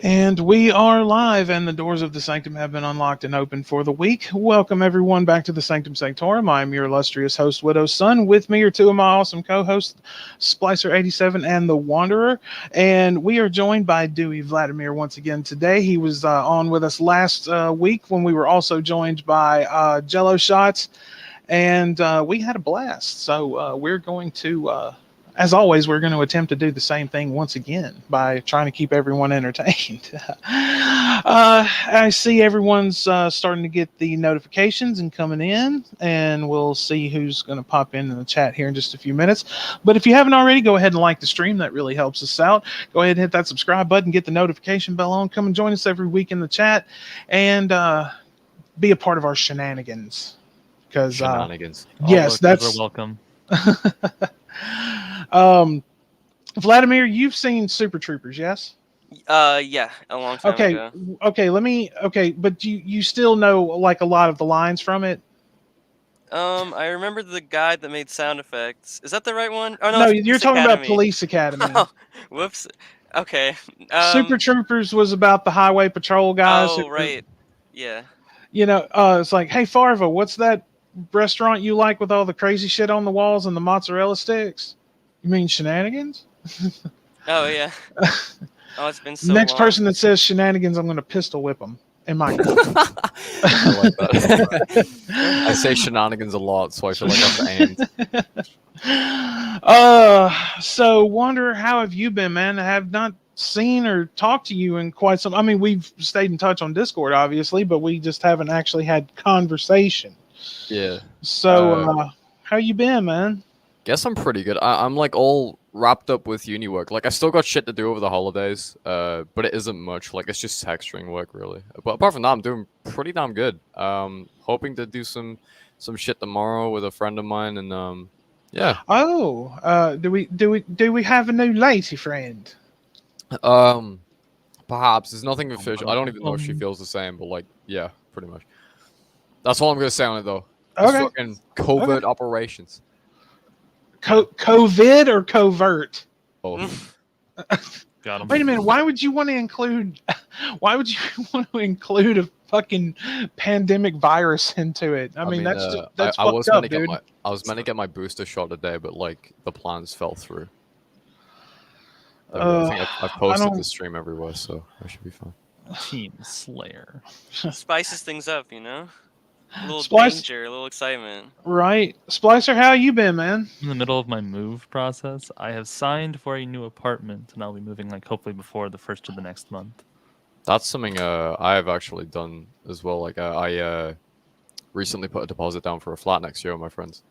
And we are live, and the doors of the sanctum have been unlocked and open for the week. Welcome, everyone, back to the Sanctum Sanctorum. I'm your illustrious host, Widow's Son. With me are two of my awesome co-hosts, Splicer87 and The Wanderer. And we are joined by Dewey Vladimir once again today. He was on with us last week when we were also joined by Jello Shots, and we had a blast. So we're going to... as always, we're going to attempt to do the same thing once again by trying to keep everyone entertained. I see everyone's starting to get the notifications and coming in, and we'll see who's going to pop in the chat here in just a few minutes. But if you haven't already, go ahead and like the stream. That really helps us out. Go ahead and hit that subscribe button, get the notification bell on. Come and join us every week in the chat, and be a part of our shenanigans. Shenanigans. Yes, that's welcome. Vladimir, you've seen Super Troopers, yes? Yeah, a long time ago. Okay, but you still know like a lot of the lines from it? I remember the guy that made sound effects. Is that the right one? Oh No, it's you're Police talking about Academy. Police Academy. Oh, whoops. Okay. Super Troopers was about the highway patrol guys. Oh, right. Yeah. You know, it's like, hey Farva, what's that restaurant you like with all the crazy shit on the walls and the mozzarella sticks? You mean Shenanigans? Oh, yeah. Oh, it's been so Next long. person that says Shenanigans, I'm going to pistol whip them in my car. I like that. I say shenanigans a lot, so I feel like I'm aimed. So Wanderer, how have you been, man? I have not seen or talked to you in quite some... I mean, we've stayed in touch on Discord, obviously, but we just haven't actually had conversation. Yeah. So, how you been, man? Guess I'm pretty good. I'm like all wrapped up with uni work. Like I still got shit to do over the holidays, but it isn't much. Like it's just texturing work, really. But apart from that, I'm doing pretty damn good. Hoping to do some shit tomorrow with a friend of mine, and yeah. Oh, do we have a new lady friend? Perhaps there's nothing official. I don't even know if she feels the same, but like, yeah, pretty much. That's all I'm gonna say on it, though. Just Okay. fucking covert operations. COVID or covert? Oh. Got him. Wait a minute. Why would you want to include? Why would you want to include a fucking pandemic virus into it? I mean that's I fucked was up, meant to dude. I was meant to get my booster shot today, but like the plans fell through. I think I've posted the stream everywhere, so I should be fine. Team Slayer. Spices things up, you know? A little Splice- danger, a little excitement. Right, Splicer, how you been, man? In the middle of my move process, I have signed for a new apartment, and I'll be moving like hopefully before the first of the next month. That's something I have actually done as well. Like I recently put a deposit down for a flat next year with my friends.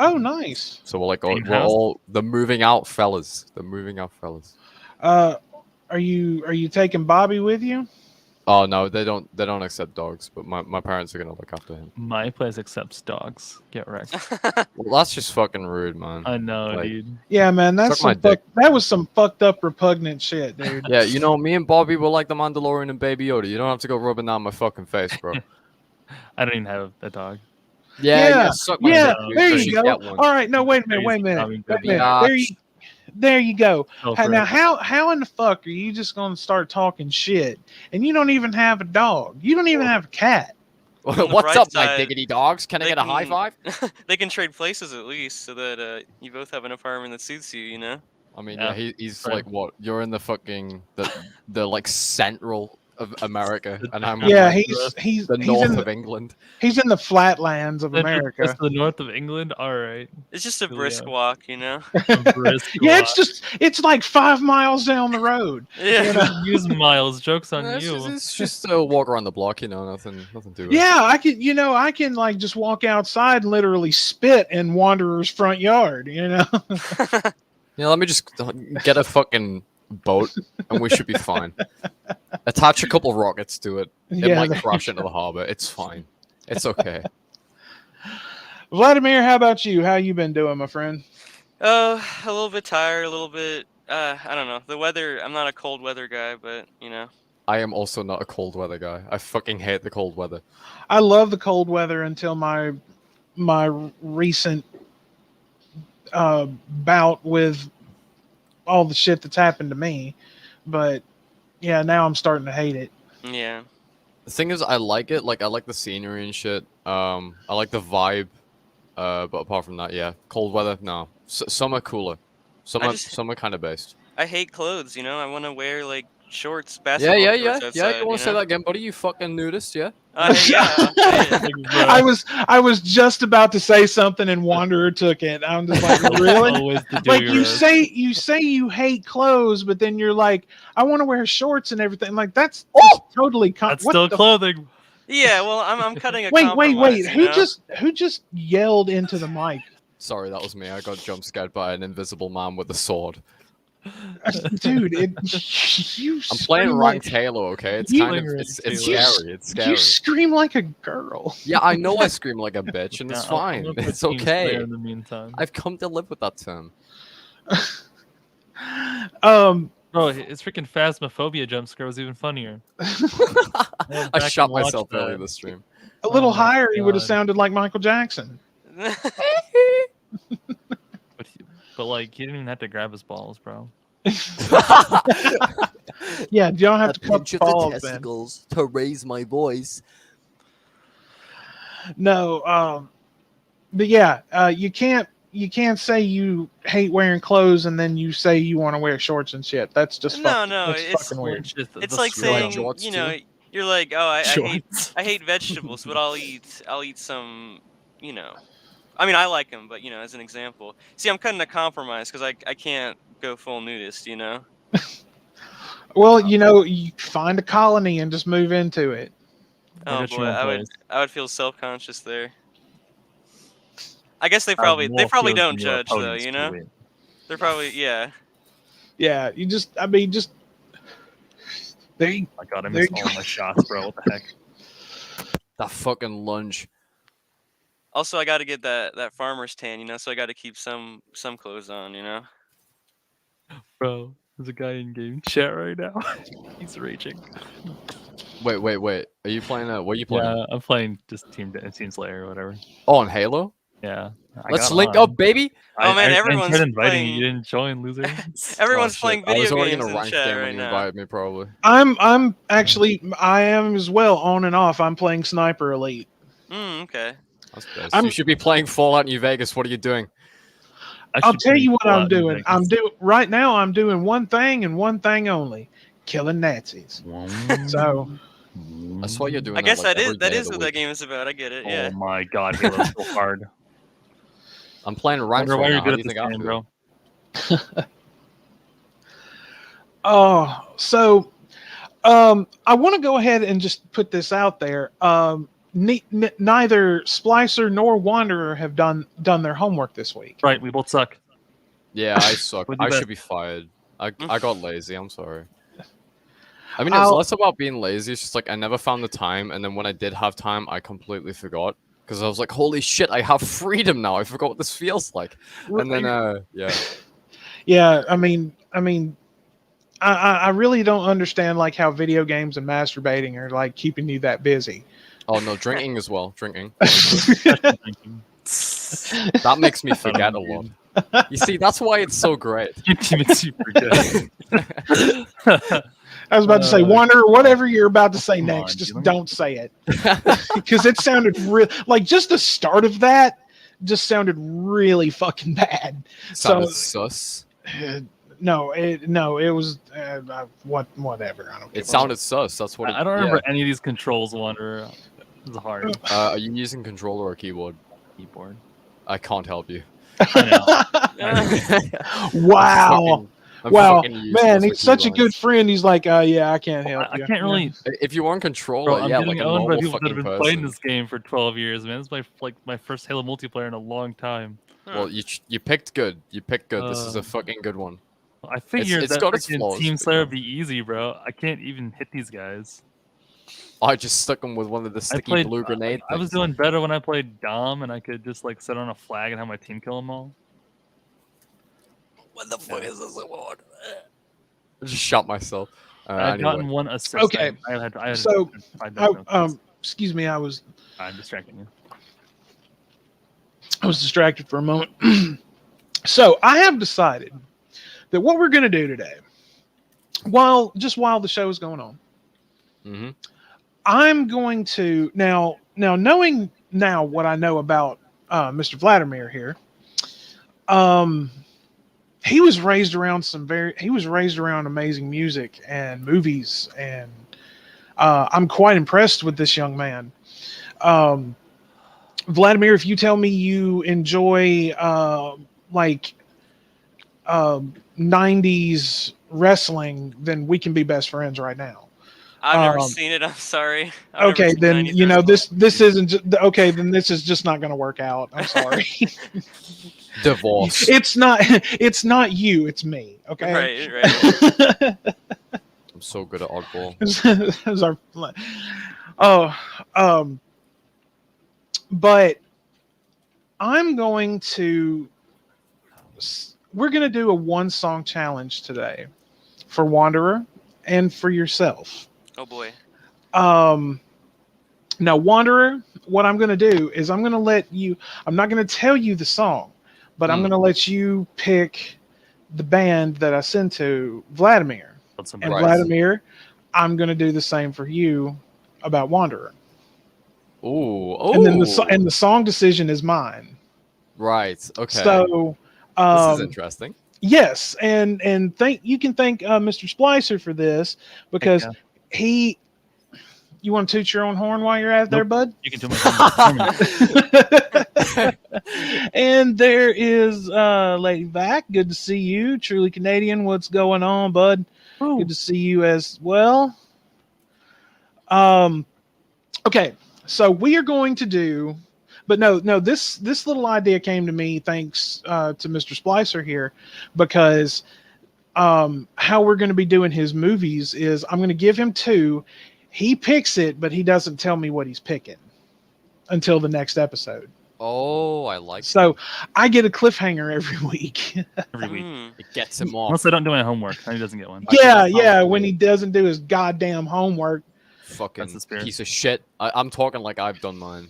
Oh, nice. So we're Same we're house? all the moving out fellas. The moving out fellas. Are you taking Bobby with you? Oh no, they don't accept dogs, but my parents are gonna look after him. My place accepts dogs. Get wrecked. Well, that's just fucking rude, man. I know, Like- dude. Yeah, man, that's Suck my some dick. that was some fucked up repugnant shit, dude. Yeah, you know, me and Bobby were like the Mandalorian and Baby Yoda. You don't have to go rubbing down my fucking face, bro. I don't even have a dog. Yeah, suck my Yeah, dick, dude. there You you should go. get one. All right, no, wait a minute. Crazy Wait a coming minute. baby. There you go. Go for Now, it. how in the fuck are you just gonna start talking shit? And you don't even have a dog. You don't even have a cat. On the What's bright up, my side, diggity dogs? Can I they get a high can- five? They can trade places at least, so that you both have an apartment that suits you, you know? I mean, Yeah, he's right. like what? You're in the fucking the like central of America, and I'm Yeah, in, like, he's the he's north in of the, England. he's in the flatlands of Just America. to the north of England. All right. It's just a Really, brisk yeah. walk, you know? A brisk Yeah, walk. it's like 5 miles down the road. Yeah. You know? Use miles. Jokes on It's you. just, it's just a walk around the block, you know, nothing too. Yeah, I can like just walk outside and literally spit in Wanderer's front yard, you know? Yeah, let me just get a fucking boat, and we should be fine. Attach a couple rockets to it. It Yeah, might there crash you into the harbor. It's fine. It's okay. Vladimir, how about you? How you been doing, my friend? Oh, a little bit tired, a little bit. I don't know. The weather. I'm not a cold weather guy, but you know. I am also not a cold weather guy. I fucking hate the cold weather. I love the cold weather until my recent bout with all the shit that's happened to me. But yeah, now I'm starting to hate it. Yeah. The thing is, I like it. Like, I like the scenery and shit. I like the vibe. But apart from that, yeah, cold weather, no. Summer cooler. Summer kind of based. I hate clothes. I want to wear like shorts, Yeah, basketball yeah, shorts yeah, outside. yeah. You want to say that again, buddy? You fucking nudist, yeah? Yeah, I'll say it. I was just about to say something and Wanderer took it. I'm just like, really? Always the Like do-gooders. you say you hate clothes, but then you're like, I want to wear shorts and everything. Like that's Oh! just totally That's still clothing. Yeah, well, I'm cutting a wait. compromise. Who just yelled into the mic? Sorry, that was me. I got jump scared by an invisible man with a sword. Dude, I'm playing ranked Halo, okay? It's kind of it's scary. It's scary. You scream like a girl. Yeah, I know I scream like a bitch, and it's Yeah, I'll fine. look at It's Team Slayer okay. In the meantime, I've come to live with that term. bro, his freaking phasmophobia jump scare was even funnier. I shot myself earlier this stream. A little Oh my higher, he would have God. sounded like Michael Jackson. But like, he didn't even have to grab his balls, bro. Yeah, you don't have to cut the balls, then. to raise my voice. No, but yeah, you can't say you hate wearing clothes and then you say you want to wear shorts and shit. That's just No, that's it's fucking weird. It's like saying, you're like, oh, I hate vegetables, but I'll eat some, I mean, I like them, but as an example. See, I'm cutting a compromise because I can't go full nudist, Well, you find a colony and just move into it. Oh boy, I would feel self-conscious there. I guess they probably don't judge though, They're probably Yeah, you just there you, I got him all my shots, bro. What the heck? That fucking lunge. Also, I got to get that farmer's tan, so I got to keep some clothes on, Bro, there's a guy in game chat right now. He's raging. Wait. Are you playing? What are you playing? Yeah, I'm playing just Team Slayer or whatever. Oh, on Halo? Yeah. Let's link up, baby. Oh man, everyone's inviting playing. You. You didn't join, loser. Everyone's playing video games. I was already games in a ranked chat game right when you now. invited me, probably. I'm actually I am as well on and off. I'm playing Sniper Elite. Okay. That's best. You should be playing Fallout New Vegas. What are you doing? I'll tell you what I'm doing. Right now. I'm doing one thing and one thing only: killing Nazis. So that's what you're doing. I guess that is what that game is about. I get it. Yeah. Oh my God, Halo's so hard. I'm playing ranked. Why right are you now. good at this game, bro? Oh, so I want to go ahead and just put this out there. Neither Splicer nor Wanderer have done their homework this week. Right, we both suck. Yeah, I suck. I should be fired. I got lazy. I'm sorry. I mean, it's less about being lazy. It's just like I never found the time, and then when I did have time, I completely forgot because I was like, "Holy shit, I have freedom now! I forgot what this feels like." And then, yeah. I mean, I really don't understand like how video games and masturbating are like keeping you that busy. Oh no, drinking as well. Drinking. That makes me forget a lot. You see, that's why it's so great. It's super good. I was about to say, Wanderer, whatever you're about to say next, just don't say it. Because it sounded real. Like, just the start of that just sounded really fucking bad. Sounded sus. No, it was whatever. I don't. It sounded sus. That's what. I don't remember any of these controls, Wanderer. It's hard. Are you using controller or keyboard? Keyboard. I can't help you. Wow. Wow, man, he's such a lines. good friend. He's like, yeah, I can't help you. I can't really. If you want controller, Bro, I'm yeah, getting like a owned by normal people that fucking have been person. playing this game for 12 years, man. It's my first Halo multiplayer in a long time. Well, you picked good. You picked good. This is a fucking good one. I figured it's that got its flaws, Team but Slayer would be easy, bro. I can't even hit these guys. I just stuck them with one of the sticky blue grenade I was doing better when I played Dom, and I could just like set on a flag and have my team kill them all. What the fuck is this award? I just shot myself. I've gotten one assist. Okay. Excuse me, I'm distracting you. I was distracted for a moment. So I have decided that what we're going to do today while the show is going on, Mm-hmm. I'm going to now knowing now what I know about Mr. Vladimir here. He was raised around amazing music and movies, and I'm quite impressed with this young man. Vladimir, if you tell me you enjoy like 90s wrestling, then we can be best friends right now. I've never seen it. I'm sorry. Okay, then this isn't okay. Then this is just not going to work out. I'm sorry. Divorce. It's not you. It's me. Okay. Right. I'm so good at oddball. But we're going to do a 1-song challenge today for Wanderer and for yourself. Oh boy. Now, Wanderer, what I'm going to do is I'm not going to tell you the song, but I'm going to let you pick the band that I send to Vladimir. And Vladimir, I'm going to do the same for you about Wanderer. Ooh. And then the song decision is mine. Right. Okay. So this is interesting. Yes, and you can thank Mr. Splicer for this, because you want to toot your own horn while you're out there, bud? You can do my And there is Lady Vac. Good to see you. Truly Canadian. What's going on, bud? Ooh. Good to see you as well. Okay, so we are going to do, but no. This little idea came to me thanks to Mr. Splicer here, because how we're going to be doing his movies is I'm going to give him 2. He picks it, but he doesn't tell me what he's picking until the next episode. Oh, I like so I get a cliffhanger every week. Every week. It gets him off. Unless I don't do my homework, then he doesn't get one. Yeah. When he doesn't do his goddamn homework. Fucking piece of shit. I'm talking like I've done mine.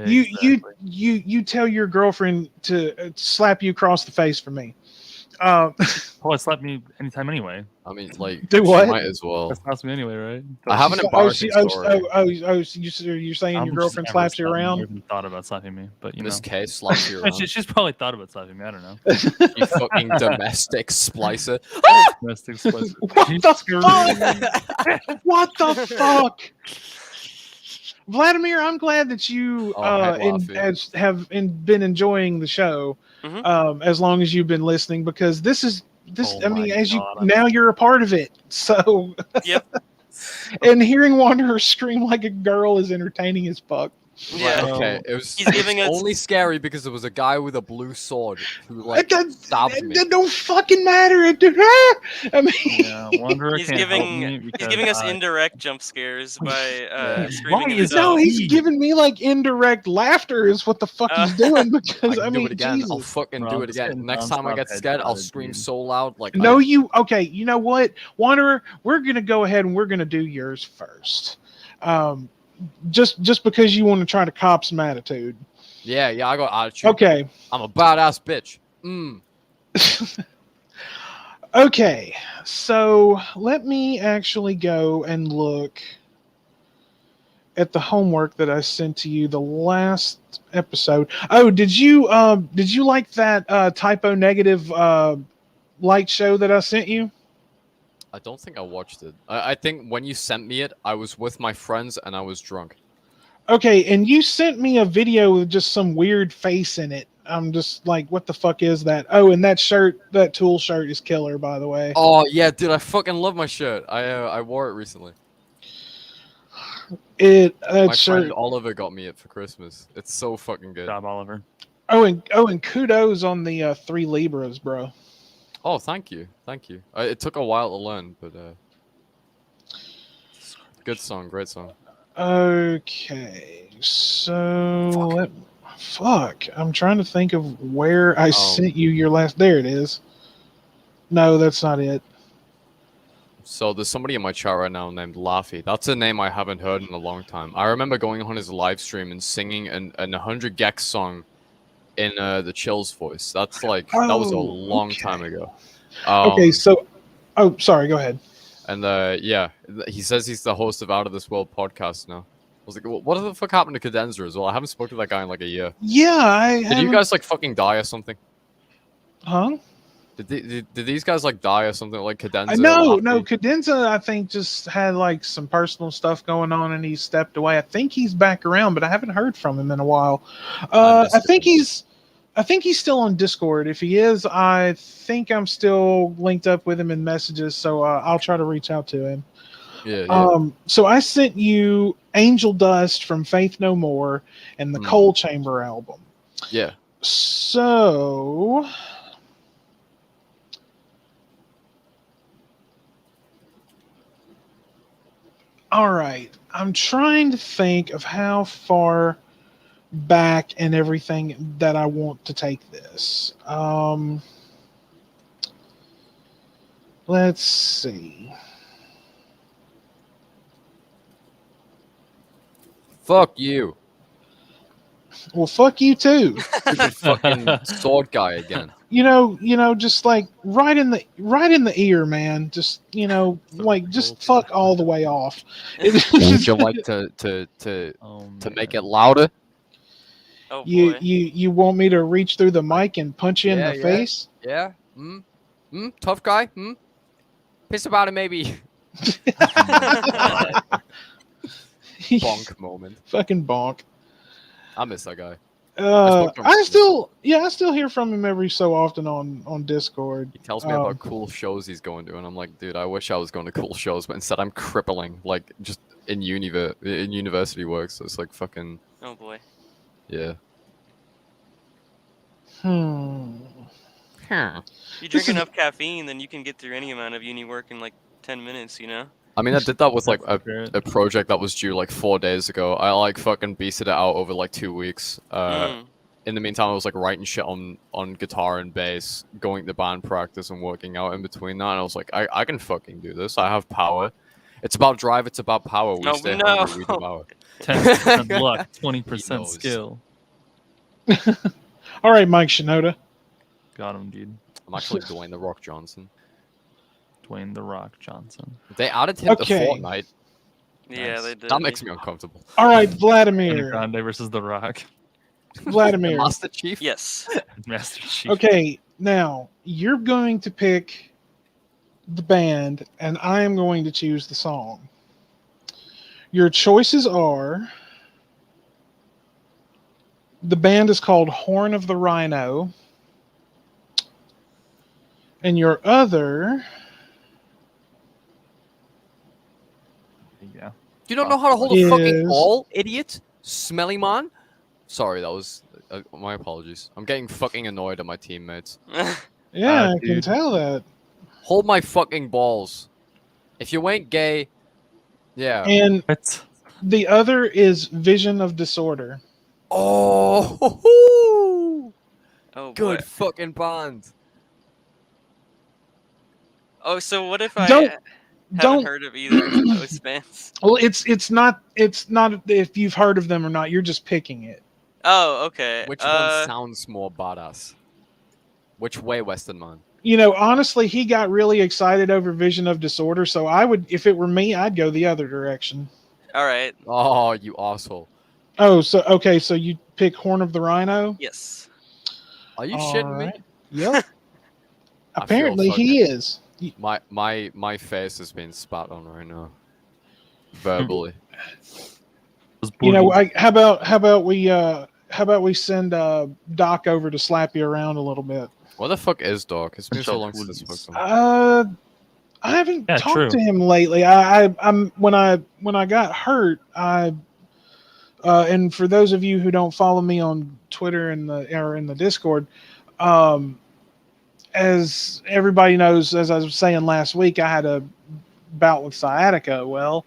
You tell your girlfriend to slap you across the face for me. Slap me anytime anyway. I mean, like, do what? Might as well. That slaps me anyway, right? I have an embarrassing story. You're saying your girlfriend slaps you around? I haven't thought about slapping me, but you Miss know. K slaps you around. She's probably thought about slapping me. I don't know. You fucking domestic splicer. Domestic splicer. What the fuck? Vladimir, I'm glad that you have been enjoying the show as long as you've been listening, because this. I mean, now you're a part of it. So, yep. And hearing Wanderer scream like a girl is entertaining as fuck. Yeah. Okay. It was only scary because there was a guy with a blue sword who stabbed me. That don't fucking matter. I mean, he's giving us indirect jump scares by screaming. He's giving me like indirect laughter is what the fuck he's doing, because I mean, do it again. Jesus. I'll fucking do it again. Next time I get scared, I'll scream so loud like. Okay, you know what, Wanderer? We're gonna go ahead and we're gonna do yours first. Just because you want to try to cop some attitude. Yeah, I got attitude. Okay. I'm a badass bitch. Okay, so let me actually go and look at the homework that I sent to you the last episode. Oh, did you like that typo negative light show that I sent you? I don't think I watched it. I think when you sent me it, I was with my friends and I was drunk. Okay, and you sent me a video with just some weird face in it. I'm just like, what the fuck is that? Oh, and that shirt, that Tool shirt is killer, by the way. Oh, yeah, dude, I fucking love my shirt. I wore it recently. My friend Oliver got me it for Christmas. It's so fucking good. Good job, Oliver. Oh, and kudos on the 3 Libras, bro. Oh, thank you. It took a while to learn, but good song, great song. Okay, so fuck. I'm trying to think of where I sent you your last. There it is. No, that's not it. So there's somebody in my chat right now named Laffy. That's a name I haven't heard in a long time. I remember going on his live stream and singing an 100 Gex song in the Chills voice. That's that was a long time ago. Okay, so sorry, go ahead. And yeah, he says he's the host of Out of This World podcast now. I was like, what the fuck happened to Cadenza as well? I haven't spoken to that guy in like a year. Yeah, Did you guys like fucking die or something? Huh? Did these guys like die or something like Cadenza? No, Cadenza I think just had like some personal stuff going on and he stepped away. I think he's back around, but I haven't heard from him in a while. I think he's still on Discord. If he is, I think I'm still linked up with him in messages, so I'll try to reach out to him. Yeah. So I sent you Angel Dust from Faith No More and the Coal Chamber album. Yeah. So all right. I'm trying to think of how far back and everything that I want to take this. Let's see. Fuck you. Well, fuck you too. Stupid fucking sword guy again. You know, just like right in the ear, man. Just like just fuck all the way off. Would you like to make it louder? Oh boy. You want me to reach through the mic and punch you in the face? Yeah. Tough guy. Piss about it, maybe. Bonk moment. Fucking bonk. I miss that guy. I still hear from him every so often on Discord. He tells me about cool shows he's going to, and I'm like, dude, I wish I was going to cool shows, but instead I'm crippling, like just in university work. So it's like fucking. Oh boy. Yeah. Hmm. You drink enough caffeine, then you can get through any amount of uni work in like 10 minutes. I mean, I did that with like a project that was due like 4 days ago. I like fucking beasted it out over like 2 weeks. In the meantime, I was like writing shit on guitar and bass, going to band practice and working out in between that. And I was like, I can fucking do this. I have power. It's about drive. It's about power. We stay hungry. We devour. 10% luck, 20% skill. All right, Mike Shinoda. Got him, dude. I'm actually Dwayne the Rock Johnson. Dwayne the Rock Johnson. They added him to Fortnite. Yeah, Nice. they did. That makes me uncomfortable. All right, Vladimir. Grande versus the Rock. Vladimir. Master Chief? Yes. Master Chief. Okay, now you're going to pick the band, and I am going to choose the song. Your choices are: the band is called Horn of the Rhino, and your other. Yeah. You don't know how to hold a fucking ball, idiot? Smelly man? Sorry, that was... my apologies. I'm getting fucking annoyed at my teammates. Yeah, I can tell that. Hold my fucking balls. If you ain't gay... Yeah. And the other is Vision of Disorder. Oh! Oh, good boy. fucking band. Oh, so what if I don't heard of either of those bands? Well, it's not if you've heard of them or not. You're just picking it. Oh, okay. Which one sounds more badass? Which way, Western man? Honestly, he got really excited over Vision of Disorder, so I would, if it were me, I'd go the other direction. All right. Oh, you asshole. Oh, so you pick Horn of the Rhino? Yes. Are you shitting me? Yep. Apparently he is. My face has been spat on right now. Verbally. How about we send Doc over to slap you around a little bit? What the fuck is Doc? It's been so long since I spoke to him. I haven't talked to him lately. I'm when I got hurt, and for those of you who don't follow me on Twitter and in the Discord, as everybody knows, as I was saying last week, I had a bout with sciatica. Well,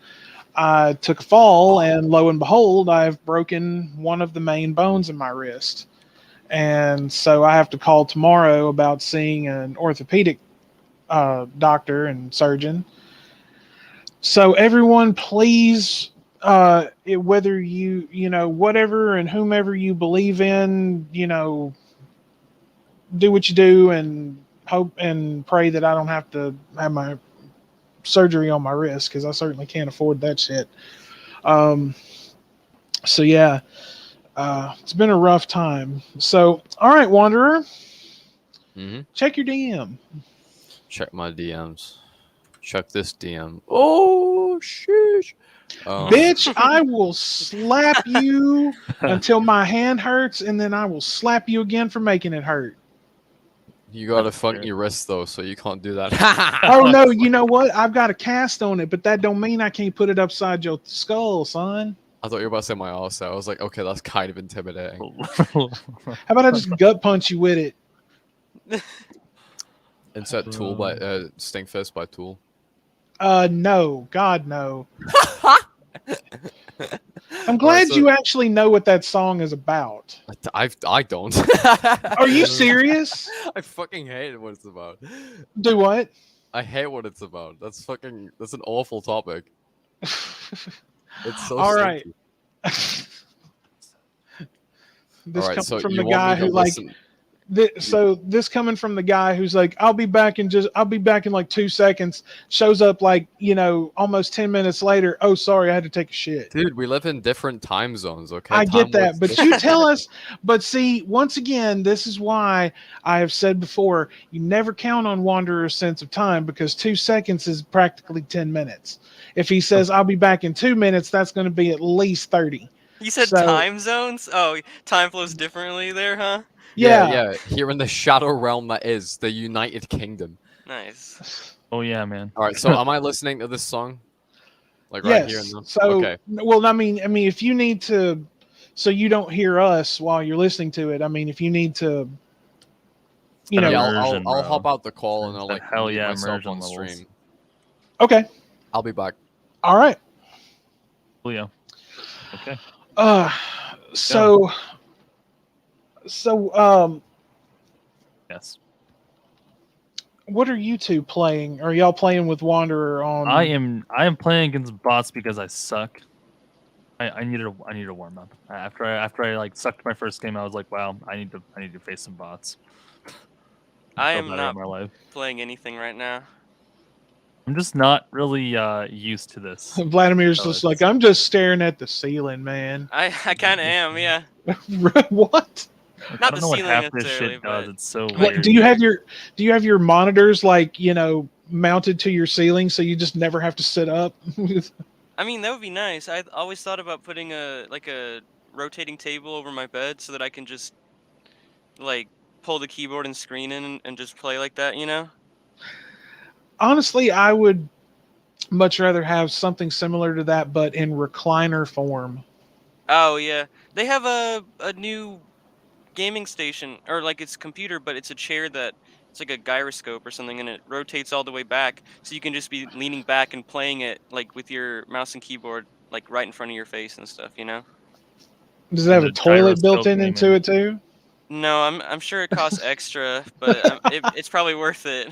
I took a fall, and lo and behold, I've broken one of the main bones in my wrist. And so I have to call tomorrow about seeing an orthopedic doctor and surgeon. So everyone, please, whether you whatever and whomever you believe in, do what you do and hope and pray that I don't have to have my surgery on my wrist because I certainly can't afford that shit. So yeah, it's been a rough time. So all right, Wanderer, check your DM. Check my DMs. Check this DM. Oh sheesh. Bitch, I will slap you until my hand hurts, and then I will slap you again for making it hurt. You got a funky wrist though, so you can't do that. Oh no, you know what? I've got a cast on it, but that don't mean I can't put it upside your skull, son. I thought you were about to say my arse. I was like, okay, that's kind of intimidating. How about I just gut punch you with it? Insert Tool by Stinkfist by Tool. No, God no. I'm glad you actually know what that song is about. I don't. Are you serious? I fucking hate what it's about. Do what? I hate what it's about. That's an awful topic. It's so all right. This Alright, comes so from you the want guy me to who like listen- so this coming from the guy who's like, I'll be back in like 2 seconds, shows up like, almost 10 minutes later. Oh, sorry, I had to take a shit. Dude, we live in different time zones, okay? I get that, but you tell us. But see, once again, this is why I have said before, you never count on Wanderer's sense of time because 2 seconds is practically 10 minutes. If he says, I'll be back in 2 minutes, that's going to be at least 30. You said time zones? Oh, time flows differently there, huh? Yeah. Here in the shadow realm that is the United Kingdom. Nice. Oh yeah, man. All right, so am I listening to this song? Like yes. right here and now? So, okay. Well, I mean, if you need to, so you don't hear us while you're listening to it. I mean, if you need to, I'll hop out the call and I'll like hell yeah myself immersion on levels. stream. Okay. I'll be back. All right. Oh yeah. Okay. Yes. What are you two playing? Are y'all playing with Wanderer on? I am playing against bots because I suck. I needed to warm up. After I like sucked my first game, I was like, wow, I need to face some bots. I am not playing anything right now. I'm just not really used to this. Vladimir's just like, I'm just staring at the ceiling, man. I kind of am, yeah. What? Like, I don't know what half this shit does. It's so weird. Do you have your monitors like mounted to your ceiling so you just never have to sit up? I mean, that would be nice. I always thought about putting a rotating table over my bed so that I can just like pull the keyboard and screen in and just play like that, Honestly, I would much rather have something similar to that, but in recliner form. Oh yeah, they have a new gaming station, or like it's a computer, but it's a chair that it's like a gyroscope or something, and it rotates all the way back, so you can just be leaning back and playing it like with your mouse and keyboard, like right in front of your face and stuff, Does it have a toilet built into it too? No, I'm sure it costs extra, but it's probably worth it.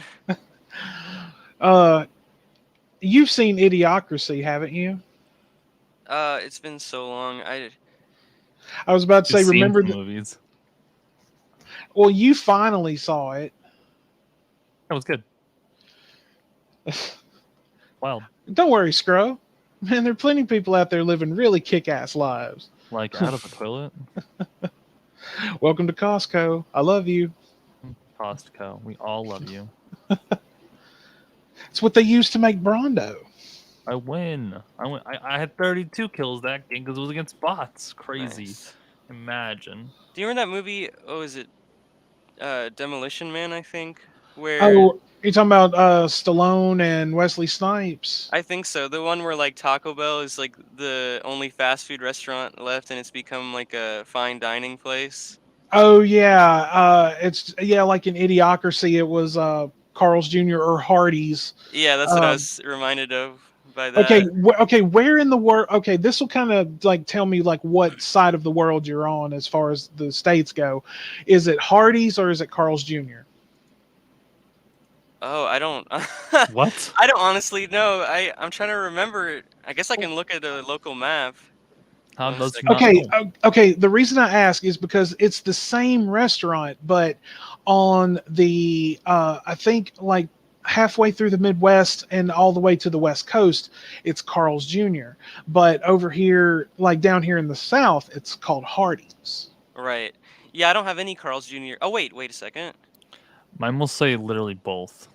You've seen Idiocracy, haven't you? It's been so long. I was about to say, remember the movies. Well, you finally saw it. That was good. Wild. Don't worry, Scro. Man, there are plenty of people out there living really kick-ass lives. Like out of the toilet. Welcome to Costco. I love you. Costco. We all love you. It's what they used to make Brondo. I win. I had 32 kills that game because it was against bots. Crazy. Nice. Imagine. Do you remember that movie? Oh, is it Demolition Man? I think. Where? Oh, you're talking about Stallone and Wesley Snipes. I think so. The one where like Taco Bell is like the only fast food restaurant left, and it's become like a fine dining place. Oh yeah, it's like in Idiocracy, it was Carl's Jr. or Hardee's. Yeah, that's what I was reminded of by that. Okay, where in the world? Okay, this will kind of like tell me like what side of the world you're on as far as the states go. Is it Hardee's or is it Carl's Jr.? Oh, I don't. What? I don't honestly know. I'm trying to remember. I guess I can look at a local map. Okay. The reason I ask is because it's the same restaurant, but On the I think like halfway through the Midwest and all the way to the West Coast, it's Carl's Jr. But over here, like down here in the South, it's called Hardee's. Right. Yeah, I don't have any Carl's Jr. Oh wait a second. Mine will say literally both.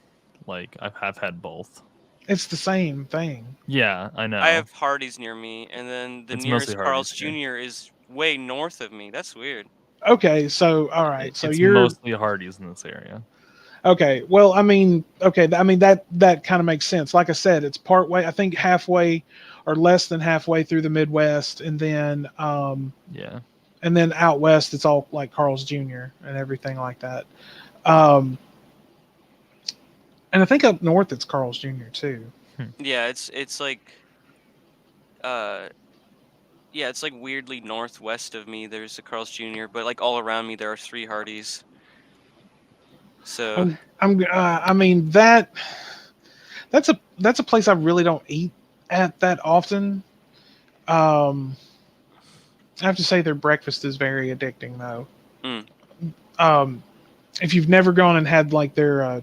Like I have had both. It's the same thing. Yeah, I know. I have Hardee's near me, and then the It's nearest mostly Carl's Hardee's, Jr. is way north of me. That's weird. Okay, so all right, so it's you're mostly Hardee's in this area. okay. Well, I mean, okay, I mean that kind of makes sense. Like I said, it's part way. I think halfway or less than halfway through the Midwest, and then Yeah. and then out west, it's all like Carl's Jr. and everything like that. And I think up north, it's Carl's Jr. too. Yeah, it's like, yeah, it's like weirdly northwest of me. There's a Carl's Jr., but like all around me there are 3 Hardee's. So I mean that's a place I really don't eat at that often. I have to say their breakfast is very addicting though. If you've never gone and had like their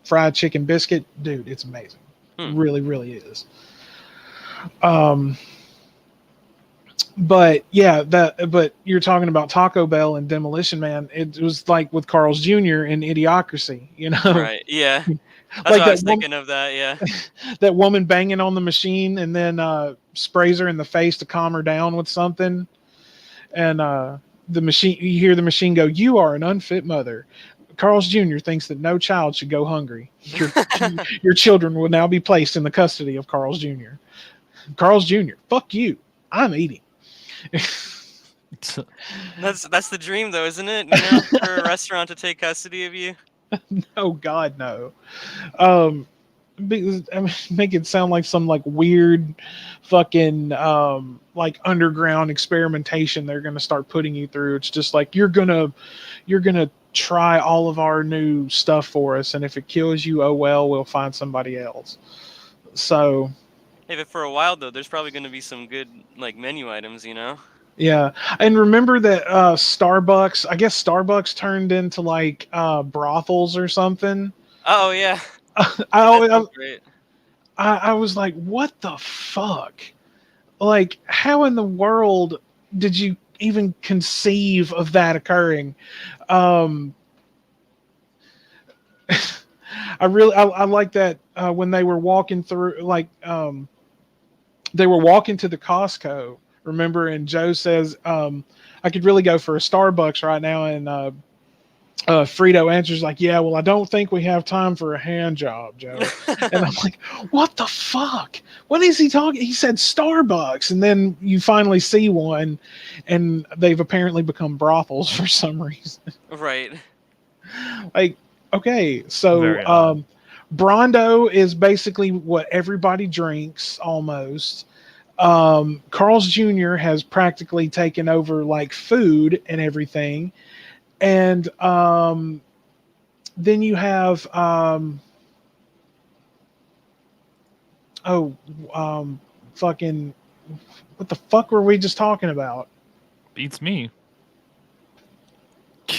fried chicken biscuit, dude, it's amazing. It really, really is. But yeah, but you're talking about Taco Bell and Demolition Man. It was like with Carl's Jr. and Idiocracy, you know? right, yeah. That's Like what I was that thinking of that, yeah. that woman banging on the machine and then sprays her in the face to calm her down with something. And the machine, you hear the machine go, "You are an unfit mother." Carl's Jr. thinks that no child should go hungry. Your children will now be placed in the custody of Carl's Jr. Carl's Jr. Fuck you. I'm eating. That's the dream though, isn't it? You know, for a restaurant to take custody of you. No, God, no. Because, I mean, make it sound like some like weird fucking like underground experimentation they're gonna start putting you through. It's just like you're gonna try all of our new stuff for us, and if it kills you, oh well, we'll find somebody else. So Hey, but for a while though, there's probably going to be some good like menu items, you know? yeah, and remember that Starbucks, I guess Starbucks turned into like brothels or something. Oh yeah. I was like, what the fuck? Like, how in the world did you even conceive of that occurring? I like that when they were walking through, like, they were walking to the Costco, remember? And Joe says, I could really go for a Starbucks right now. And Frito answers like, "Yeah, well, I don't think we have time for a hand job, Joe." And I'm like, what the fuck? What is he talking? He said Starbucks. And then you finally see one, and they've apparently become brothels for some reason. Right. Like, okay, so Brondo is basically what everybody drinks almost. Carl's Jr. has practically taken over like food and everything. And then you have fucking, what the fuck were we just talking about? Beats me.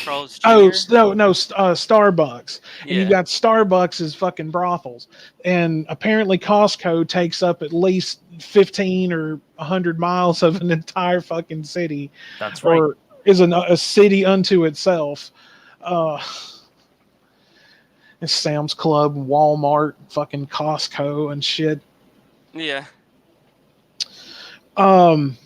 Carl's Jr. Oh no, Starbucks. Yeah. And you got Starbucks as fucking brothels, and apparently Costco takes up at least 15 or 100 miles of an entire fucking city. That's right. Or is a city unto itself. It's Sam's Club, Walmart, fucking Costco and shit. Yeah. Welcome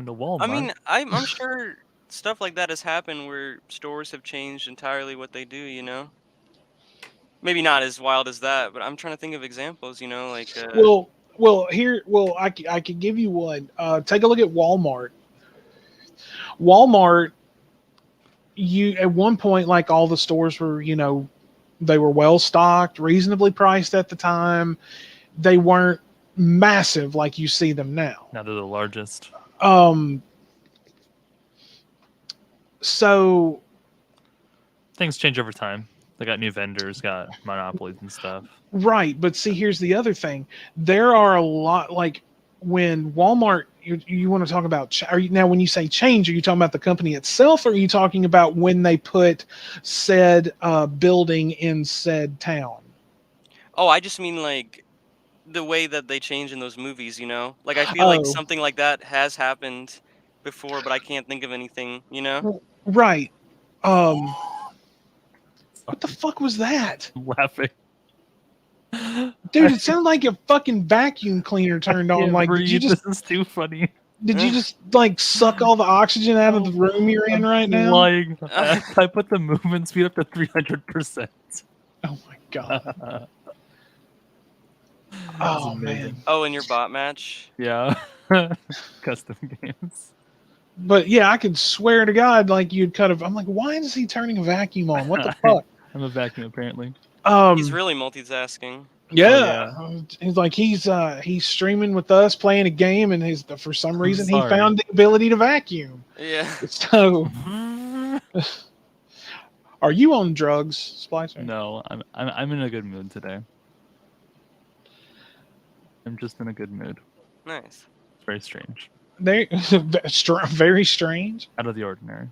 to Walmart. I mean, I'm sure stuff like that has happened where stores have changed entirely what they do, you know? Maybe not as wild as that, but I'm trying to think of examples, you know, like I could give you one. Take a look at Walmart. Walmart, you at one point, like, all the stores were, you know, they were well stocked, reasonably priced at the time. They weren't massive like you see them now. Now they're the largest. So things change over time. They got new vendors, got monopolies and stuff. Right, but see, here's the other thing. There are a lot, like, when Walmart, you want to talk about, now when you say change, are you talking about the company itself, or are you talking about when they put said building in said town? Oh, I just mean like the way that they change in those movies, you know? Like I feel like something like that has happened before, but I can't think of anything, you know? Right. What the fuck was that? I'm laughing. Dude, it sounded like a fucking vacuum cleaner turned on. Like, breathe. This is too funny. Did you just like suck all the oxygen out of the room you're in right now? Lying. I put the movement speed up to 300%. Oh my god. Oh man. Oh, in your bot match? Yeah. Custom games. But yeah, I could swear to God, like you'd cut I'm like, why is he turning a vacuum on? What the fuck? I'm a vacuum apparently. He's really multitasking. Yeah. He's like he's streaming with us playing a game, and for some reason he found the ability to vacuum. Yeah. So are you on drugs, Splicer? No, I'm in a good mood today. I'm just in a good mood. Nice. It's very strange. Very strange. Out of the ordinary.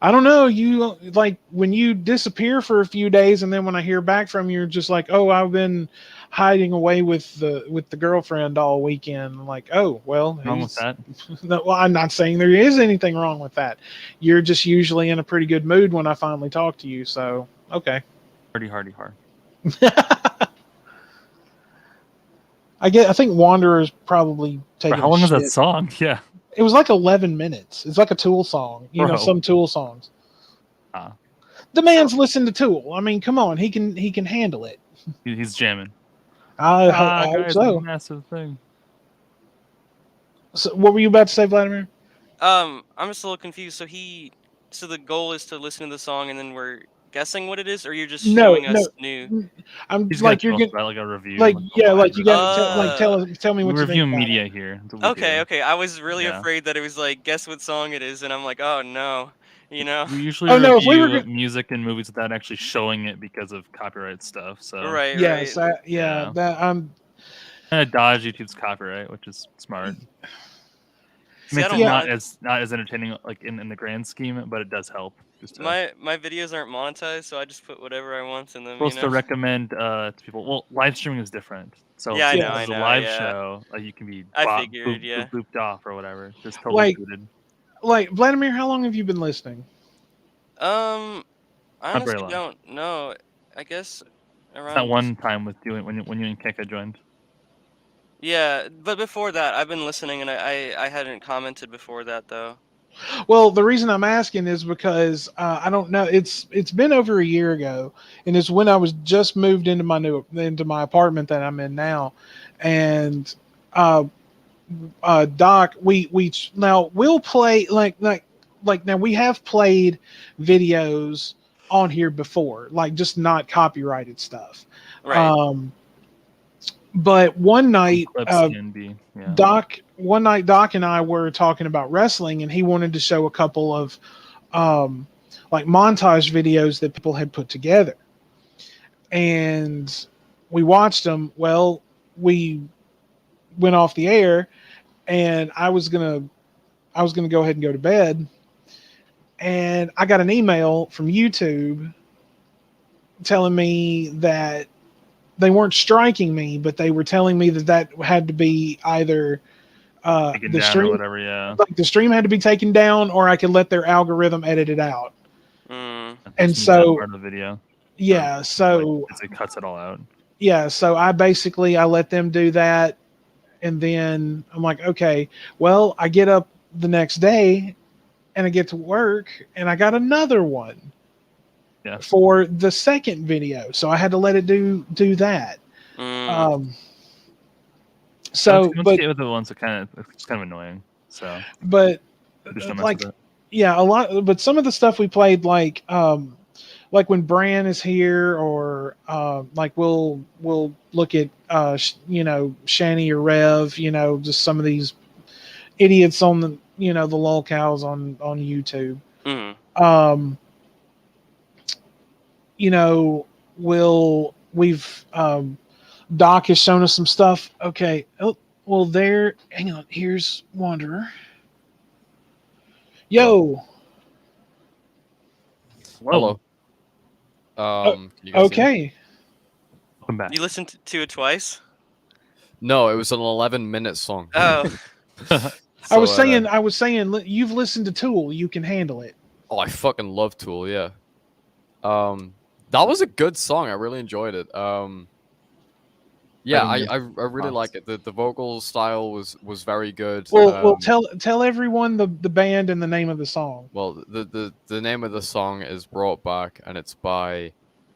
I don't know. You like when you disappear for a few days, and then when I hear back from you, you're just like, "Oh, I've been hiding away with the girlfriend all weekend." I'm like, "Oh, well, wrong with that?" Well, I'm not saying there is anything wrong with that. You're just usually in a pretty good mood when I finally talk to you. So, okay. Hardy hard. I think Wanderer's probably taking. How long is that song? Yeah. It was like 11 minutes. It's like a Tool song. You know, some Tool songs. The man's listened to Tool. I mean, come on, he can handle it. He's jamming. I hope so. Massive thing. So, what were you about to say, Vladimir? I'm just a little confused. So the goal is to listen to the song, and then we're guessing what it is, or you're just showing us new? I'm He's like you're getting like a review. Like you got tell me what you review think media here. Okay. I was really afraid that it was like guess what song it is, and I'm like, oh no, you know. We usually review music and movies without actually showing it because of copyright stuff. So right. That I'm kind of dodge YouTube's copyright, which is smart. It makes it not as entertaining like in the grand scheme, but it does help. My videos aren't monetized, so I just put whatever I want in them. Supposed to recommend to people. Well, live streaming is different. So yeah, I know. A live show, you can be booped off or whatever. Just totally booted. Like Vladimir, how long have you been listening? I honestly don't know. I guess around that one time with you when you and Keka joined. Yeah, but before that, I've been listening, and I hadn't commented before that though. Well, the reason I'm asking is because I don't know. It's been over a year ago, and it's when I was just moved into my apartment that I'm in now, and Doc, we'll play like now we have played videos on here before, like just not copyrighted stuff. Right. But one night, Doc and I were talking about wrestling, and he wanted to show a couple of like montage videos that people had put together, and we watched them. Well, we went off the air, and I was gonna go ahead and go to bed, and I got an email from YouTube telling me that they weren't striking me, but they were telling me that had to be either the stream, or whatever, like the stream had to be taken down, or I could let their algorithm edit it out. And so part of the video. Yeah, so it cuts it all out. Yeah, so I let them do that, and then I'm like, okay, well, I get up the next day, and I get to work, and I got another one. Yeah. For the second video, so I had to let it do that. So, but with the ones that it's kind of annoying. So, but like, yeah, a lot. But some of the stuff we played, like when Bran is here, or like we'll look at Shani or Rev, just some of these idiots on the the lolcows on YouTube. Doc has shown us some stuff. Okay. Oh, Well, there. Hang on. Here's Wanderer. Yo. Hello. Can you guys hear me? Okay. Welcome back. You listened to it twice? No, it was an 11-minute song. Oh. I was saying, you've listened to Tool. You can handle it. Oh, I fucking love Tool. Yeah. That was a good song. I really enjoyed it. Yeah, I really like it. The vocal style was very good. Well, tell everyone the band and the name of the song. Well, the name of the song is Brought Back, and it's by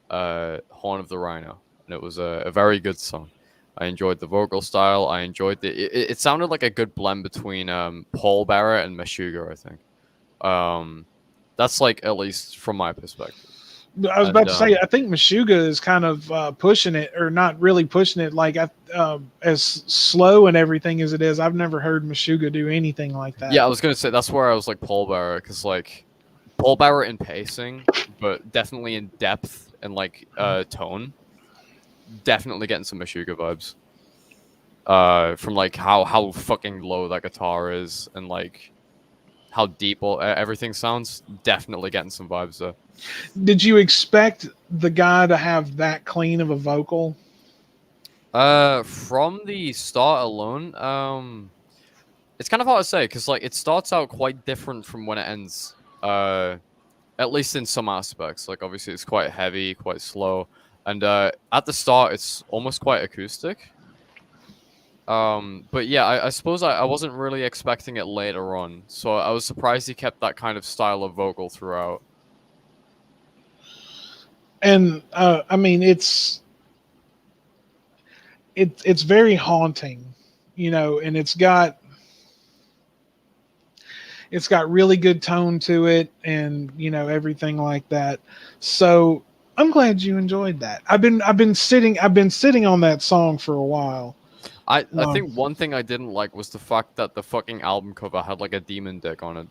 Horn of the Rhino, and it was a very good song. I enjoyed the vocal style. I enjoyed it sounded like a good blend between Paul Barrett and Meshuggah, I think. That's like, at least from my perspective. I was about to say, I think Meshuggah is kind of pushing it, or not really pushing it, like as slow and everything as it is. I've never heard Meshuggah do anything like that. Yeah, I was gonna say that's where I was like Paul Barrett, because like Paul Barrett in pacing, but definitely in depth and like tone. Definitely getting some Meshuggah vibes. From like how fucking low that guitar is, and like how deep everything sounds. Definitely getting some vibes there. Did you expect the guy to have that clean of a vocal? From the start alone, it's kind of hard to say, because like it starts out quite different from when it ends. At least in some aspects. Like obviously it's quite heavy, quite slow, and at the start it's almost quite acoustic. But yeah, I suppose I wasn't really expecting it later on, so I was surprised he kept that kind of style of vocal throughout. And I mean, it's very haunting, and it's got really good tone to it, and everything like that. So I'm glad you enjoyed that. I've been sitting on that song for a while. I think one thing I didn't like was the fact that the fucking album cover had like a demon dick on it.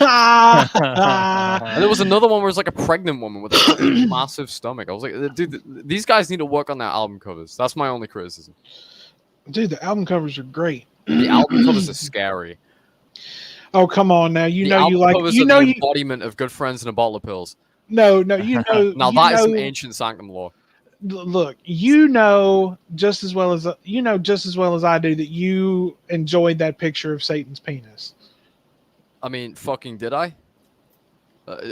And there was another one where it's like a pregnant woman with a fucking massive stomach. I was like, dude, these guys need to work on their album covers. That's my only criticism. Dude, the album covers are great. The album covers are scary. Oh, come on now. You the embodiment of Good Friends and a Bottle of Pills. No, now that is some ancient Sanctum lore. Look, just as well as I do that you enjoyed that picture of Satan's penis. I mean, fucking did I?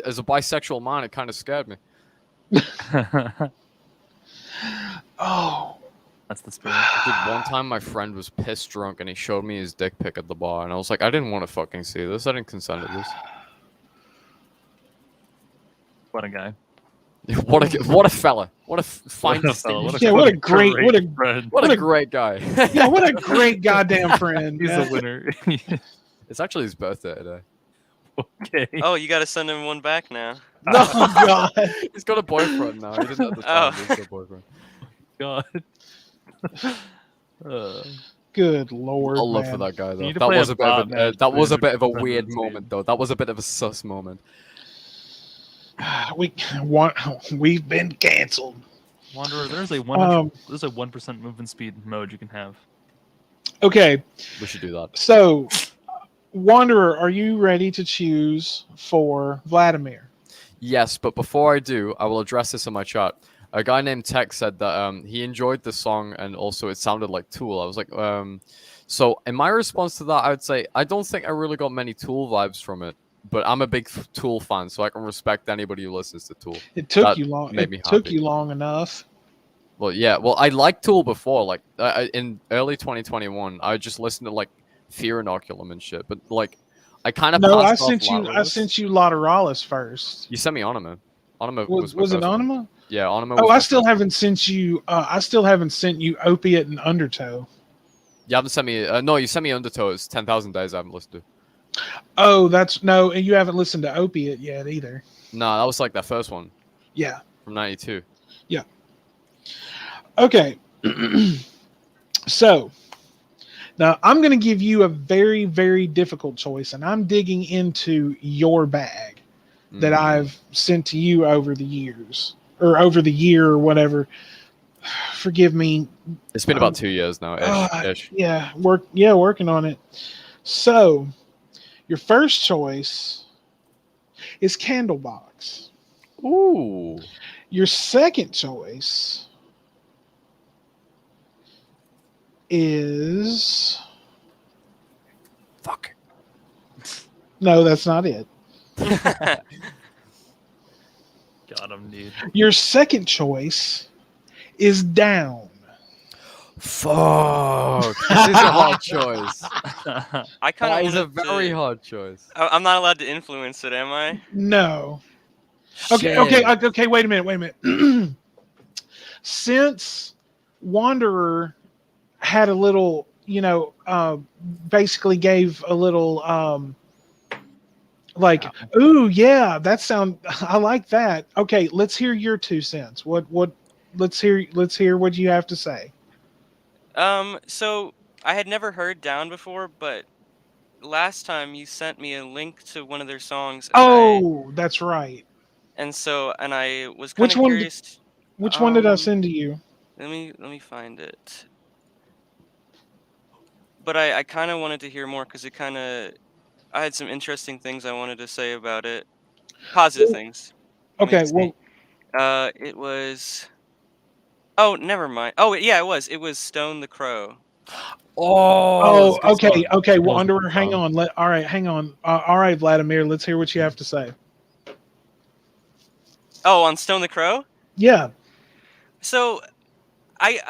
As a bisexual man, it kind of scared me. Oh, that's the spirit. Dude, one time my friend was pissed drunk and he showed me his dick pic at the bar, and I was like, I didn't want to fucking see this. I didn't consent to this. What a guy. What a fella. What a fine distinguished. What a great guy. Yeah, what a great goddamn friend. He's a winner. It's actually his birthday today. Okay. Oh, you got to send him one back now. Oh God. He's got a boyfriend now. He didn't have the time. He's got a boyfriend. God. Good Lord. All love for that guy though. That was a bit of a weird moment though. That was a bit of a sus moment. We've been canceled. Wanderer, there's a 1% movement speed mode you can have. Okay. We should do that. So, Wanderer, are you ready to choose for Vladimir? Yes, but before I do, I will address this in my chat. A guy named Tech said that he enjoyed the song and also it sounded like Tool. I was like, so in my response to that, I would say I don't think I really got many Tool vibes from it, but I'm a big Tool fan, so I can respect anybody who listens to Tool. It took you long. It took you long enough. Well, yeah. Well, I liked Tool before. Like in early 2021, I just listened to like Fear Inoculum and shit. But like, I kind of I sent you Lateralis first. You sent me Onima. Onima was it Onima? Yeah, Onima. Oh, I still haven't sent you. I still haven't sent you Opiate and Undertow. You haven't sent me. No, you sent me Undertow. It's 10,000 Days I haven't listened to. Oh, and you haven't listened to Opiate yet either. No, that was like that first one. Yeah. From '92. Yeah. Okay. So now I'm going to give you a very, very difficult choice, and I'm digging into your bag that I've sent to you over the years, or over the year, or whatever. forgive me. It's been about 2 years now. Ish. Yeah, working on it. So, your first choice is Candlebox. Ooh. Your second choice is Fuck. no, that's not it. Got him, dude. Your second choice is Down. Fuck. This is a hard choice. I kind of That is a very hard choice. I'm not allowed to influence it, am I? No. Shit. Okay. Wait a minute. Since Wanderer had a little, basically gave a little, ooh, yeah, I like that. Okay, let's hear your 2 cents. Let's hear what you have to say. So I had never heard Down before, but last time you sent me a link to one of their songs. That's right. And I was kind Which of one? curious. Which one did I send to you? Let me find it. But I kind of wanted to hear more because I had some interesting things I wanted to say about it. Positive things. Okay, well, it was. Oh, never mind. Oh, yeah, it was. It was Stone the Crow. Oh, okay. Song. Wanderer, hang on. Hang on. All right, Vladimir, let's hear what you have to say. Oh, on Stone the Crow? Yeah. So, I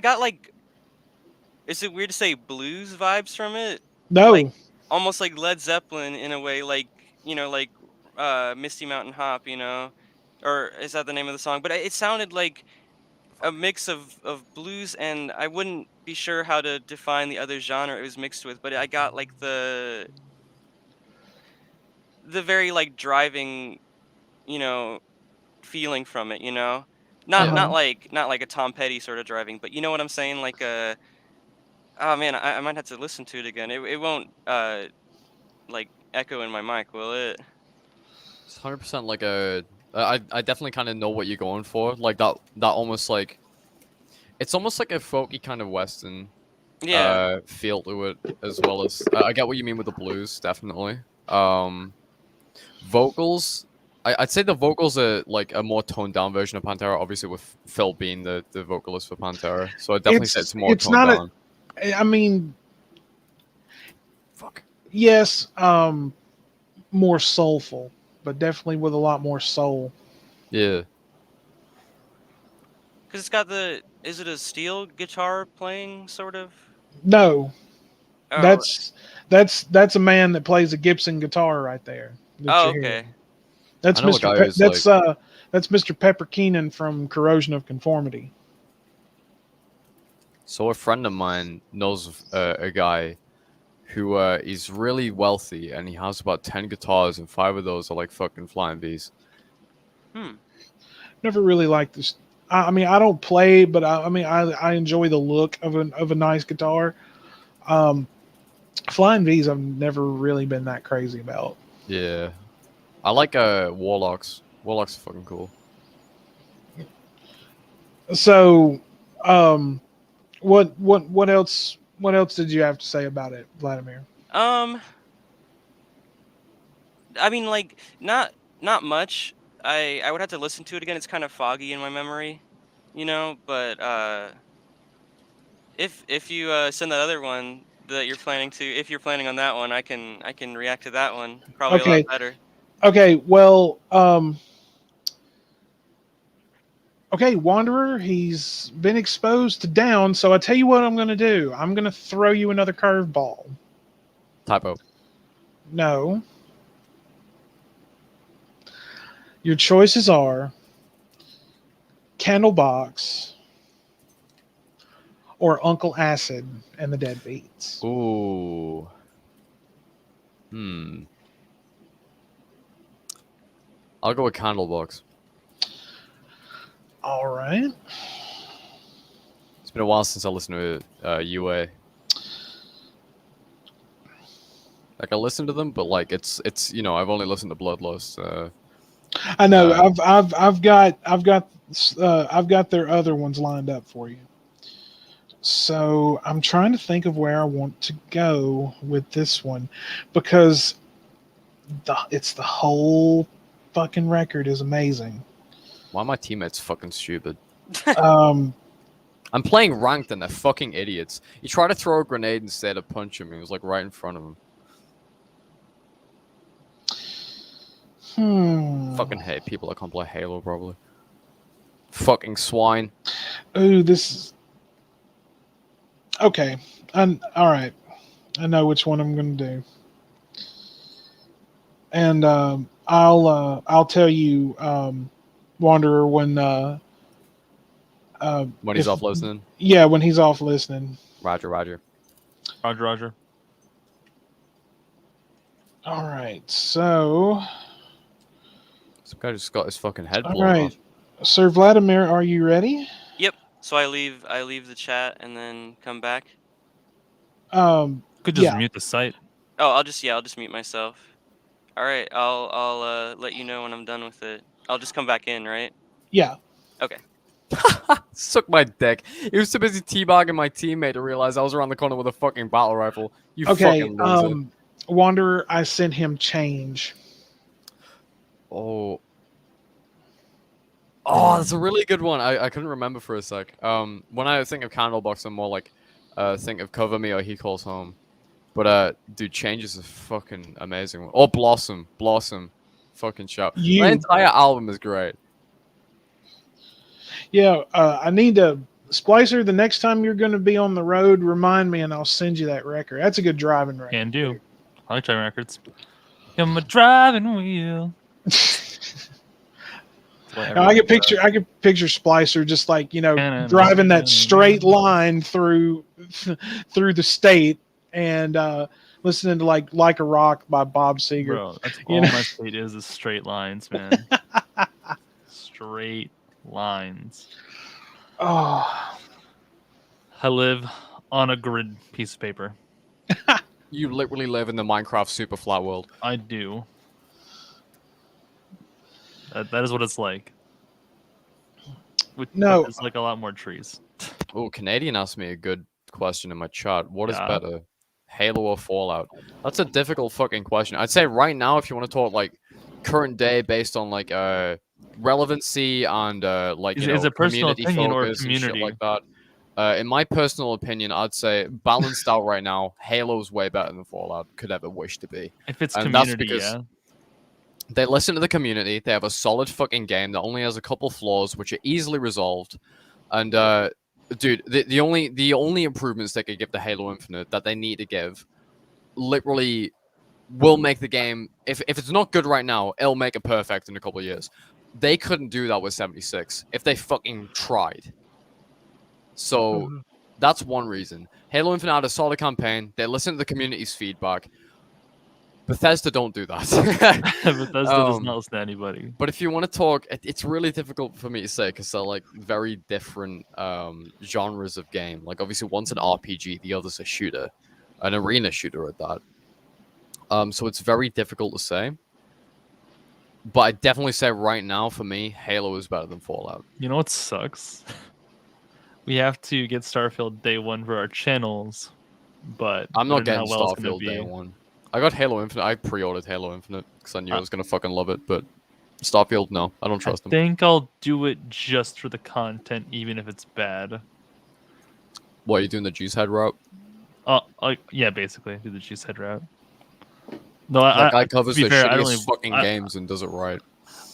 got like, is it weird to say blues vibes from it? No. Like, almost like Led Zeppelin in a way, like, Misty Mountain Hop, or is that the name of the song? But it sounded like a mix of blues, and I wouldn't be sure how to define the other genre it was mixed with, but I got like the very like driving, feeling from it, not like a Tom Petty sort of driving, but you know what I'm saying, like oh man, I might have to listen to it again. It won't like echo in my mic, will it? It's 100% like I definitely kind of know what you're going for. Like that almost like, it's almost like a folky kind of western feel to it, as well as I get what you mean with the blues, definitely. Vocals, I'd say the vocals are like a more toned down version of Pantera, obviously with Phil being the vocalist for Pantera. So I definitely say it's more toned down. I mean, fuck. Yes, more soulful, but definitely with a lot more soul. Yeah. Because it's got is it a steel guitar playing sort of? No. Oh. That's a man that plays a Gibson guitar right there. Oh, okay. That's Mr. Pepper Keenan from Corrosion of Conformity. So a friend of mine knows a guy who is really wealthy, and he has about 10 guitars, and 5 of those are like fucking flying V's. Never really liked this. I mean, I don't play, but I enjoy the look of a nice guitar. Flying V's I've never really been that crazy about. Yeah. I like Warlocks. Warlocks are fucking cool. So, what else did you have to say about it, Vladimir? I mean, like, not much. I would have to listen to it again. It's kind of foggy in my memory, but if you send that other one that you're planning to, if you're planning on that one, I can react to that one probably a lot better. Okay, well, okay, Wanderer, he's been exposed to Down, so I tell you what I'm going to do. I'm going to throw you another curveball. Typo. No. Your choices are Candlebox or Uncle Acid and the Deadbeats. Ooh. I'll go with Candlebox. All right. It's been a while since I listened to UA. Like, I listened to them, but like it's I've only listened to Bloodlust. I know. I've got I've got their other ones lined up for you. So I'm trying to think of where I want to go with this one, because it's the whole fucking record is amazing. Why are my teammates fucking stupid? Um, I'm playing ranked and they're fucking idiots. You try to throw a grenade instead of punch him. He was like right in front of him. Fucking hate people that can't play Halo, probably. Fucking swine. Ooh, this is... Okay. All right. I know which one I'm going to do. And I'll tell you, Wanderer, when he's off listening? Yeah, when he's off listening. Roger. Roger. All right, so... Some guy just got his fucking head blown All right. off. Sir Vladimir, are you ready? Yep. So I leave the chat and then come back. Could just mute the site. Oh, I'll just mute myself. All right, I'll let you know when I'm done with it. I'll just come back in, right? Yeah. Okay. Suck my dick. He was too busy teabagging my teammate to realize I was around the corner with a fucking battle rifle. You fucking loser. Wanderer, I sent him change. Oh, that's a really good one. I couldn't remember for a sec. When I think of Candlebox, I'm more like think of Cover Me or He Calls Home. But dude, Change is a fucking amazing one. Or Blossom, fucking shout. My entire album is great. Yeah, I need to... Splicer, the next time you're going to be on the road, remind me and I'll send you that record. That's a good driving record. Can do. I like driving records. I'm a driving wheel. I can picture Splicer just like, driving that straight line through the state and listening to like a Rock by Bob Seger. Bro, that's all my state is straight lines, man. Straight lines. Oh. I live on a grid piece of paper. You literally live in the Minecraft super flat world. I do. That is what it's like. It's like a lot more trees. Oh, Canadian asked me a good question in my chat. What is better, Halo or Fallout? That's a difficult fucking question. I'd say right now, if you want to talk like current day based on like relevancy and like is it personal opinion or focus community? And shit like that. In my personal opinion, I'd say balanced out right now, Halo's way better than Fallout could ever wish to be. If it's and community, that's because they listen to the community. They have a solid fucking game that only has a couple flaws, which are easily resolved. And dude, the only improvements they could give to Halo Infinite that they need to give, literally, will make the game. If it's not good right now, it'll make it perfect in a couple of years. They couldn't do that with 76 if they fucking tried. So that's one reason. Halo Infinite had a solid campaign. They listen to the community's feedback. Bethesda don't do that. Bethesda does not listen to anybody. But if you want to talk, it's really difficult for me to say because they're like very different genres of game. Like obviously one's an RPG, the other's a shooter, an arena shooter at that. So it's very difficult to say. But I definitely say right now for me, Halo is better than Fallout. You know what sucks? We have to get Starfield day one for our channels, but I'm not getting Starfield day one. I got Halo Infinite. I pre-ordered Halo Infinite because I knew I was gonna fucking love it. But Starfield, no, I don't trust them. I think I'll do it just for the content, even if it's bad. What, are you doing the Juicehead route? Yeah, basically do the Juicehead route. No, that guy covers the fair, shittiest fucking games and does it right.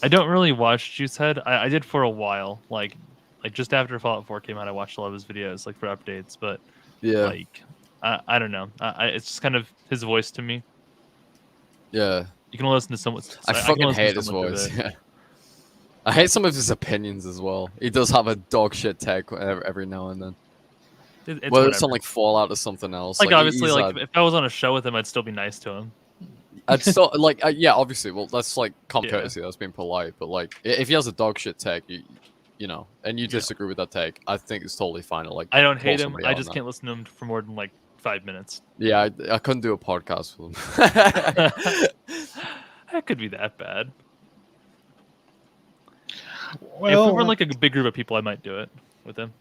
I don't really watch Juicehead. I did for a while, like just after Fallout 4 came out, I watched a lot of his videos, like for updates. But yeah, like I don't know. It's just kind of his voice to me. Yeah, you can listen to someone. I fucking hate his voice. Yeah. I hate some of his opinions as well. He does have a dog shit take every now and then. Whether it's on like Fallout or something else. Like obviously, like if I was on a show with him, I'd still be nice to him. I'd still like yeah, obviously. Well, that's like common courtesy. That's being polite. But like, if he has a dog shit take, you know, and you disagree with that take, I think it's totally fine to like. I don't hate him. I just can't listen to him for more than like 5 minutes. Yeah, I couldn't do a podcast with him. That could be that bad. Well, if we were like a big group of people, I might do it with him.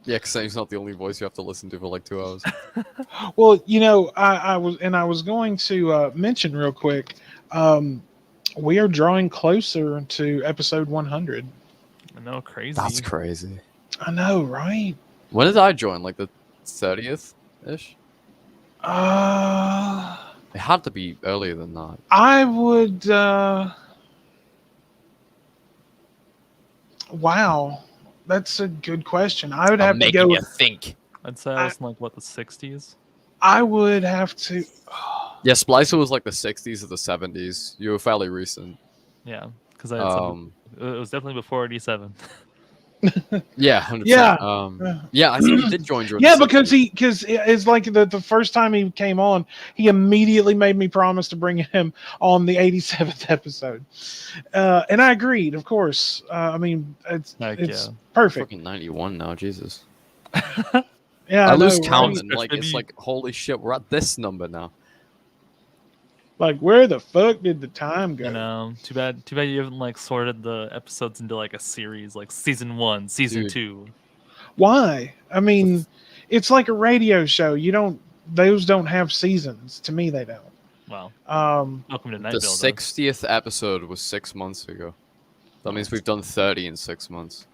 Yeah, because he's not the only voice you have to listen to for like 2 hours. well, I was going to mention real quick. We are drawing closer to episode 100. I know, crazy. That's crazy. I know, right? When did I join? Like the 30th ish? It had to be earlier than that. I would. Wow, that's a good question. I would have to go. You think. I'd say I was in like what, the 60s. I would have to. Yeah, Splicer was like the 60s or the 70s. You were fairly recent. Yeah, because I had it was definitely before 87. Yeah, 100%. Yeah. Yeah, I think he did join during Yeah, the because 70s. it's like the first time he came on, he immediately made me promise to bring him on the 87th episode, and I agreed. Of course, I mean it's perfect. Fucking 91 now, Jesus. Yeah, I lose know, count right? and like it's like holy shit, we're at this number now. Like, where the fuck did the time go? You know, too bad you haven't like sorted the episodes into like a series, like season 1, season 2. Why? I mean, it's like a radio show. Those don't have seasons. To me, they don't. Wow. Welcome to Night The 60th episode was 6 months ago. That means we've done 30 in 6 months.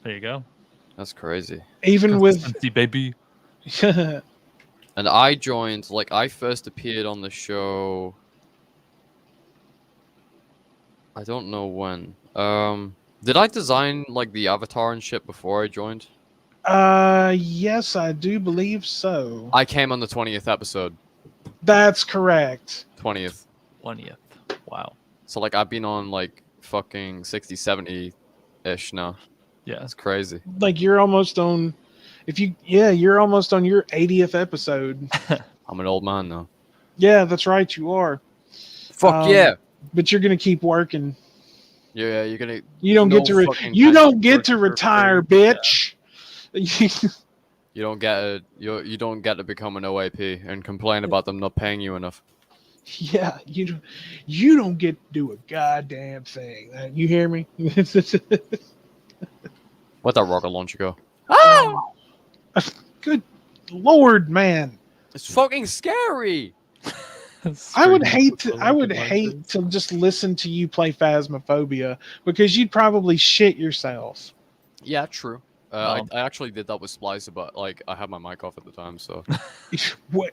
There you go. That's crazy. Even with baby. And I joined, like, I first appeared on the show. I don't know when. Did I design like the avatar and shit before I joined? Yes, I do believe so. I came on the 20th episode. That's correct. 20th. Wow. So like I've been on like fucking 60, 70-ish now. Yeah. It's crazy. Like you're almost on you're almost on your 80th episode. I'm an old man now. Yeah, that's right, you are. Fuck yeah. But you're gonna keep working. Yeah, you're gonna. You don't get to retire, bitch. You don't get to become an OAP and complain about them not paying you enough. Yeah, you don't get to do a goddamn thing. You hear me? Let that rocket launcher go. Oh, good Lord, man! It's fucking scary. I would hate to just listen to you play Phasmophobia because you'd probably shit yourself. Yeah, true. I actually did that with Splicer, but like I had my mic off at the time, so. What?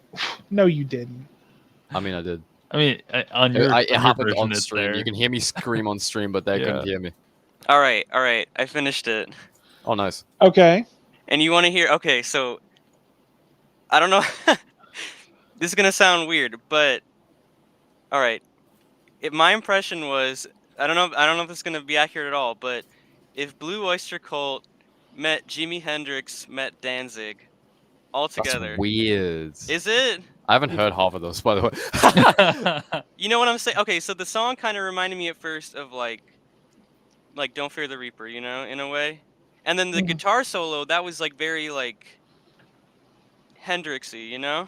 No, you didn't. I mean, I did. I mean, it happened on stream. You can hear me scream on stream, but they couldn't hear me. All right. I finished it. Oh, nice. Okay. And you want to hear? Okay, so I don't know. This is gonna sound weird, but all right. My impression was I don't know if it's gonna be accurate at all, but if Blue Oyster Cult met Jimi Hendrix met Danzig all together. That's weird. Is it? I haven't heard half of those, by the way. You know what I'm saying? Okay, so the song kind of reminded me at first of like Don't Fear the Reaper, you know, in a way. And then the guitar solo, that was like very like Hendrixy, you know?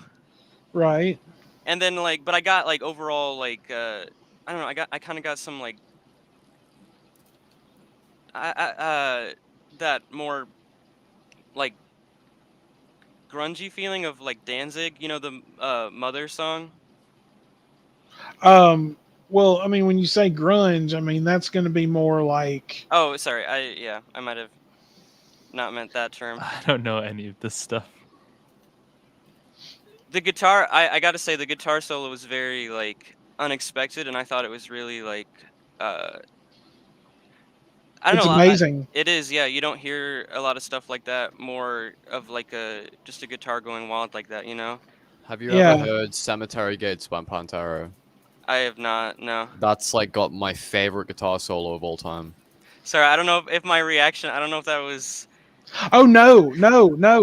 Right. And then like, but I got like overall like I don't know, I kind of got some like that more like grungy feeling of like Danzig, you know, the Mother song. Well, I mean, when you say grunge, I mean that's going to be more like. Oh, sorry. I might have not meant that term. I don't know any of this stuff. The guitar, I gotta say, the guitar solo was very like unexpected, and I thought it was really like I don't know. It's amazing. It is, yeah. You don't hear a lot of stuff like that. More of like just a guitar going wild like that, you know. Have you ever heard Cemetery Gates by Pantera? I have not. No. That's like got my favorite guitar solo of all time. Sorry, I don't know if my reaction. I don't know if that was. Oh no!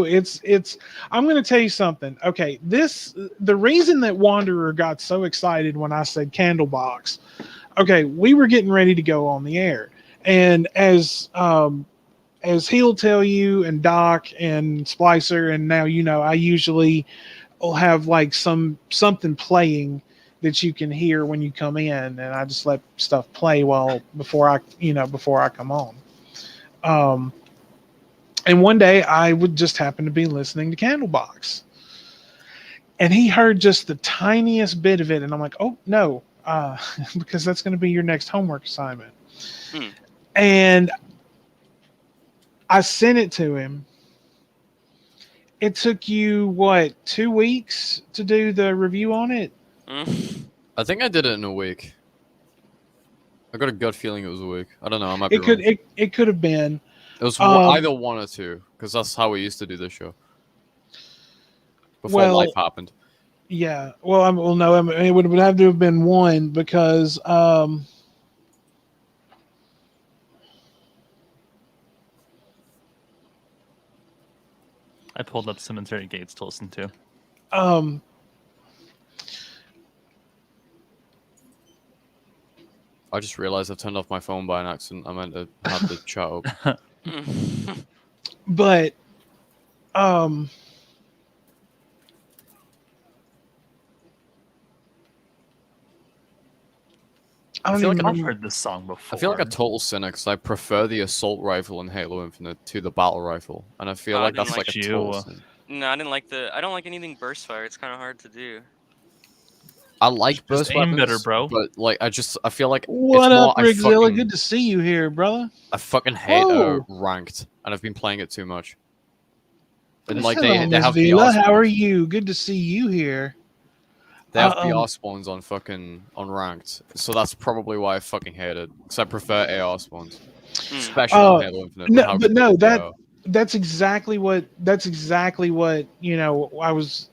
It's. I'm going to tell you something. Okay, the reason that Wanderer got so excited when I said Candlebox. Okay, we were getting ready to go on the air, and as he'll tell you, and Doc and Splicer, and now I usually will have like something playing that you can hear when you come in, and I just let stuff play before I come on. And one day I would just happen to be listening to Candlebox, and he heard just the tiniest bit of it, and I'm like, oh no, because that's going to be your next homework assignment. And I sent it to him. It took you, what, 2 weeks to do the review on it? I think I did it in a week. I got a gut feeling it was a week. I don't know. I might be wrong. It could have been. It was either 1 or 2, because that's how we used to do this show. Before life happened. Yeah. Well, no, it would have to have been 1 because... I pulled up Cemetery Gates to listen to. I just realized I turned off my phone by an accident. I meant to have the chat up. But I feel like I've heard this song before. I feel like a total cynic because I prefer the assault rifle in Halo Infinite to the battle rifle, and I feel like that's like a total sin. No, I don't like anything burst fire. It's kind of hard to do. I like burst weapons, better, bro. But like I feel like what up, Rigzilla? Good to see you here, brother. I fucking hate ranked, and I've been playing it too much. And like they have Vila, how are you? Good to see you here. They have BR spawns on ranked, so that's probably why I fucking hate it. Because I prefer AR spawns, especially on Halo Infinite. That's exactly what I was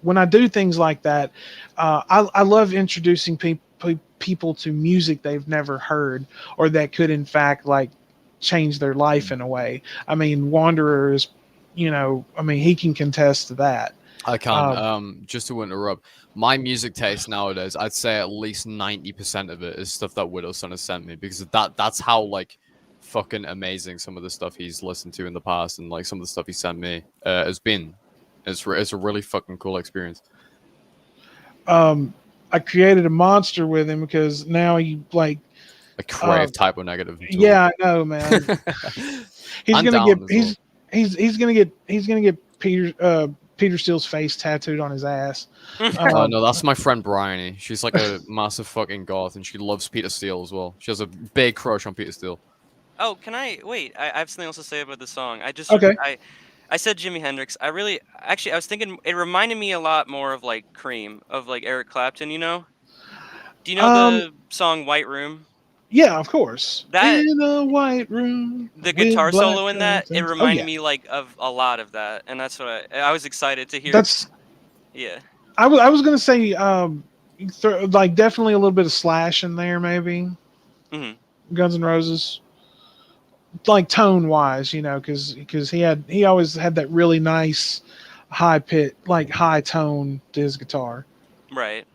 when I do things like that. I love introducing people to music they've never heard or that could in fact like change their life in a way. I mean, Wanderer is, he can contest to that. I can't. Just to interrupt, my music taste nowadays, I'd say at least 90% of it is stuff that Widowson has sent me, because that's how like fucking amazing some of the stuff he's listened to in the past and like some of the stuff he sent me has been. It's a really fucking cool experience. I created a monster with him because now he like a crave typo negative. Yeah, I know, man. He's gonna get Peter Steele's face tattooed on his ass. Oh no, that's my friend Bryony. She's like a massive fucking goth, and she loves Peter Steele as well. She has a big crush on Peter Steele. Oh, can I wait? I have something else to say about the song. Okay. I said Jimi Hendrix. I was thinking it reminded me a lot more of like Cream, of like Eric Clapton. Do you know the song White Room? Yeah, of course. That in a white room. The guitar solo in that, it reminded me like of a lot of that, and that's what I was excited to hear. Yeah. I was gonna say like definitely a little bit of Slash in there maybe. Mm-hmm. Guns N' Roses. Like tone wise, because he always had that really nice high tone to his guitar. Right.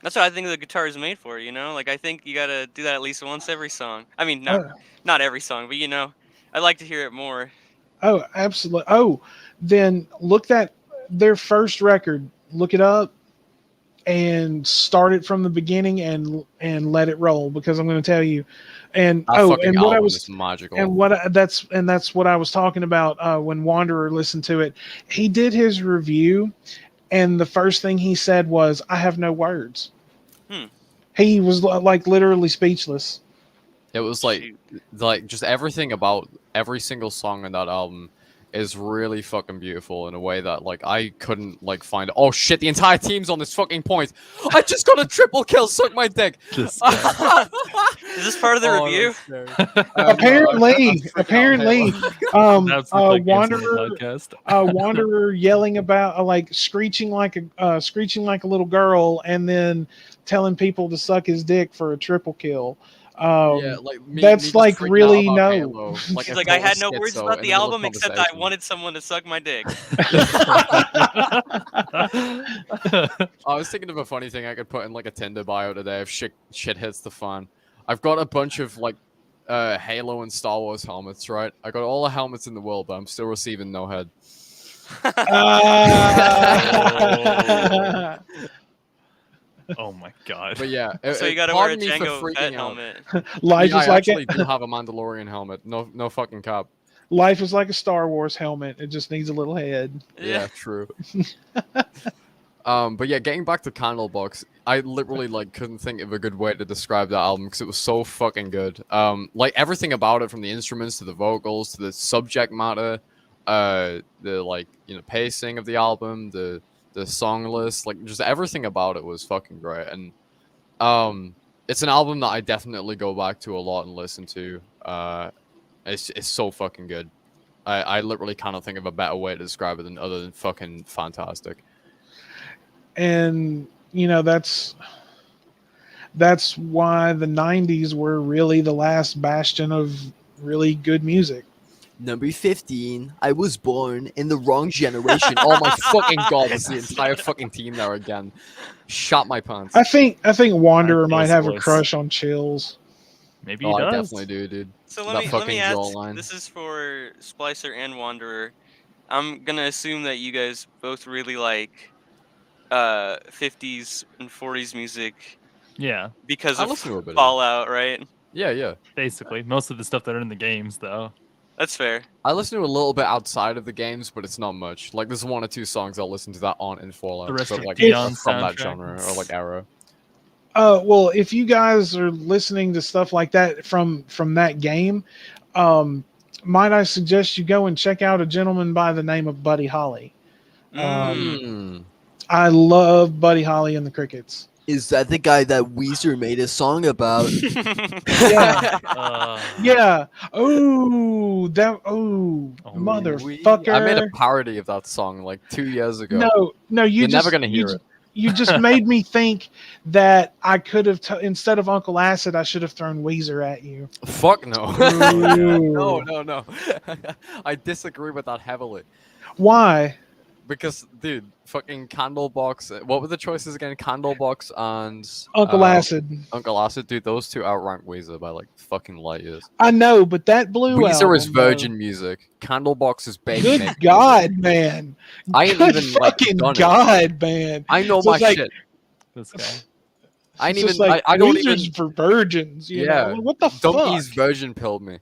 That's what I think the guitar is made for, Like, I think you gotta do that at least once every song. I mean, not every song, but, I'd like to hear it more. Oh, absolutely. Oh, then look at their first record. Look it up and start it from the beginning and let it roll, because I'm going to tell you. And what I was magical. And that's what I was talking about when Wanderer listened to it. He did his review, and the first thing he said was, "I have no words." He was like literally speechless. It was like just everything about every single song on that album is really fucking beautiful in a way that like I couldn't like find. Oh shit! The entire team's on this fucking point. I just got a triple kill. Suck my dick. Is this part of the review? Apparently, Wanderer yelling about like screeching like a little girl, and then telling people to suck his dick for a triple kill. That's like really no. She's like, I had no words about the album except I wanted someone to suck my dick. I was thinking of a funny thing I could put in like a Tinder bio today if shit hits the fan. I've got a bunch of like Halo and Star Wars helmets, right? I got all the helmets in the world, but I'm still receiving no head. Oh my god. But yeah, So you gotta wear a pardon me for Django Fett freaking out. helmet. Life Yeah, is I like actually do have a Mandalorian helmet. No fucking cap. life is like a Star Wars helmet. It just needs a little head. Yeah, true. But yeah, getting back to Candlebox, I literally like couldn't think of a good way to describe that album because it was so fucking good. Like everything about it, from the instruments to the vocals to the subject matter, the like pacing of the album, the song list, like just everything about it was fucking great. And it's an album that I definitely go back to a lot and listen to. It's so fucking good. I literally cannot think of a better way to describe it other than fucking fantastic. And that's why the 90s were really the last bastion of really good music. Number 15, I was born in the wrong generation. Oh my fucking god, it's the entire fucking team there again. Shot my pants. I think Wanderer I might feel have so a crush on Chills. Maybe he Oh, I does. definitely do, dude. So That let me fucking ask. jawline. This is for Splicer and Wanderer. I'm gonna assume that you guys both really like 50s and 40s music Yeah, because I of listen to a bit of it. Fallout, right? Yeah. basically. Most of the stuff that are in the games, though. That's fair. I listen to a little bit outside of the games, but it's not much. Like, there's 1 or 2 songs I'll listen to that aren't in Fallout. The rest but, of like, Dion's from that soundtrack. genre, or like era. Well, if you guys are listening to stuff like that from that game, might I suggest you go and check out a gentleman by the name of Buddy Holly. I love Buddy Holly and the Crickets. Is that the guy that Weezer made a song about? Yeah. Uh, Yeah. Oh, motherfucker. I made a parody of that song like 2 years ago. No, You're never gonna hear it. You just made me think that I could have, instead of Uncle Acid, I should have thrown Weezer at you. Fuck no. Ooh. No. I disagree with that heavily. Why? Because, dude, fucking Candlebox. What were the choices again? Candlebox and Uncle Acid. Uncle Acid, dude. Those two outrank Weezer by like fucking light years. I know, but that blue Weezer album, is virgin music. Candlebox is baby. Good make God, music. man! I ain't Good even like fucking done it. God, man! I know So my it's like- shit. this guy. I ain't It's even. just like, I don't Weezer's even. for virgins. You Yeah. know? What the Donkey's fuck? virgin pilled me.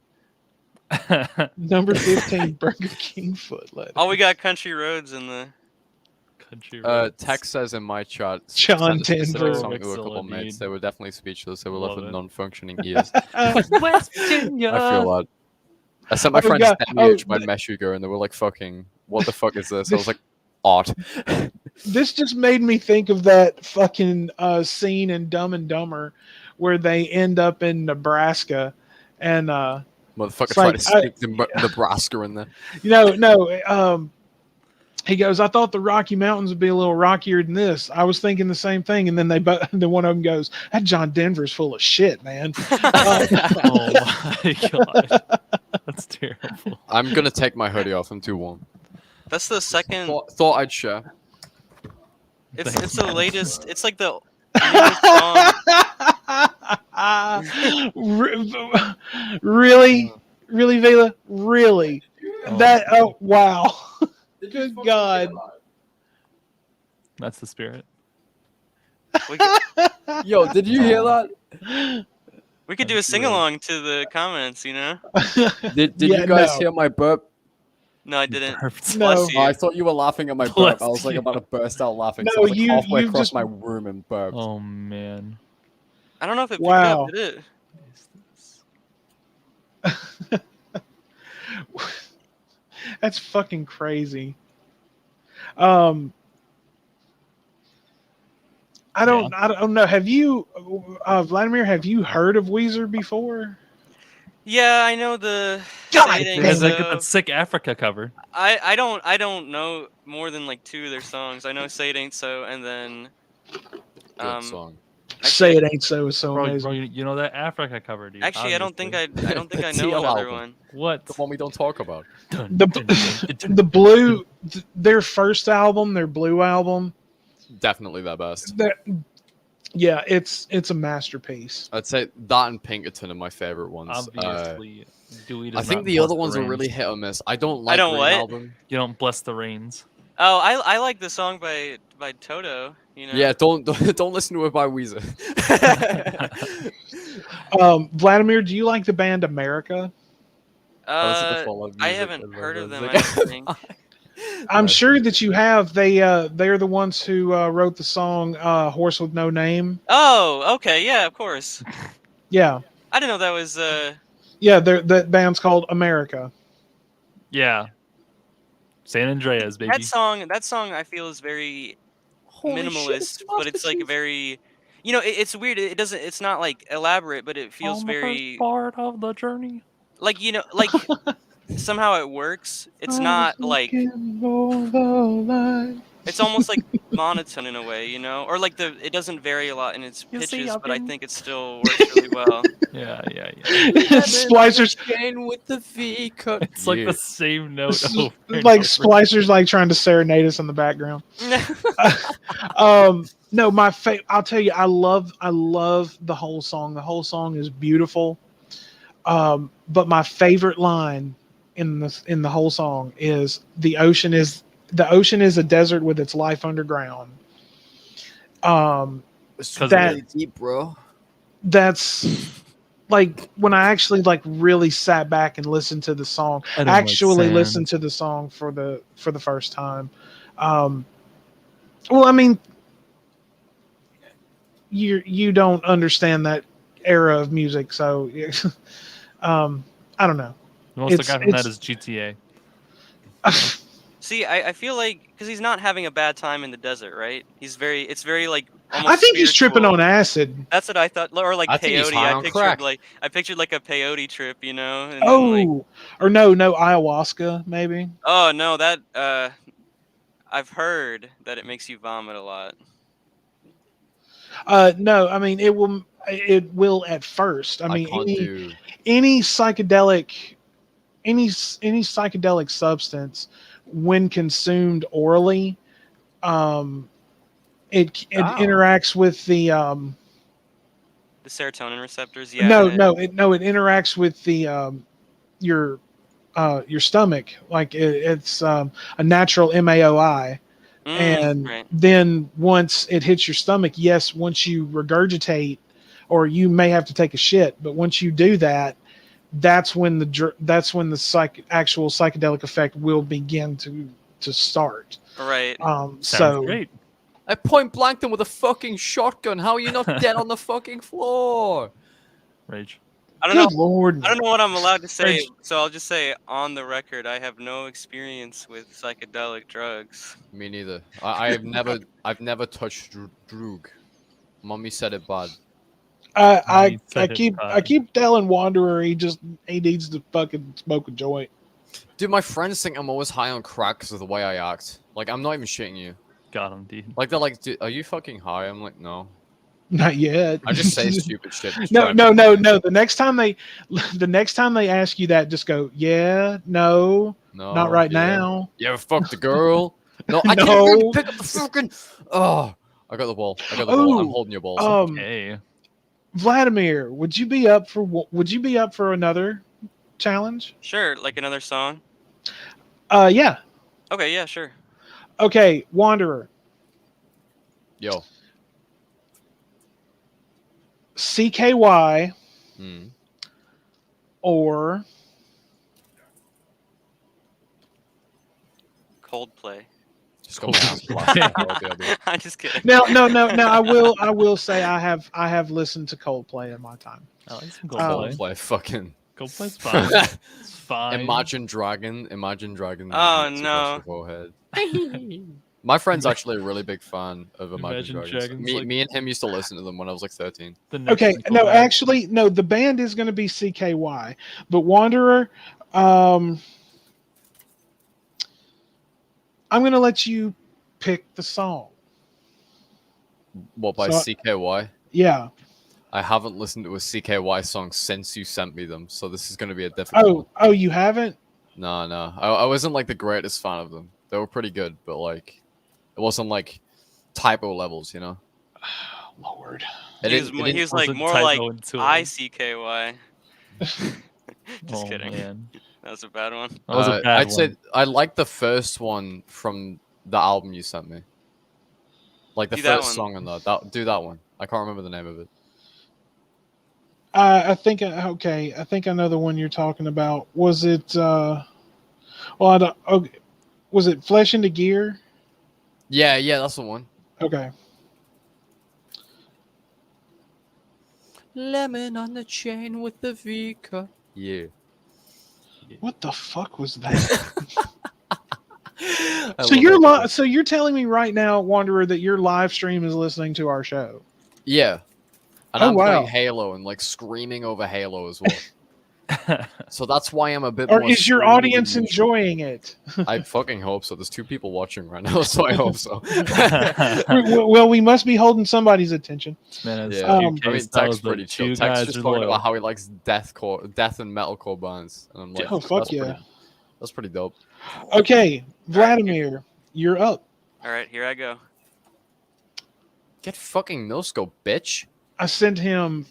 Number 15, Burger King foot leather. Oh, we got Country Roads in the. Country roads. Tex says in my chat. John sent a specific Denver. song to a couple Excellent, mates. dude. They were definitely speechless. They were left Love with it. non-functioning ears. West Virginia. I feel that. I sent my Oh, friends God. Demi Oh, my Meshuggah, and they were like, "Fucking, what the fuck is this?" I was like, "Art." This just made me think of that fucking scene in Dumb and Dumber where they end up in Nebraska and Motherfucker It's tried like, to sneak the Nebraska in there. he goes, I thought the Rocky Mountains would be a little rockier than this. I was thinking the same thing. And then then one of them goes, that John Denver's full of shit, man. Oh my god. That's terrible. I'm gonna take my hoodie off and do one. That's the second. Thought I'd share. It's the latest. It's like the newest song. Really, Vela, really? Wow. Good God. That's the spirit. We could, Yo, did you hear that? we could do a sing along to the comments, you know? Did Yeah, you guys no. hear my burp? No, I didn't. Burped. No. Bless you. Oh, I thought you were laughing at my burp. Bless I was like you. about to burst out laughing. No, so I was like you- halfway you across just- my room and burped. Oh man. I don't know if it picked Wow. up, did it? That's fucking crazy. I don't know. Have you, Vladimir? Have you heard of Weezer before? Yeah, I know the. God Say It Ain't Because damn I it. get So. that sick Africa cover. I don't know more than like 2 of their songs. I know "Say It Ain't So" and then Good song. Say It Ain't So is so Bro, amazing. you know that Africa cover, dude. actually I don't think I know TL another album. one. What? The one we don't talk about. The Blue, their first album, their Blue album. Definitely the best. Yeah, it's a masterpiece. I'd say that and Pinkerton are my favorite ones. Obviously. Dewey I does think not the bless other ones are reins. really hit or miss. I don't like don't Green what? Album. You don't bless the reins. Oh, I like the song by Toto. You know. Yeah, don't listen to it by Weezer. Vladimir, do you like the band America? I listen to Fall Out I Music haven't and heard of them. I music. don't think. I'm That's sure pretty that you have. They're the ones who wrote the song "Horse with No Name." Oh, okay, yeah, of course. Yeah, I didn't know that was. yeah. That band's called America. Yeah. San Andreas, baby. That song I feel is very Holy shit, it's minimalist, the but Master it's like Chief. very, it's weird. It doesn't. It's not like elaborate, but it feels On the first very part of the journey. like like somehow it works. It's not like it's almost like monotone in a way, or like it doesn't vary a lot in its You see, pitches, I've but I been- think it still works really well. Yeah. Splicers, Chain with the V cut. It's like the same note over and like over. Splicers, like trying to serenade us in the background. No, I'll tell you, I love the whole song. The whole song is beautiful. But my favorite line in the whole song is the ocean is a desert with its life underground. It's that- really deep, bro. That's like when I actually like really sat back and listened to the song. I don't like Actually sand. listened to the song for the first time. Well, I mean, you don't understand that era of music, so I don't know. The most I got from that is GTA. See, I feel like because he's not having a bad time in the desert, right? It's very like almost. I think he's tripping spiritual. on acid. That's what I thought, or like I think he's peyote. high on crack. I pictured like a peyote trip, and then, Or no, ayahuasca maybe. oh no, that I've heard that it makes you vomit a lot. No, I mean it will at first. I mean can't do. any psychedelic substance when consumed orally, it interacts with the The serotonin receptors, yeah. no it interacts with the your stomach, like it's a natural MAOI. And right. then once it hits your stomach, yes, once you regurgitate, or you may have to take a shit, but once you do that, that's when the actual psychedelic effect will begin to start. Right. So Great. I point blanked him with a fucking shotgun. How are you not dead on the fucking floor? Rage. I don't good know. lord, I don't know what I'm allowed to say, Rage. so I'll just say on the record, I have no experience with psychedelic drugs. Me neither. I've never touched droog. Mommy said it bad. I said it, keep telling Wanderer he needs to fucking smoke a joint. Dude, my friends think I'm always high on crack because of the way I act. Like, I'm not even shitting you. Got him, dude. Like, they're like, dude, are you fucking high? I'm like, no. Not yet. I just say stupid shit. to No. try and- The next time they ask you that, just go, yeah, no, No, not right yeah. now. You ever fucked a girl? No, I No. can't really pick up the fucking. Oh, I got the ball. I got the ball. I'm Ooh, holding your balls. Okay. Vladimir, would you be up for another challenge? Sure, like another song. Yeah. Okay, yeah, sure. Okay, Wanderer. Yo. CKY Hmm. or Coldplay. Just go down. I'm just kidding. no. I will say I have listened to Coldplay in my time. I like some Coldplay. Coldplay. Play fucking. Coldplay's fine. It's fine. Imagine Dragon. Oh, hits across no. the forehead. My friend's actually a really big fan of Imagine, Imagine Dragons. Dragons, like- Me and him used to listen to them when I was like 13. The next Okay, Nickelback. no, actually, no. The band is going to be CKY, but Wanderer. I'm going to let you pick the song. What, by So- CKY? Yeah. I haven't listened to a CKY song since you sent me them, so this is going to be a difficult one. Oh, you haven't? No. I wasn't like the greatest fan of them. They were pretty good, but like, it wasn't like typo levels, you know? Lord. It He was didn't- like wasn't more typo like until- ICKY. Just kidding. Man. That was a bad one. That was a bad I'd one. say I like the first one from the album you sent me. Like the Do that first one. song on that. Do that one. I can't remember the name of it. I think okay. I think I know the one you're talking about. Was it? Well, I don't. Okay, was it Flesh into Gear? Yeah, that's the one. Okay. Lemon on the chain with the Vika. Yeah. What the fuck was that? I So love you're that. so you're telling me right now, Wanderer, that your live stream is listening to our show. Yeah. And Oh, I'm wow. playing Halo and like screaming over Halo as well. So that's why I'm a bit Or more is your screamy than audience usual. enjoying it? I fucking hope so. There's 2 people watching right now, so I hope so. Well, we must be holding somebody's attention. Man, Yeah, Um, I mean, Tech's tells pretty that chill. two Tech's guys just are talking loyal. about how he likes death and metalcore bands, and I'm like, Oh, fuck that's yeah. that's pretty dope. Okay, Vladimir, you're up. All right, here I go. Get fucking no scope, bitch. I sent him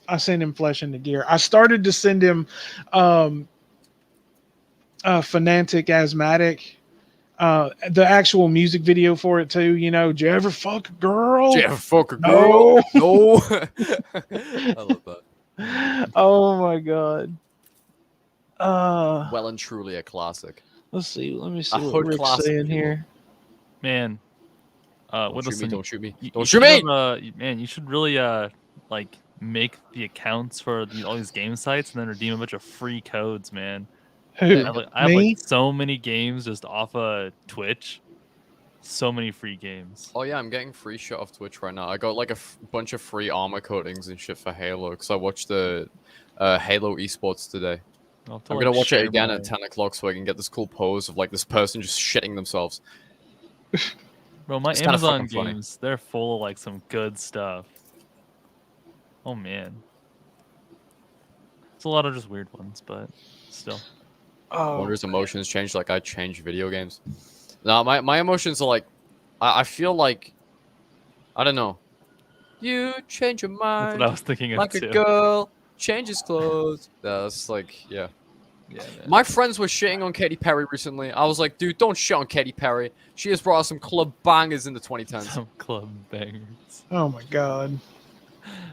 Flesh into Gear. I started to send him Fanatic Asthmatic. The actual music video for it too, you know, did you ever fuck a girl? Did you ever fuck a No. girl? No. I love that. Oh my god. Well and truly a classic. Let me see A what hood Rick's classic, saying if you will. here. Man. Don't shoot me, Whittleson, don't shoot me. you Don't shoot should me! have, man, you should really like make the accounts for all these game sites and then redeem a bunch of free codes, man. Who? I have Me? like so many games just off of Twitch. So many free games. Oh yeah, I'm getting free shit off Twitch right now. I got like a bunch of free armor coatings and shit for Halo because I watched the Halo esports today. I'll have to, I'm like, gonna watch it share again my- at 10 o'clock so I can get this cool pose of like this person just shitting themselves. Bro, my It's kinda Amazon fucking funny. games, they're full of like some good stuff. Oh man. It's a lot of just weird ones, but still. Oh, Wonder's emotions change like I change video games. No, my emotions are like, I feel like, I don't know. You change your That's mind what I was thinking of like too. a girl, changes clothes. That's like, yeah. Yeah, man. My friends were shitting on Katy Perry recently. I was like, dude, don't shit on Katy Perry. She has brought us some club bangers in the 2010s. Some club bangers. oh my god.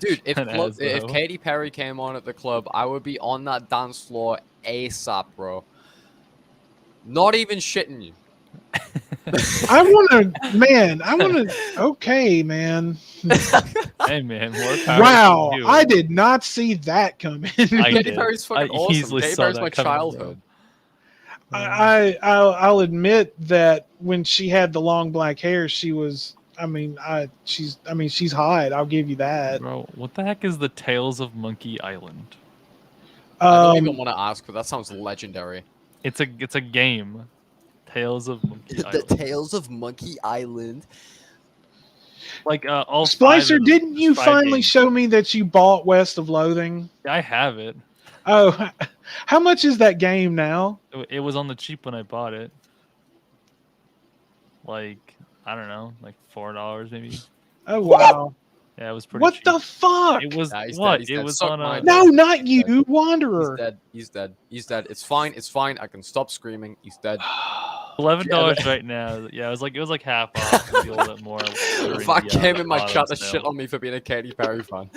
Dude, if That is, if though. Katy Perry came on at the club, I would be on that dance floor ASAP, bro. Not even shitting you. I want to, okay, man. Hey man, more power Wow, to you. I did not see that coming. I Katy did. Perry's fucking I awesome. easily Katy saw Perry's that my coming, bro. childhood. I'll admit that when she had the long black hair, she was. She's hot. I'll give you that. Bro, what the heck is the Tales of Monkey Island? I don't even want to ask, but that sounds legendary. It's a game. Tales of Monkey The Island. Tales of Monkey Island. Like all five Splicer, of them. didn't you Five finally games. show me that you bought West of Loathing? I have it. Oh, how much is that game now? It was on the cheap when I bought it. Like, I don't know, like $4 maybe. Oh wow! Yeah, it was pretty What cheap. the fuck? It was Nah, he's what? dead, he's It dead. was Suck on my a dick. No, not He's you, He's Wanderer. dead. He's dead. He's dead. It's fine. It's fine. I can stop screaming. He's dead. $11 right now. Yeah, it was like half off, maybe a little bit more. during Fuck the, came the in my bottom chat to sale. shit on me for being a Katy Perry fan.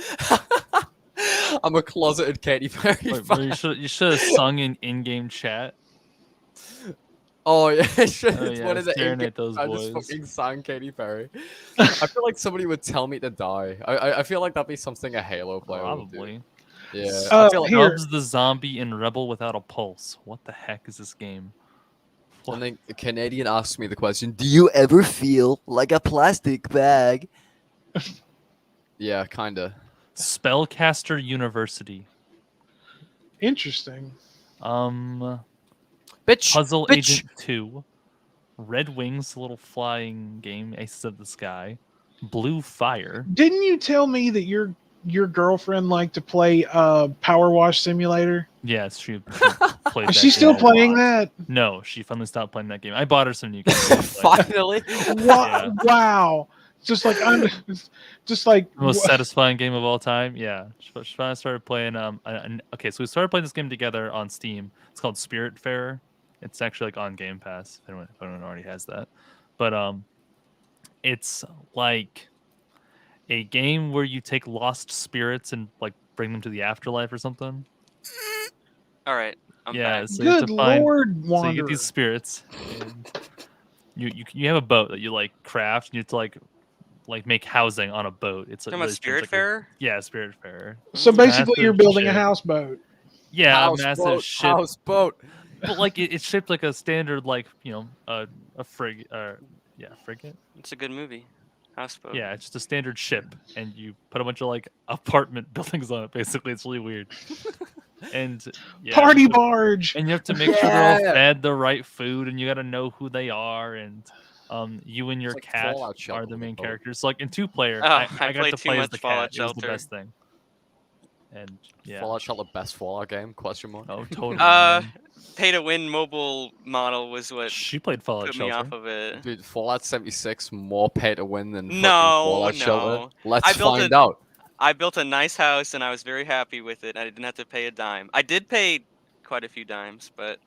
I'm a closeted Katy Perry Wait, bro, fan. you should have sung in-game chat. Oh yeah, shit. Oh, It's yeah, one of the staring in-game- at those I just boys. fucking sang Katy Perry. I feel like somebody would tell me to die. I feel like that'd be something a Halo player would do. Probably. Yeah. Uh, I feel like here- Dubs the zombie in Rebel Without a Pulse. What the heck is this game? And then a Canadian asks me the question. Do you ever feel like a plastic bag? Yeah, kinda. Spellcaster University. Interesting. Bitch. Puzzle bitch. Agent 2. Red Wings, little flying game, Aces of the Sky. Blue Fire. Didn't you tell me that your girlfriend liked to play Power Wash Simulator? Yes, she played Is that she still game a playing lot. that? No, she finally stopped playing that game. I bought her some new games. to play. Finally. Wow! just like I'm, just like The most satisfying game of all time. Yeah, Shivana started playing. Okay, so we started playing this game together on Steam. It's called Spiritfarer. It's actually like on Game Pass. If anyone already has that, but it's like a game where you take lost spirits and like bring them to the afterlife or something. All right, I'm back. So you have good to find. Lord, So you Wanderer. get these spirits, and you have a boat that you like craft. And you have to like make housing on a boat. It's Talking about really strange, Spiritfarer? yeah, Spiritfarer. So basically, you're Massive building a ship. houseboat. Yeah, a massive ship. Houseboat. But like it's shaped like a standard, like a frigate. Frigate. It's a good movie. Houseboat. Yeah, it's just a standard ship, and you put a bunch of like apartment buildings on it. Basically, it's really weird. And yeah, Party barge. and you have to make sure they're all fed the right food, and you got to know who they are, and you and your like cat Fallout are Shelter the with main a boat. characters. So like in 2-player, Oh, I I got played to too play as much the Fallout cat. It was the Shelter. best thing. And yeah, Fallout Shelter, best Fallout game? Question mark. oh totally. Man. Pay to win mobile model was what She played Fallout put me Shelter. off of it. Dude, Fallout 76 more pay to win than fucking No, Fallout Shelter. no. Let's I built find out. I built a nice house and I was very happy with it. I didn't have to pay a dime. I did pay quite a few dimes, but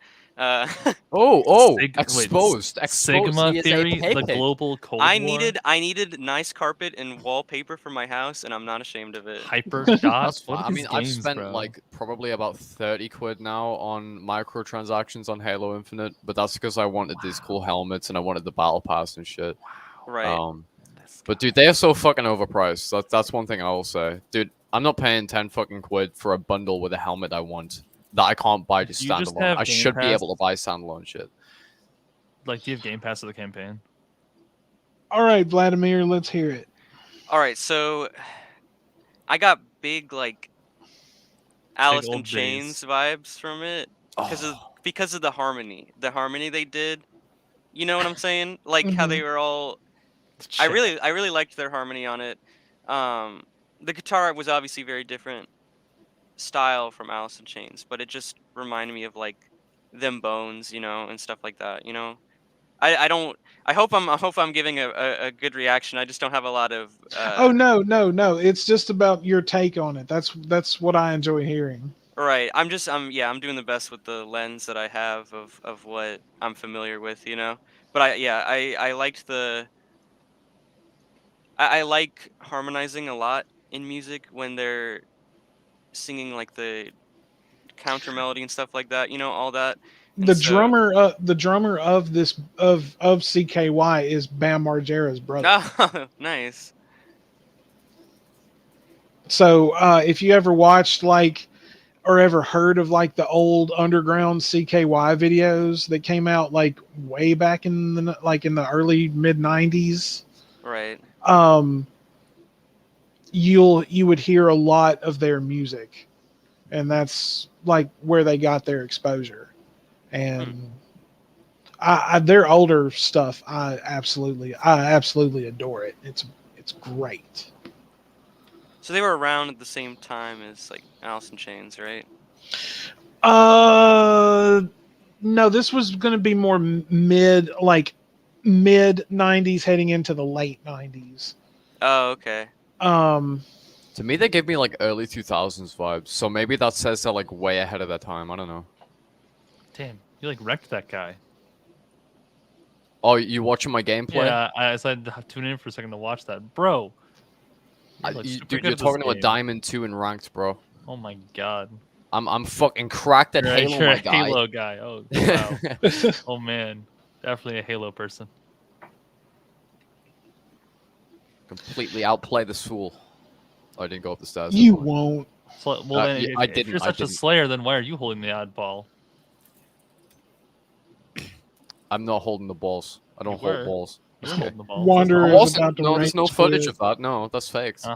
Exposed. Sigma He is a theory, pay the pig. global Cold I War. needed nice carpet and wallpaper for my house, and I'm not ashamed of it. Hyper That's dots. fine. What I are mean, these I've games, spent bro? like probably about 30 quid now on microtransactions on Halo Infinite, but that's because I wanted these cool helmets and I wanted the battle pass and shit. Right. But dude, they are so fucking overpriced. That's one thing I will say. Dude, I'm not paying 10 fucking quid for a bundle with a helmet I want that I can't buy just You just standalone. have I Game should be Pass? able to buy standalone shit. Like, do you have Game Pass of the campaign? All right, Vladimir, let's hear it. All right, so I got big like Alice in old Chains vibes from it because of the harmony they did. You know what I'm saying? Like how they were all. I really liked their harmony on it. The guitar was obviously very different style from Alice in Chains, but it just reminded me of like them Bones, and stuff like that. I don't. I hope I'm giving a good reaction. I just don't have a lot of. Oh no. It's just about your take on it. That's what I enjoy hearing. Right. I'm doing the best with the lens that I have of what I'm familiar with, But I liked I like harmonizing a lot in music when they're singing like the counter melody and stuff like that, all that. The drummer of this of CKY is Bam Margera's brother. Oh, nice. So if you ever watched or ever heard of the old underground CKY videos that came out way back in the early mid 90s, right? You would hear a lot of their music, and that's where they got their exposure. And their older stuff, I absolutely adore it. It's great. So they were around at the same time as Alice in Chains, right? No, this was going to be more mid 90s heading into the late 90s. Oh, okay. To me, they give me early 2000s vibes, so maybe that says they're way ahead of their time. I don't know. Damn, you wrecked that guy. Oh, you watching my gameplay? Yeah, I decided to tune in for a second to watch that, bro. Dude, you're talking to a Diamond 2 in ranked, bro. Oh my god. I'm fucking cracked at Halo, you're my a guy. Halo guy. Oh wow. Oh man, definitely a Halo person. Completely outplay this fool. Oh, I didn't go up the stairs. You won't. So, well, then, yeah, if you're such a Slayer, then why are you holding the oddball? I'm not holding the balls. I don't hold balls. You're holding the ball. Wanderer is about to No, there's no rage footage quit. of that. No, that's faked.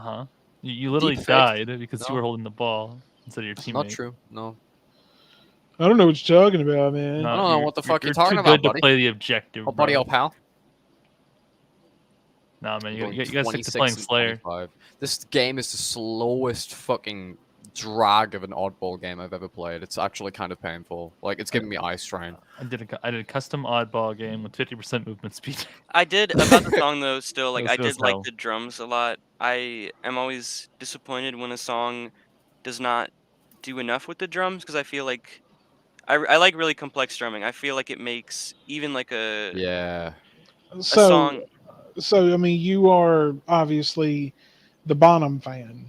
You literally Deep died because No. you were holding the ball instead of your teammate. Not true. No. I don't know what you're talking about, man. I don't know what the fuck you're talking too about, good buddy. to play the objective. Oh, buddy, bro. oh, pal. Nah, man, you Going gotta stick to 26 playing and Slayer. 25. This game is the slowest fucking drag of an oddball game I've ever played. It's actually kind of painful. Like, it's giving me eye strain. I did a custom oddball game with 50% movement speed. I did about the song though. Still, like It I was did like hell. the drums a lot. I am always disappointed when a song does not do enough with the drums because I feel like I like really complex drumming. I feel like it makes even like Yeah. a So, song. I mean, you are obviously the Bonham fan,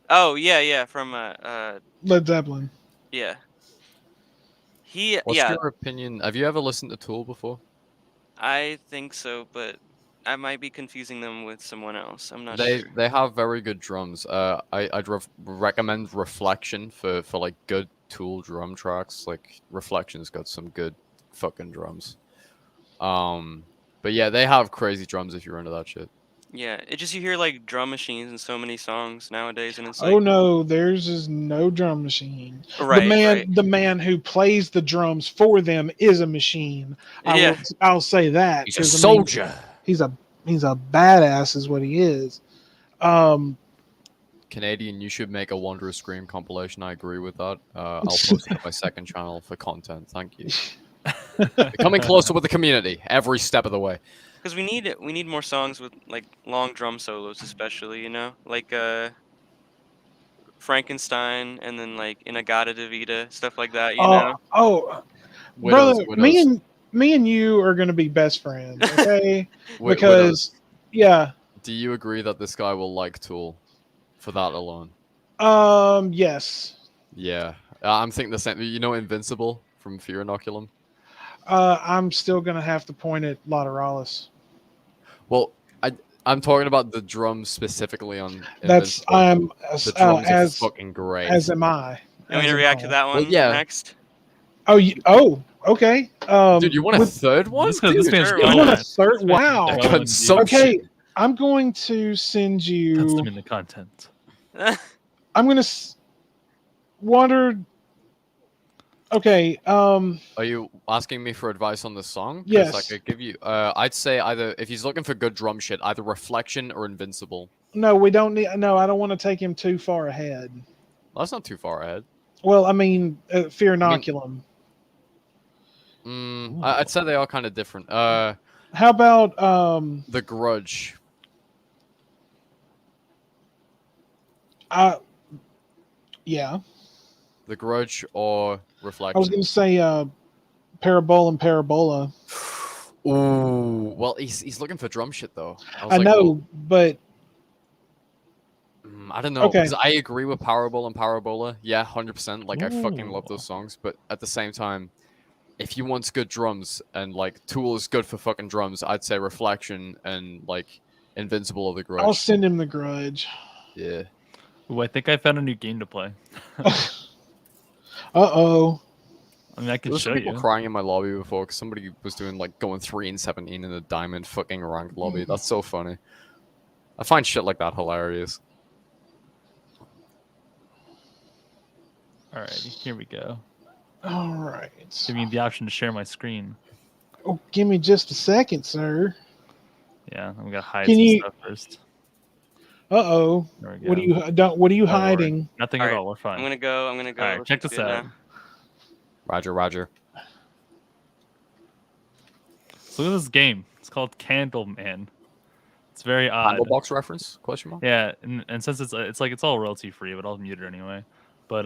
Oh yeah, from Led Zeppelin. yeah. What's your opinion? Have you ever listened to Tool before? I think so, but I might be confusing them with someone else. I'm not They sure. they have very good drums. I'd recommend Reflection for like good Tool drum tracks. Like Reflection's got some good fucking drums. But yeah, they have crazy drums if you're into that shit. Yeah, it just you hear like drum machines in so many songs nowadays, and it's Oh like, no, theirs is no drum machine. right. The man who plays the drums for them is a machine. Yeah, I'll say that He's a because soldier. he's a badass, is what he is. Canadian, you should make a Wanderer Scream compilation. I agree with that. I'll post it on my second channel for content. Thank you. Becoming closer with the community every step of the way. because we need more songs with like long drum solos, especially like Frankenstein, and then like Inagata Devita, stuff like that. Oh, Widows, brother, widows. me and you are gonna be best friends, okay? Widows. Because yeah, Do you agree that this guy will like Tool for that alone? yes. Yeah. I'm thinking the same. You know Invincible from Fear Inoculum? I'm still gonna have to point at Lateralis. Well, I'm talking about the drums specifically on That's Invincible. The drums are fucking great. as am I. I'm As gonna am react I. to that Well, one yeah. next. Okay. Dude, you want a third one? This man's Sure, You why want a not? third? Wow. Throwing Consumption. Okay, I'm going to send Puts you. them in the content. I'm gonna water. Okay. Are you asking me for advice on the song? 'Cause Yes. I could give you. I'd say either if he's looking for good drum shit, either Reflection or Invincible. No, we don't need. No, I don't want to take him too far ahead. Well, that's not too far ahead. Well, I mean, Fear Inoculum. I'd say they are kind of different. How about The Grudge. Yeah, The Grudge or Reflection. I was going to say Parabola and Parabola. Ooh, well, he's looking for drum shit though. I know, but I don't know. Okay. Because I agree with Parabola and Parabola. Yeah, 100%. Like I fucking love those songs, but at the same time, if he wants good drums and like Tool is good for fucking drums, I'd say Reflection and like Invincible or The Grudge. I'll send him the Grudge. Yeah. Ooh, I think I found a new game to play. Uh-oh. I mean, I can There was show people you. crying in my lobby before because somebody was doing like going 3-17 in a diamond fucking ranked lobby. That's so funny. I find shit like that hilarious. All right, here we go. All right. Give me the option to share my screen. Oh, give me just a second, sir. Yeah, I'm gonna hide Can some you- stuff first. Uh-oh. There we go. What are you Don't worry. hiding? Nothing All at right, all. We're fine. I'm gonna go. All right, listen check this to it out. now. Roger, Roger. So look at this game. It's called Candleman. It's very odd. Candlebox reference? Question mark? Yeah, and since it's all royalty free, but I'll mute it anyway. But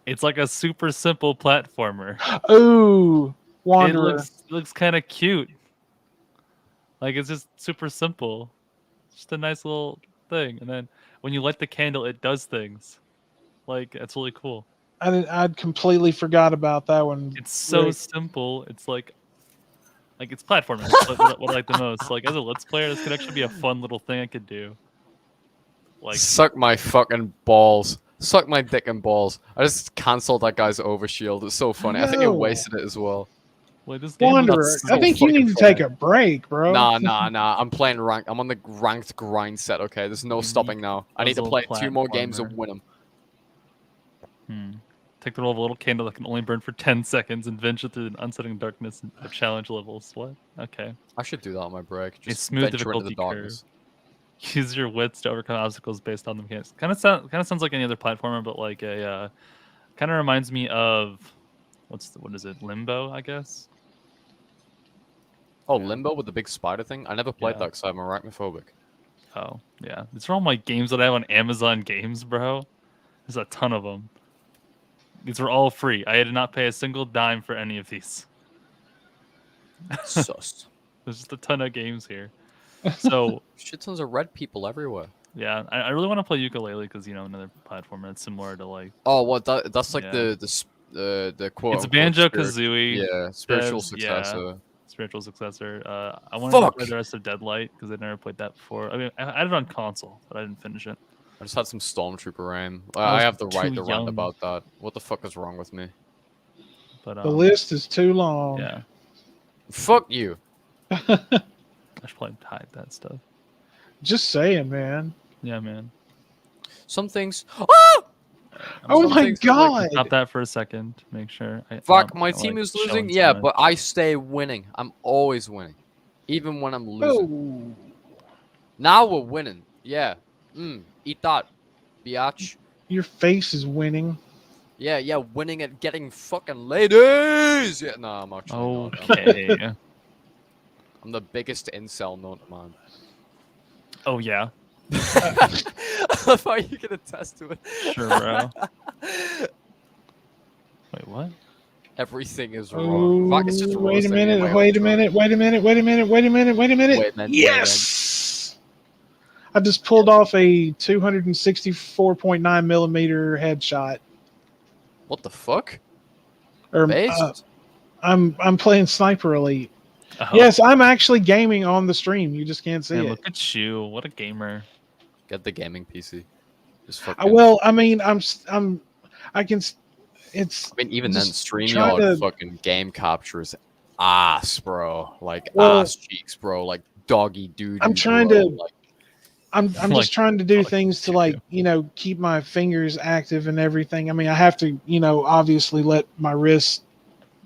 it's like a super simple platformer. Ooh, Wanderer. It looks kind of cute. Like it's just super simple. Just a nice little thing, and then when you light the candle, it does things. Like it's really cool. I'd completely forgot about that one. It's so Rick. simple. It's like it's platforming. That's what I like the most. Like as a Let's Player, this could actually be a fun little thing I could do. Like Suck my fucking balls. Suck my dick and balls. I just cancelled that guy's overshield. It's so funny. I think I No. wasted it as well. this game Wanderer. is I think you need to take a break, bro. Nah. I'm playing ranked. I'm on the ranked grind set, okay? There's no stopping now. I need to play 2 more games and win them. Take the role of a little candle that can only burn for 10 seconds and venture through the unsettling darkness of challenge levels. What? Okay. I should do that on my break. Just smooth venture into the difficulty darkness. use your wits to overcome obstacles based on the mechanics. Kind of sounds like any other platformer, but like a kind of reminds me of what is it? Limbo, I guess. Oh, Limbo with the big spider thing. I never played Yeah. that because I'm arachnophobic. Oh yeah, these are all my games that I have on Amazon Games, bro. There's a ton of them. These were all free. I did not pay a single dime for any of these. Sus. There's just a ton of games here. So Shit tons of red people everywhere. yeah, I really want to play ukulele because another platform that's similar to like. Oh, what? That's like Yeah. the quote. It's Banjo Kazooie. Yeah, spiritual Devs, successor. Spiritual successor. I wanted to Fuck! play the rest of Deadlight because I'd never played that before. I mean, I had it on console, but I didn't finish it. I just had some Stormtrooper aim. I I have the was right too to rant young. about that. What the fuck is wrong with me? But The list is too long. yeah, Fuck you. I should probably hide that stuff. Just saying, man. Yeah, man. Some things. Ah! Oh Some my things are like- god! Stop that for a second. Make sure. Fuck, I my don't team like is showing losing. too Yeah, much. but I stay winning. I'm always winning, even when I'm losing. Oh, Now we're winning. Yeah. Eat that, biatch. your face is winning. Yeah, winning at getting fucking ladies. Yeah, no, I'm actually not. Okay. I'm the biggest incel known to man. Oh yeah. I thought you could attest to it. Sure, bro. Wait, what? Everything is wrong. Fuck, it's just Wait a roasting me in minute, my own wait a truck. minute, wait a minute, wait a minute, wait a minute, wait a minute. Wait, man, Yes! I just pulled off a 264.9 millimeter headshot. What the fuck? Or Based? I'm playing Sniper Elite. Oh, Yes, I'm actually gaming on the stream. You just can't see man, it. look at you. What a gamer. Get the gaming PC. Just I fucking. mean, I can. It's. I mean, even then, just StreamYard trying to- fucking game captures ass, bro. Like Well, ass cheeks, bro. Like doggy dude. I'm trying to- Like, I'm Like, just trying to do like things to you like keep my fingers active and everything. I mean, I have to obviously let my wrist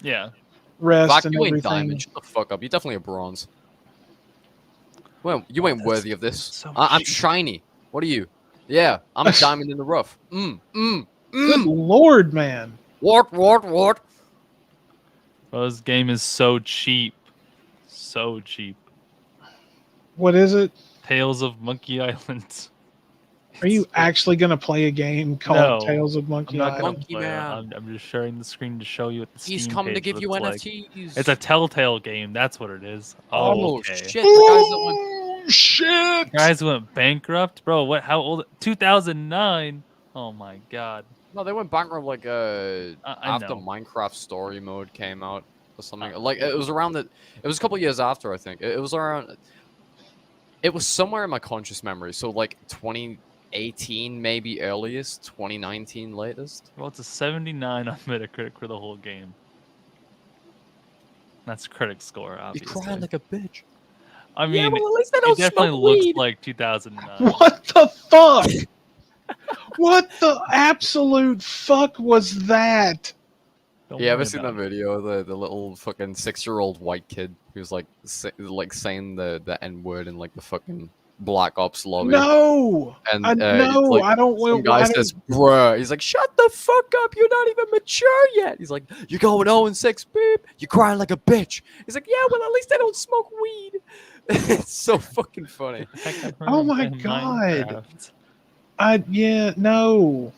Yeah. rest fuck, and you ain't everything. diamond. Shut the fuck up. You're definitely a bronze. Well, you ain't that's worthy of this. so I'm cheap. shiny. What are you? Yeah, I'm a diamond in the rough. Good lord, man! What? Bro, this game is so cheap. So cheap. What is it? Tales of Monkey Island. Are you It's- actually gonna play a game called No, Tales of I'm Monkey not Island? gonna Monkey play it. Man. I'm just sharing the screen to show you what the He's Steam coming to page give you looks like. NFTs. It's a Telltale game. That's what it is. Oh, okay. shit. The guys that went Oh shit! Guys went bankrupt, bro. What? How old? 2009. Oh my god. No, they went bankrupt like I after know. Minecraft Story Mode came out or something. Like it was around the. It was a couple years after, I think. It was around. It was somewhere in my conscious memory. So like 2018 maybe earliest, 2019 latest. Well, it's a 79 on Metacritic for the whole game. That's critic score, You're obviously. crying like a bitch. I mean, at least they it definitely looks like 2009. What the fuck? What the absolute fuck was that? Don't You ever worry seen about that it. video? The little fucking 6-year-old white kid who's like saying the N word in like the fucking Black Ops lobby. No, And no, like, I don't. some guy I don't- says, "Bruh," he's like, "Shut the fuck up! You're not even mature yet." He's like, "You're going 0-6, beep. You're crying like a bitch." He's like, "Yeah, well, at least I don't smoke weed." It's so fucking funny. Heck, I Oh remember my playing God. Minecraft. No.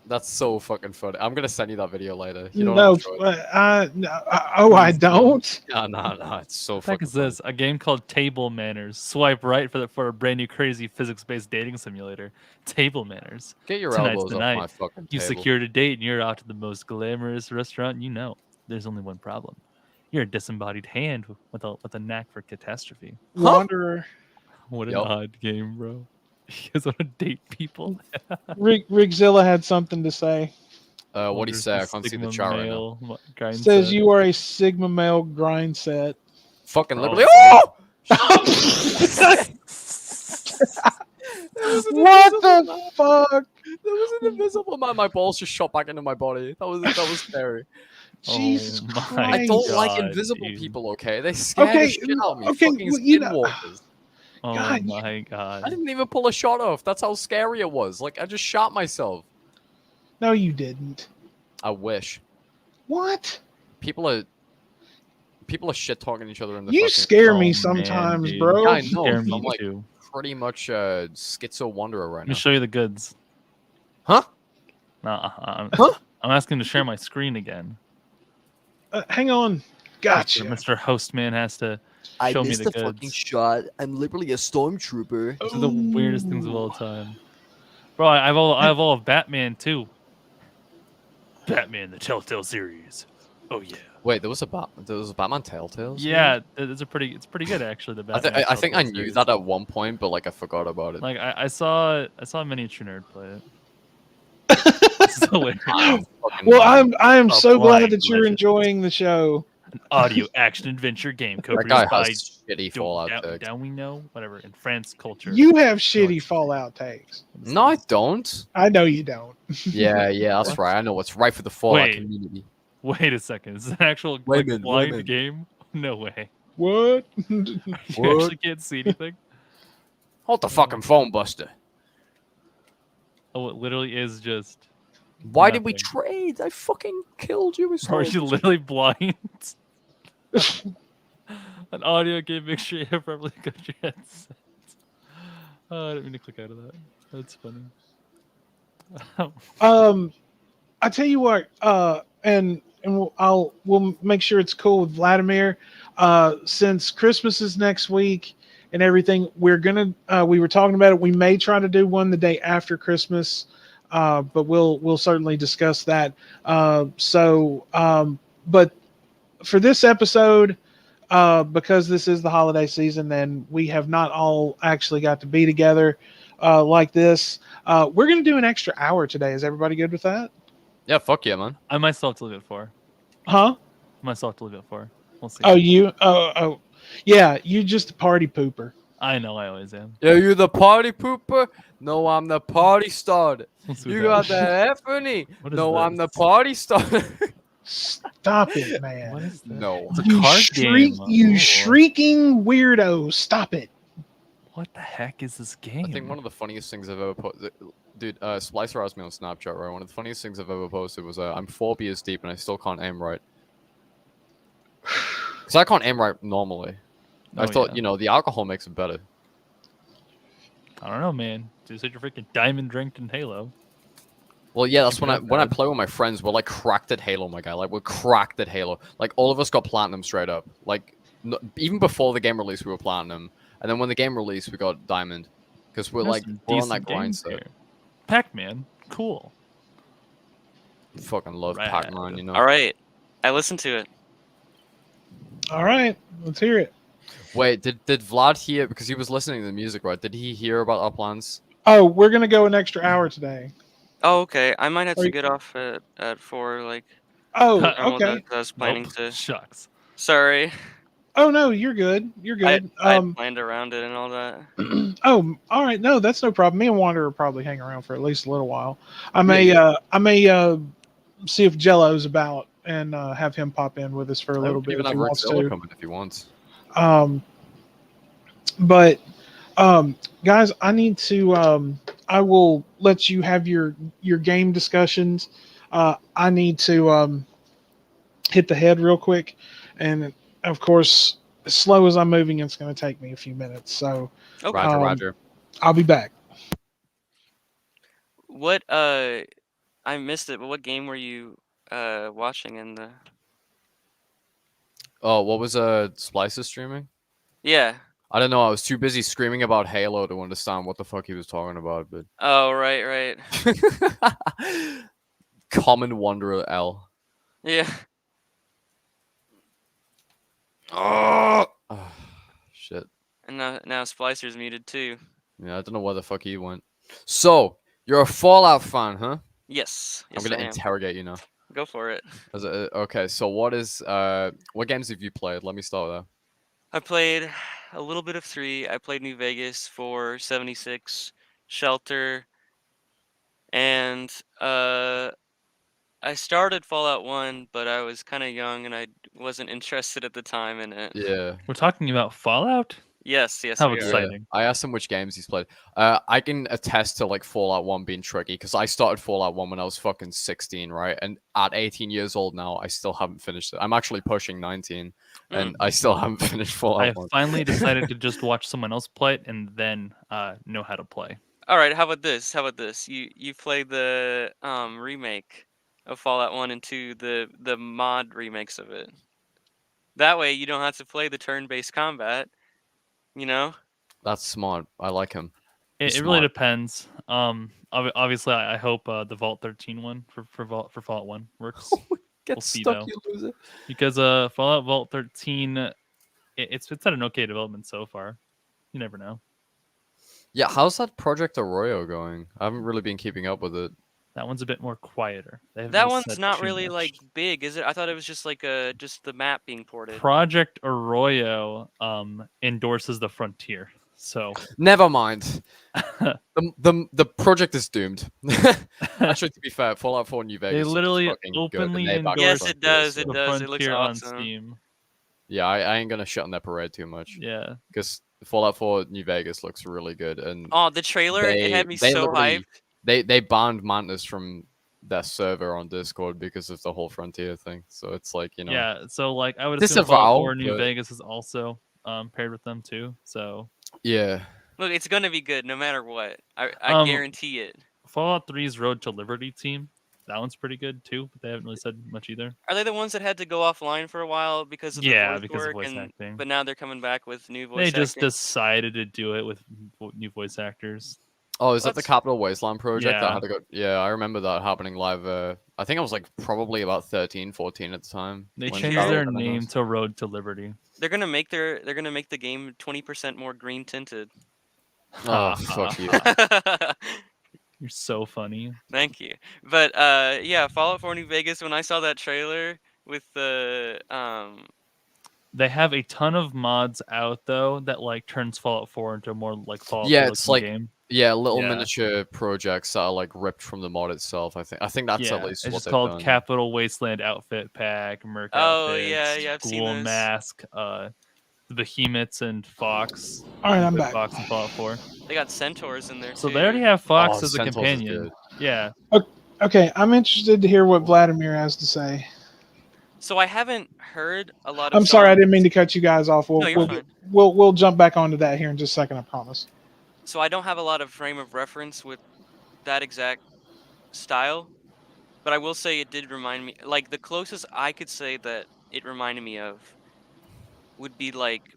That's so fucking funny. I'm gonna send you that video later. You don't No, have to show it. I don't. No, it's so What the fucking heck is this? A game called Table Manners. Swipe right for a brand new crazy physics-based dating simulator. Table Manners. Get your Tonight's elbows the off night. my fucking You table. secured a date and you're out to the most glamorous restaurant you know. There's only one problem. You're a disembodied hand with a knack for catastrophe. Wanderer. What an Yup. odd game, bro. You guys want to date people? Rigzilla had something to say. What do you say? I can't see the chart right now. Says you are a Sigma male grind set. Fucking Oh, literally. okay. Oh! What the fuck? There was an invisible man. My balls just shot back into my body. That was scary. Jesus Oh my Christ. I don't like God, invisible dude. people. Okay, they scare Okay, the shit out of me. okay, Fucking well, you know- skinwalkers. Oh God, my I god. didn't even pull a shot off. That's how scary it was. Like, I just shot myself. No, you didn't. I wish. What? People are shit talking each other in the You fucking. scare Oh, me man, sometimes, dude. bro. Yeah, I You know. scare I'm me like too. pretty much schizo wanderer right Let me now. show you the goods. Huh? Nah, Huh? I'm asking to share my screen again. Hang on. Gotcha. Mr. Hostman has to I show me missed the the fucking goods. shot. I'm literally a stormtrooper. These are the weirdest things of Ooh. all time. Bro, I have all of Batman too. Batman, the Telltale series. Oh yeah. Wait, there was a Batman Telltales? Yeah, it's pretty good actually. The I, Batman. I think I Telltale knew series. that at one point, but like I forgot about it. Like I saw a miniature nerd play it. It's hilarious. Well, I am A so glad blind that you're legend. enjoying the show. An audio action adventure game That guy co-produced by has shitty Fallout takes. Down we know whatever in France culture. You have shitty it's- Fallout takes. No, I don't. I know you don't. Yeah, that's What? right. I know what's right for the Fallout Wait. community. Wait a second. Is it an actual Wait a like, minute, blind wait a minute. game? No way. What? You What? actually can't see anything. Hold the fucking phone, Buster. Oh, it literally is just. Why did we Nothing. trade? I fucking killed you. Or are you literally blind? An audio game, make sure you have properly got your headset. Oh, I didn't mean to click out of that. That's funny. I tell you what, and we'll make sure it's cool with Vladimir. Since Christmas is next week and everything, we were talking about it. We may try to do one the day after Christmas, but we'll certainly discuss that. But for this episode, because this is the holiday season and we have not all actually got to be together like this, we're going to do an extra hour today. Is everybody good with that? Yeah, fuck yeah, man. I might still have to leave at 4. Huh? I might still have to leave at 4. We'll see. Oh, you? Oh, yeah. You just a party pooper. I know I always am. Yeah, you the party pooper? No, I'm the party starter. We'll see You what got the Effany? What is No, I'm the this? party starter. Stop it, man. What is that? No. It's a You card game. you Oh. shrieking weirdo! Stop it. What the heck is this game? I think one of the funniest things I've ever posted, dude. Splicer asked me on Snapchat, right? One of the funniest things I've ever posted was, I'm 4 beers deep and I still can't aim right. Because I can't aim right normally. I Oh, thought, yeah. you know, the alcohol makes it better. I don't know, man. Dude said you're freaking diamond drinked in Halo. Well, yeah, that's Keep it when I up, play with my friends. We're like cracked at Halo, my guy. Like we're cracked at Halo. Like all of us got platinum straight up. Like even before the game release, we were platinum, and then when the game released, we got diamond. Because we're There's like some we're on that decent grind games set. here. Pac-Man, cool. Fucking love Rad. Pac-Man, you know. All right, I listened to it. All right, let's hear it. Wait, did Vlad hear? Because he was listening to the music, right? Did he hear about our plans? Oh, we're gonna go an extra hour today. Oh, okay. I might have Are to you- get off at 4. Like, Oh, normal okay. that I was planning Nope. to. Shucks. Sorry, Oh no, you're good. You're good. I planned around it and all that. Oh, all right. No, that's no problem. Me and Wander will probably hang around for at least a little while. I may see if Jello's about and have him pop in with us for a little bit Even if have he Rick wants Zilla to. coming if he wants. But guys, I need to. I will let you have your game discussions. I need to hit the head real quick, and of course, as slow as I'm moving, it's going to take me a few minutes. So Okay. Roger, Um, Roger. I'll be back. What I missed it, but what game were you watching in the? Oh, what was Splicer streaming? Yeah. I don't know. I was too busy screaming about Halo to understand what the fuck he was talking about. But Oh, right. Common Wanderer L. Yeah. Oh, shit. And now Splicer's muted too. Yeah, I don't know where the fuck he went. So, you're a Fallout fan, huh? Yes. I'm Yes, gonna I am. interrogate you now. Go for it. Okay, so what games have you played? Let me start there. I played a little bit of 3. I played New Vegas for 76, Shelter, and I started Fallout 1, but I was kind of young and I wasn't interested at the time in it. Yeah. We're talking about Fallout? Yes. How we are. exciting! I asked him which games he's played. I can attest to like Fallout 1 being tricky because I started Fallout 1 when I was fucking 16, right? And at 18 years old now, I still haven't finished it. I'm actually pushing 19, and I still haven't finished Fallout I 1. finally decided to just watch someone else play it and then know how to play. All right. How about this? You play the remake of Fallout 1 and 2, the mod remakes of it. That way, you don't have to play the turn-based combat. You know. That's smart. I like him. It really depends. Obviously, I hope the Vault 13 one for Fallout 1 works. Get We'll see, stuck, though. you loser. Because Fallout Vault 13, it's at an okay development so far. You never know. Yeah, how's that Project Arroyo going? I haven't really been keeping up with it. That one's a bit more quieter. That one's not really like big, is it? I thought it was just like just the map being ported. Project Arroyo endorses the Frontier, so Never mind. the project is doomed. Actually, to be fair, Fallout 4 New Vegas. they literally fucking good, openly and they back Yes, endorse it does. so- It the does. It looks Frontier on awesome. Steam. Yeah, I ain't gonna shit on their parade too much Yeah, because Fallout 4 New Vegas looks really good, and Oh, the trailer! It had me they so literally- hyped. they banned Mantis from their server on Discord because of the whole Frontier thing. So it's like, you know, yeah. So like, I would Disavow, assume Fallout 4 New but- Vegas is also paired with them too. So yeah. Look, it's gonna be good no matter what. I guarantee it. Fallout 3's Road to Liberty team, that one's pretty good too, but they haven't really said much either. Are they the ones that had to go offline for a while because of the Yeah, voice because of work voice acting. but now they're coming back with new voice They just acting? decided to do it with new voice actors. Oh, is that the That's- Capital Wasteland project that Yeah. had to go? Yeah, I remember that happening live. I think I was like probably about 13, 14 at the time. They when changed Capital their Wasteland name was. to Road to Liberty. They're gonna make the game 20% more green tinted. Oh, fuck you. You're so funny. Thank you. But yeah, Fallout 4 New Vegas. When I saw that trailer with the They have a ton of mods out though that like turns Fallout 4 into a more like Fallout Yeah, 4 it's looking like- game. Yeah, little Yeah. miniature projects that are like ripped from the mod itself. I think that's Yeah, at least it's what just they've called done. Capital Wasteland Outfit Pack, Merc Oh, outfits, yeah, I've seen Ghoul those. Mask, the Behemoths and Fox. All right, I'm with back. Fox and Fallout 4. they got centaurs in there So too. they already have Fox Oh, as a Centaurs is companion. good. Yeah, Okay, I'm interested to hear what Vladimir has to say. So I haven't heard a lot of I'm sorry, I songs- didn't mean to cut you guys off. No, you're fine. We'll jump back onto that here in just a second, I promise. So I don't have a lot of frame of reference with that exact style, but I will say it did remind me. Like the closest I could say that it reminded me of would be like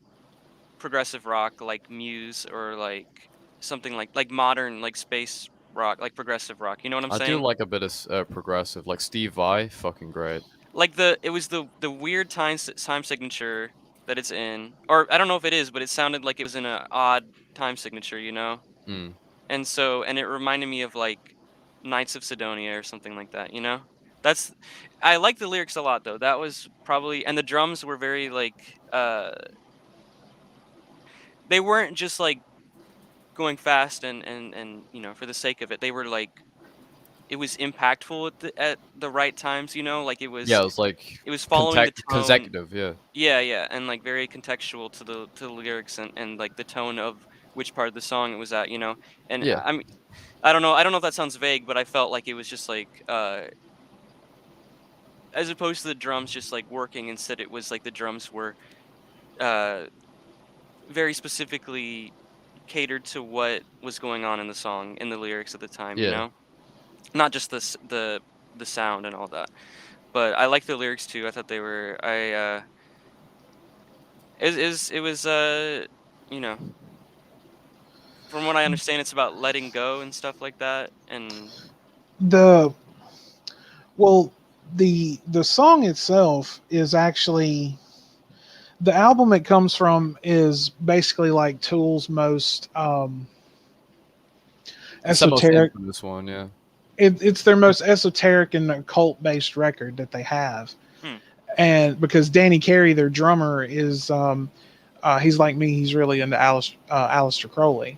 progressive rock, like Muse, or like something like modern like space rock, like progressive rock. You know what I'm I saying? do like a bit of progressive, like Steve Vai, fucking great. Like it was the weird time signature that it's in, or I don't know if it is, but it sounded like it was in an odd time signature, you know. Mm. And it reminded me of like Knights of Sidonia or something like that, you know. I like the lyrics a lot though. That was probably, and the drums were very like they weren't just like going fast and you know for the sake of it. They were like it was impactful at the right times, you know, like it was Yeah, it was like it was following the tone. consecutive. Yeah. Yeah, and like very contextual to the lyrics and like the tone of which part of the song it was at, you know. And Yeah. I mean, I don't know if that sounds vague, but I felt like it was just like as opposed to the drums just like working, instead it was like the drums were very specifically catered to what was going on in the song, in the lyrics at the time, you Yeah. know. Not just the sound and all that. But I like the lyrics too. I thought they were it was you know, from what I understand it's about letting go and stuff like that. And The song itself is actually, the album it comes from is basically like Tool's most It's the most esoteric. infamous one, yeah. It's their most esoteric and occult based record that they have. And because Danny Carey, their drummer, is he's like me, he's really into Aleister Crowley.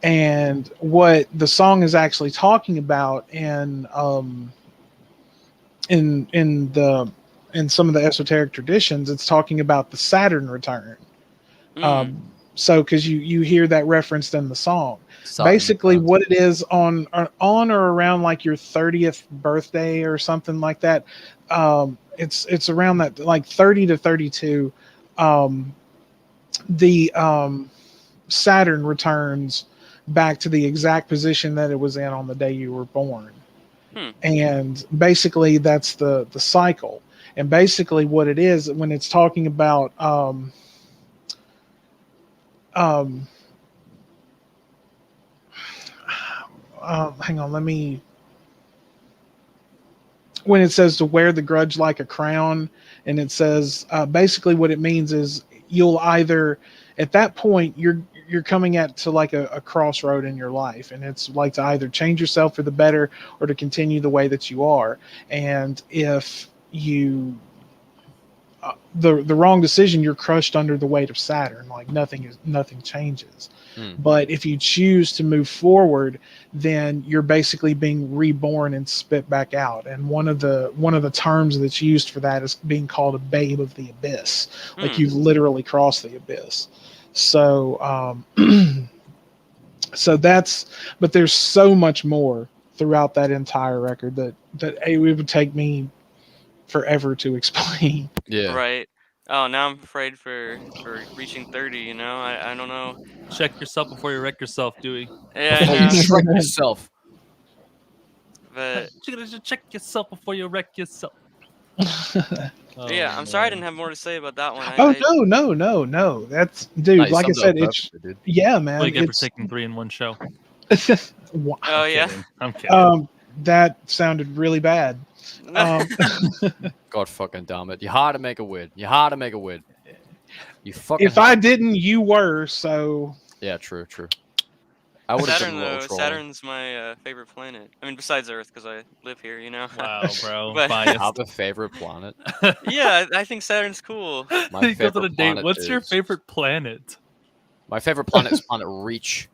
And what the song is actually talking about in some of the esoteric traditions, it's talking about the Saturn return. So because you hear that referenced in the song. Saturn Basically, returns. what it is on or around like your 30th birthday or something like that. It's around that like 30 to 32. The Saturn returns back to the exact position that it was in on the day you were born. And basically that's the cycle. And basically what it is when it's talking about hang on, let me, when it says to wear the grudge like a crown, and it says basically what it means is you'll either, at that point you're coming at to like a crossroad in your life, and it's like to either change yourself for the better or to continue the way that you are. And if you the wrong decision, you're crushed under the weight of Saturn. Like nothing changes. But if you choose to move forward, then you're basically being reborn and spit back out. And one of the terms that's used for that is being called a babe of the abyss. Like you've literally crossed the abyss. So so that's, but there's so much more throughout that entire record that it would take me forever to explain. Yeah. Right. Oh, now I'm afraid for reaching 30. You know, I don't know. Check yourself before you wreck yourself, Dewey. Yeah, I Before you know. shrek yourself. But You gotta check yourself before you wreck yourself. yeah, I'm sorry I didn't have more to say about that one. No. That's, dude. No, you like I summed it said, up it's perfectly, dude. yeah, man. What do you get for It's taking 3 in one show? Wow. Oh yeah. I'm kidding. That sounded really bad. God fucking damn it! You had to make a win. You fucking. If I didn't, you were. So Yeah, true. I would have done Saturn a little though. trolling. Saturn's my favorite planet. I mean, besides Earth, because I live here. You know. Wow, bro. But- Biased. Have a favorite planet. Yeah, I think Saturn's cool. My He goes on a favorite date. planet What's your is- favorite planet? My favorite planet is Planet Reach.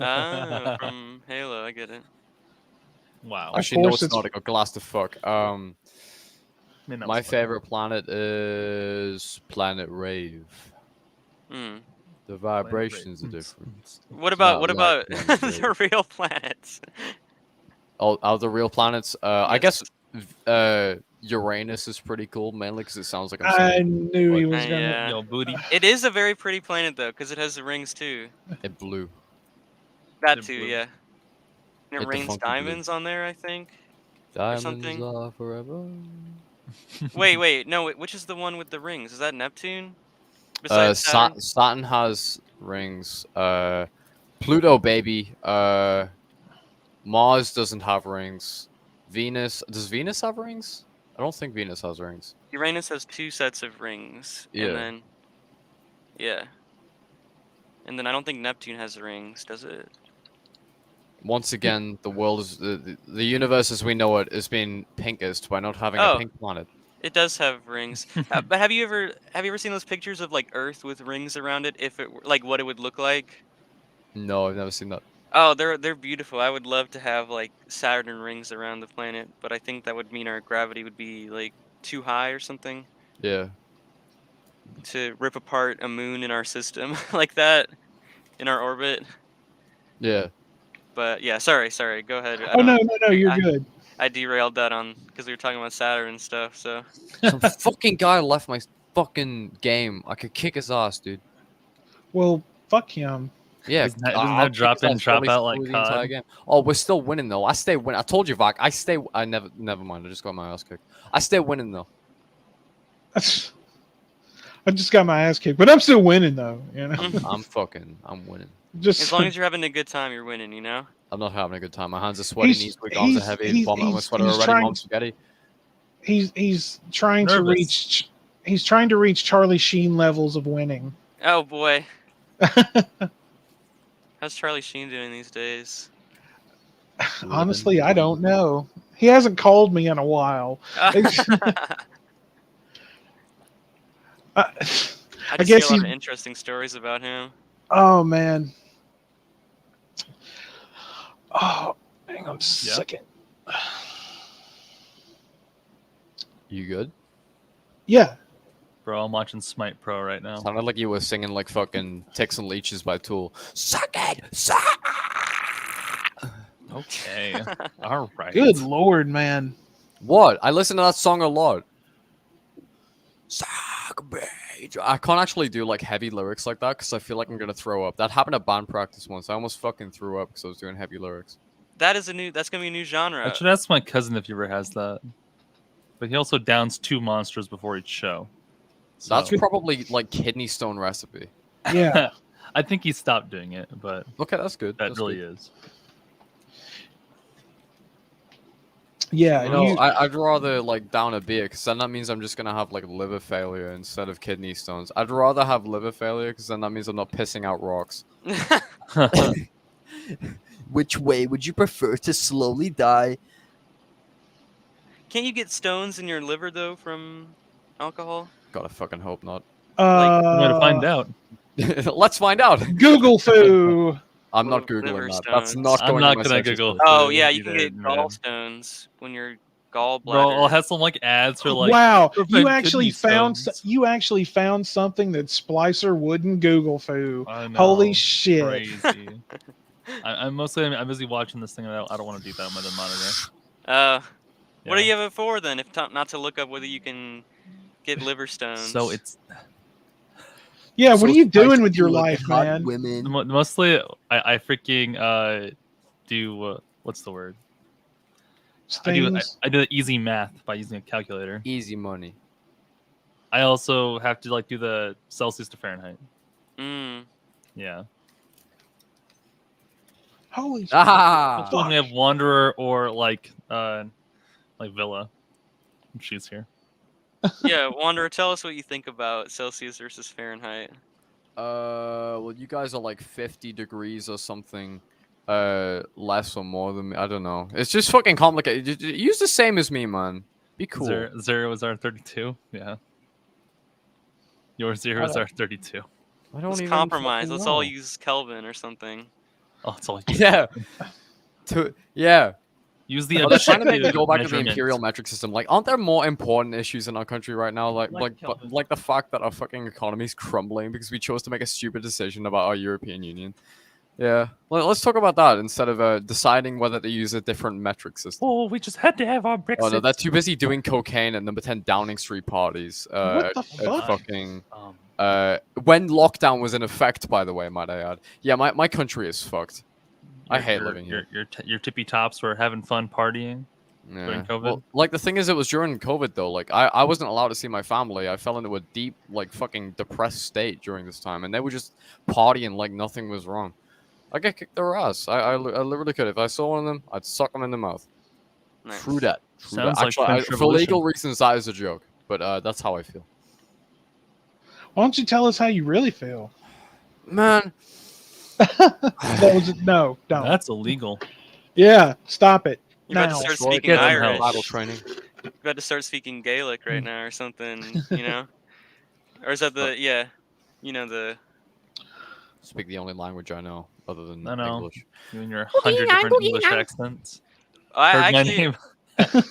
Ah, from Halo, I get it. Wow. Actually, no, course it's not. I got glass to fuck. I mean, that My was fun. favorite planet is Planet Rave. Hmm. The vibrations are different. What about not like Planet the real planets? All the real planets. I guess Uranus is pretty cool, mainly because it sounds like I'm I saying knew he but was gonna. Yeah. Yo, booty. It is a very pretty planet though, because it has the rings too. it blew. That It too, blew. yeah. And It it rains defunct blew. diamonds on there, I think. Diamonds something. are forever. Wait, no, which is the one with the rings? Is that Neptune? Besides Saturn? Saturn has rings. Pluto, baby. Mars doesn't have rings. Venus, does Venus have rings? I don't think Venus has rings. Uranus has 2 sets of rings. Yeah. And then, yeah. And then I don't think Neptune has rings, does it? Once again, the world is the universe as we know it is being pinkest by not having a Oh. pink planet. It does have rings. But have you ever seen those pictures of like Earth with rings around it? If it were, like what it would look like? No, I've never seen that. Oh, they're beautiful. I would love to have like Saturn rings around the planet, but I think that would mean our gravity would be like too high or something Yeah. to rip apart a moon in our system like that in our orbit. Yeah. But yeah, sorry. Go ahead. Oh no, you're good. I derailed that on because we were talking about Saturn and stuff. So Some fucking guy left my fucking game. I could kick his ass, dude. Well, fuck him. Yeah, Doesn't that I'll kick drop his in, ass drop probably out like through the entire COD? game. Oh, we're still winning though. I stay winning. I told you, Vac. I never mind. I just got my ass kicked. I stay winning though. I just got my ass kicked, but I'm still winning though. You know, I'm winning. just as long as you're having a good time, you're winning. You know. I'm not having a good time. My hands are sweaty, He's- knees weak, arms are he's- heavy, he's- vomit on my he's- sweater he's already, trying- mom's spaghetti. he's trying to Nervous. reach. He's trying to reach Charlie Sheen levels of winning. Oh boy. How's Charlie Sheen doing these days? Honestly, I don't know. He hasn't called me in a while. I I just guess hear a lot he's- of interesting stories about him. Oh man. Oh, hang on a second. You good? Yeah. Bro, I'm watching Smite Pro right now. Sounded like you were singing like fucking Ticks and Leeches by Tool. Suck it! Suck it! Okay. All right. Good lord, man. What? I listen to that song a lot. Suck it. I can't actually do like heavy lyrics like that because I feel like I'm gonna throw up. That happened at band practice once. I almost fucking threw up because I was doing heavy lyrics. That's gonna be a new genre. I should ask my cousin if he ever has that. But he also downs 2 monsters before each show. So. That's probably like kidney stone recipe. Yeah. I think he stopped doing it, but Okay, that's good. that That's really good. is. Yeah. You know, you- I'd rather like down a beer because then that means I'm just gonna have like liver failure instead of kidney stones. I'd rather have liver failure because then that means I'm not pissing out rocks. Which way would you prefer to slowly die? Can't you get stones in your liver though from alcohol? Gotta fucking hope not. I'm going to find out. Let's find out. Google foo. I'm not Liver googling that. stones. That's not I'm going. not on my gonna search Google history. Oh Food yeah, you can either, get man. gallstones when your gallbladder. Bro, I'll have some like ads for like. Wow, prevent you actually kidney found stones. you actually found something that Splicer wouldn't Google foo. I know, Holy shit. Crazy. I'm busy watching this thing. And I don't want to do that on my monitor. What do Yeah. you have it for then? If not to look up whether you can get liver stones. So it's Yeah, what So are you doing spicy with your like life, hot man? Women. mostly I freaking do what's the word? Things. I do the easy math by using a calculator. Easy money. I also have to like do the Celsius to Fahrenheit. Mm. Yeah. Holy shit. Ah. So when we have Wanderer or like Villa. Choose here. Yeah, Wanderer, tell us what you think about Celsius versus Fahrenheit. Well, you guys are like 50 degrees or something, less or more than me. I don't know. It's just fucking complicated. Use the same as me, man. Be cool. Zero is our 32. Yeah. Your 0 is our 32. I don't Let's even compromise. fucking Let's all know. use Kelvin or something. Oh, it's all Yeah. Yeah. Use the Well, they're trying to make me objective go back to the measurement. imperial metric system. Like, aren't there more important issues in our country right now? Like the fact that our fucking economy is crumbling because we chose to make a stupid decision about our European Union. Yeah. Let's talk about that instead of deciding whether to use a different metric system. Oh, we just had to have our Brexit. Oh no, they're too busy doing cocaine and then pretend Downing Street parties. What the at fuck? Fucking. When lockdown was in effect, by the way, might I add. Yeah, my country is fucked. I hate living here. Your tippy tops were having fun partying during COVID. Well, like the thing is, it was during COVID though. Like I wasn't allowed to see my family. I fell into a deep, like fucking depressed state during this time, and they were just partying like nothing was wrong. I get kicked their ass. I literally could. If I saw one of them, I'd suck them in the mouth. Nice. True that. Sounds like Actually, French for Revolution. legal reasons, that is a joke. But that's how I feel. Why don't you tell us how you really feel? Man. No, don't. That's illegal. Yeah, stop it. You're about to Now. start Well, speaking get them Irish. help. Bible training. You're about to start speaking Gaelic right now or something, you know? Or is that the the Speak the only language I know other than I know. English. You and your 100 different English accents. I Heard my actually name.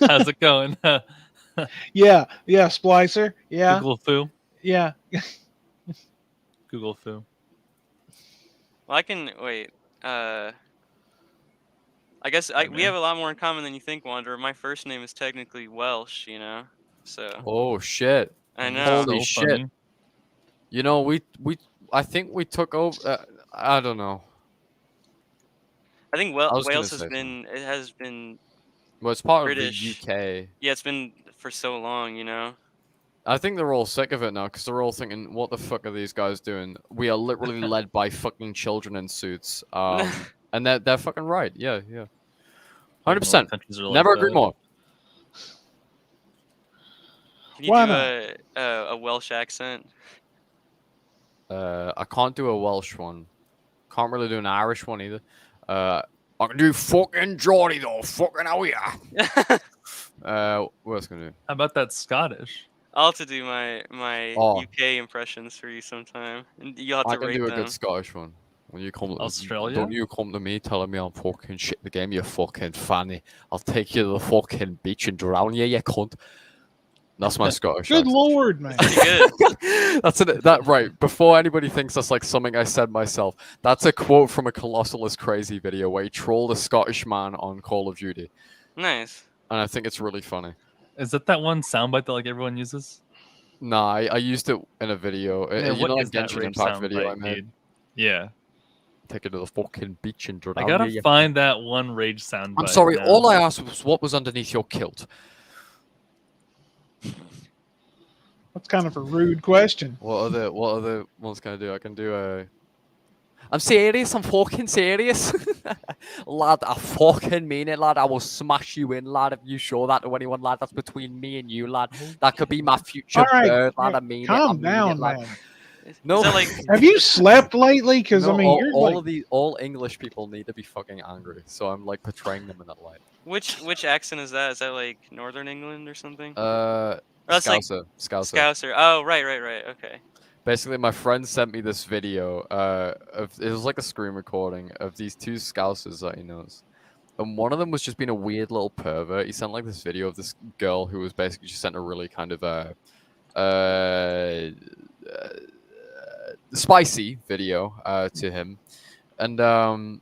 How's it going? Yeah, Splicer. Yeah, Google foo. yeah. Google foo. Well, I can wait. I guess we have a lot more in common than you think, Wanderer. My first name is technically Welsh, you know. So Oh shit! I know. Holy shit. funny. You know, I think we took over. I don't know. I think I was gonna Wales say has been Well, it's part British. of the UK. yeah, it's been for so long, you know. I think they're all sick of it now because they're all thinking, "What the fuck are these guys doing? We are literally led by fucking children in suits." And they're fucking right. Yeah, yeah. 100%. Countries are like Never that. agree more. Can you Why do a Welsh accent? I can't do a Welsh one. Can't really do an Irish one either. I can do fucking Geordie though. Fucking hell yeah. What else can I do? How about that Scottish? I'll have to do my Oh. UK impressions for you sometime, and you'll have I to can rate do a them. good Scottish one. When you come, Australia? Don't you come to me telling me I'm fucking shit at the game, you fucking fanny. I'll take you to the fucking beach and drown you, you cunt. That's my Scottish Good accent. lord, man. Pretty good. That's it. That right. Before anybody thinks that's like something I said myself, that's a quote from a Colossal is Crazy video where he trolled a Scottish man on Call of Duty, Nice. and I think it's really funny. Is that one soundbite that like everyone uses? Nah, I used it in a video. Man, You what know is that that Genshin rage Impact video I soundbite, made? dude? Yeah. Take it to the fucking beach and I gotta find that one rage soundbite. I'm sorry. now. All I asked was what was underneath your kilt. That's kind of a rude question. What other ones can I do? I can do a. I'm serious. I'm fucking serious, lad. I fucking mean it, lad. I will smash you in, lad. If you show that to anyone, lad, that's between me and you, lad. That could be my future All right, bird, lad. I mean it. I calm mean down, it, lad. man. No, Is that like Have you slept lately? Because no, I mean, you're like, all English people need to be fucking angry. So I'm like portraying them in that light. which accent is that? Is that like Northern England or something? Scouser, That's like Scouser. Scouser. Oh, right. Okay. Basically, my friend sent me this video. It was like a screen recording of these two Scousers that he knows, and one of them was just being a weird little pervert. He sent like this video of this girl who was basically just sent a really kind of spicy video to him, and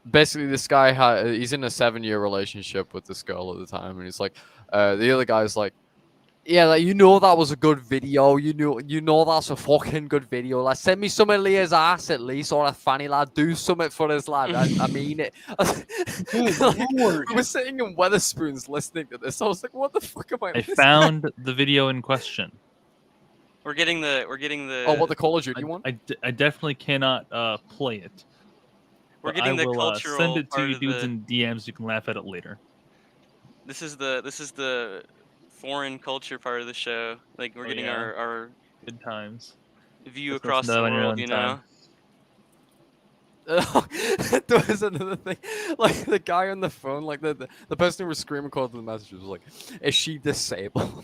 basically this guy he's in a 7-year relationship with this girl at the time, and he's like, the other guy's like. Yeah, like, you know that was a good video. You know that's a fucking good video. Like, send me some of Leah's ass at least, or a fanny lad. Do something for this lad. I mean it. good Like, lord. we were sitting in Weatherspoons listening to this. I was like, what the fuck am I? I listening found the video in question. We're getting the. Oh, what the Call of Duty one? I definitely cannot play it. We're but getting I the will, cultural send it to part you of dudes the. in DMs. You can laugh at it later. This is the foreign culture part of the show. Like we're getting yeah. our Good times. view That's across the another one in your world. own You time. know. There was another thing, like the guy on the phone, like the person who was screen recording the messages was like, "Is she disabled?"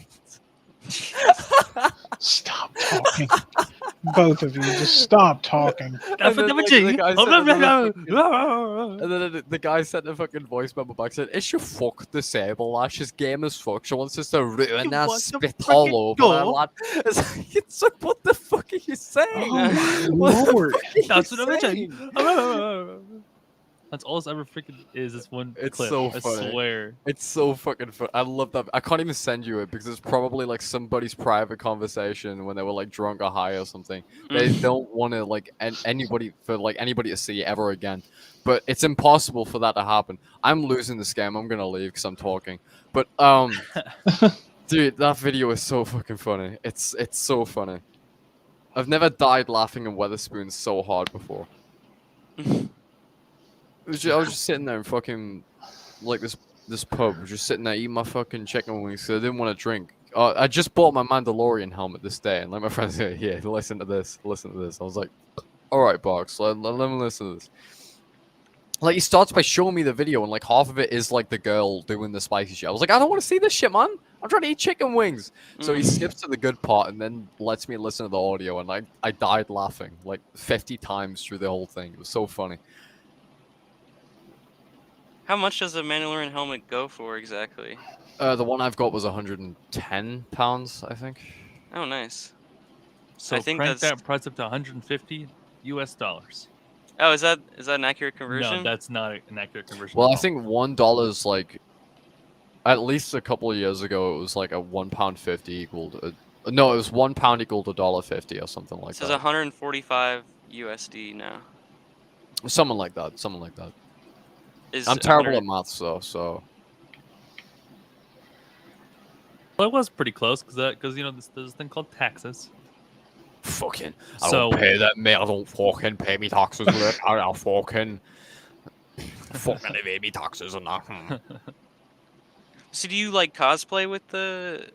Stop talking. Both of you, just stop talking. And then, like, the guy sent another fucking- and then the guy sent a fucking voice memo back saying, "Is your fuck disabled, lad? She's game as fuck. She wants us to ruin her, spit all over her, lad." It's like, what the fuck are you saying? Oh my What the lord. fuck are you That's what I'm saying? saying. That's all it's ever freaking is. This one It's clip. so I funny. swear. It's so fucking fun. I love that. I can't even send you it because it's probably like somebody's private conversation when they were like drunk or high or something. They don't want to like anybody to see it ever again. But it's impossible for that to happen. I'm losing this game. I'm gonna leave because I'm talking. But dude, that video is so fucking funny. It's so funny. I've never died laughing in Weatherspoons so hard before. I was just sitting there and fucking like this pub, just sitting there eating my fucking chicken wings because I didn't want to drink. I just bought my Mandalorian helmet this day, and like my friends said, "Yeah, listen to this." I was like, "All right, Box, let me listen to this." Like, he starts by showing me the video, and like half of it is like the girl doing the spicy shit. I was like, "I don't want to see this shit, man. I'm trying to eat chicken wings." So he skips to the good part and then lets me listen to the audio, and like I died laughing like 50 times through the whole thing. It was so funny. How much does a Mandalorian helmet go for exactly? The one I've got was £110, I think. Oh, nice. So I think crank that's- that price up to $150 US. Oh, is that an accurate conversion? No, that's not an accurate conversion. Well, at I all. think $1 like at least a couple of years ago it was like a £1.50 equaled. No, it was £1 equal to $1.50 or something like It says that. 145 USD now. Something like that. Is I'm terrible 100 at maths though, so Well, it was pretty close because you know there's this thing called taxes. fucking. I don't pay that, mate. I don't fucking pay me taxes. I fucking evade me taxes and that. So do you like cosplay with the?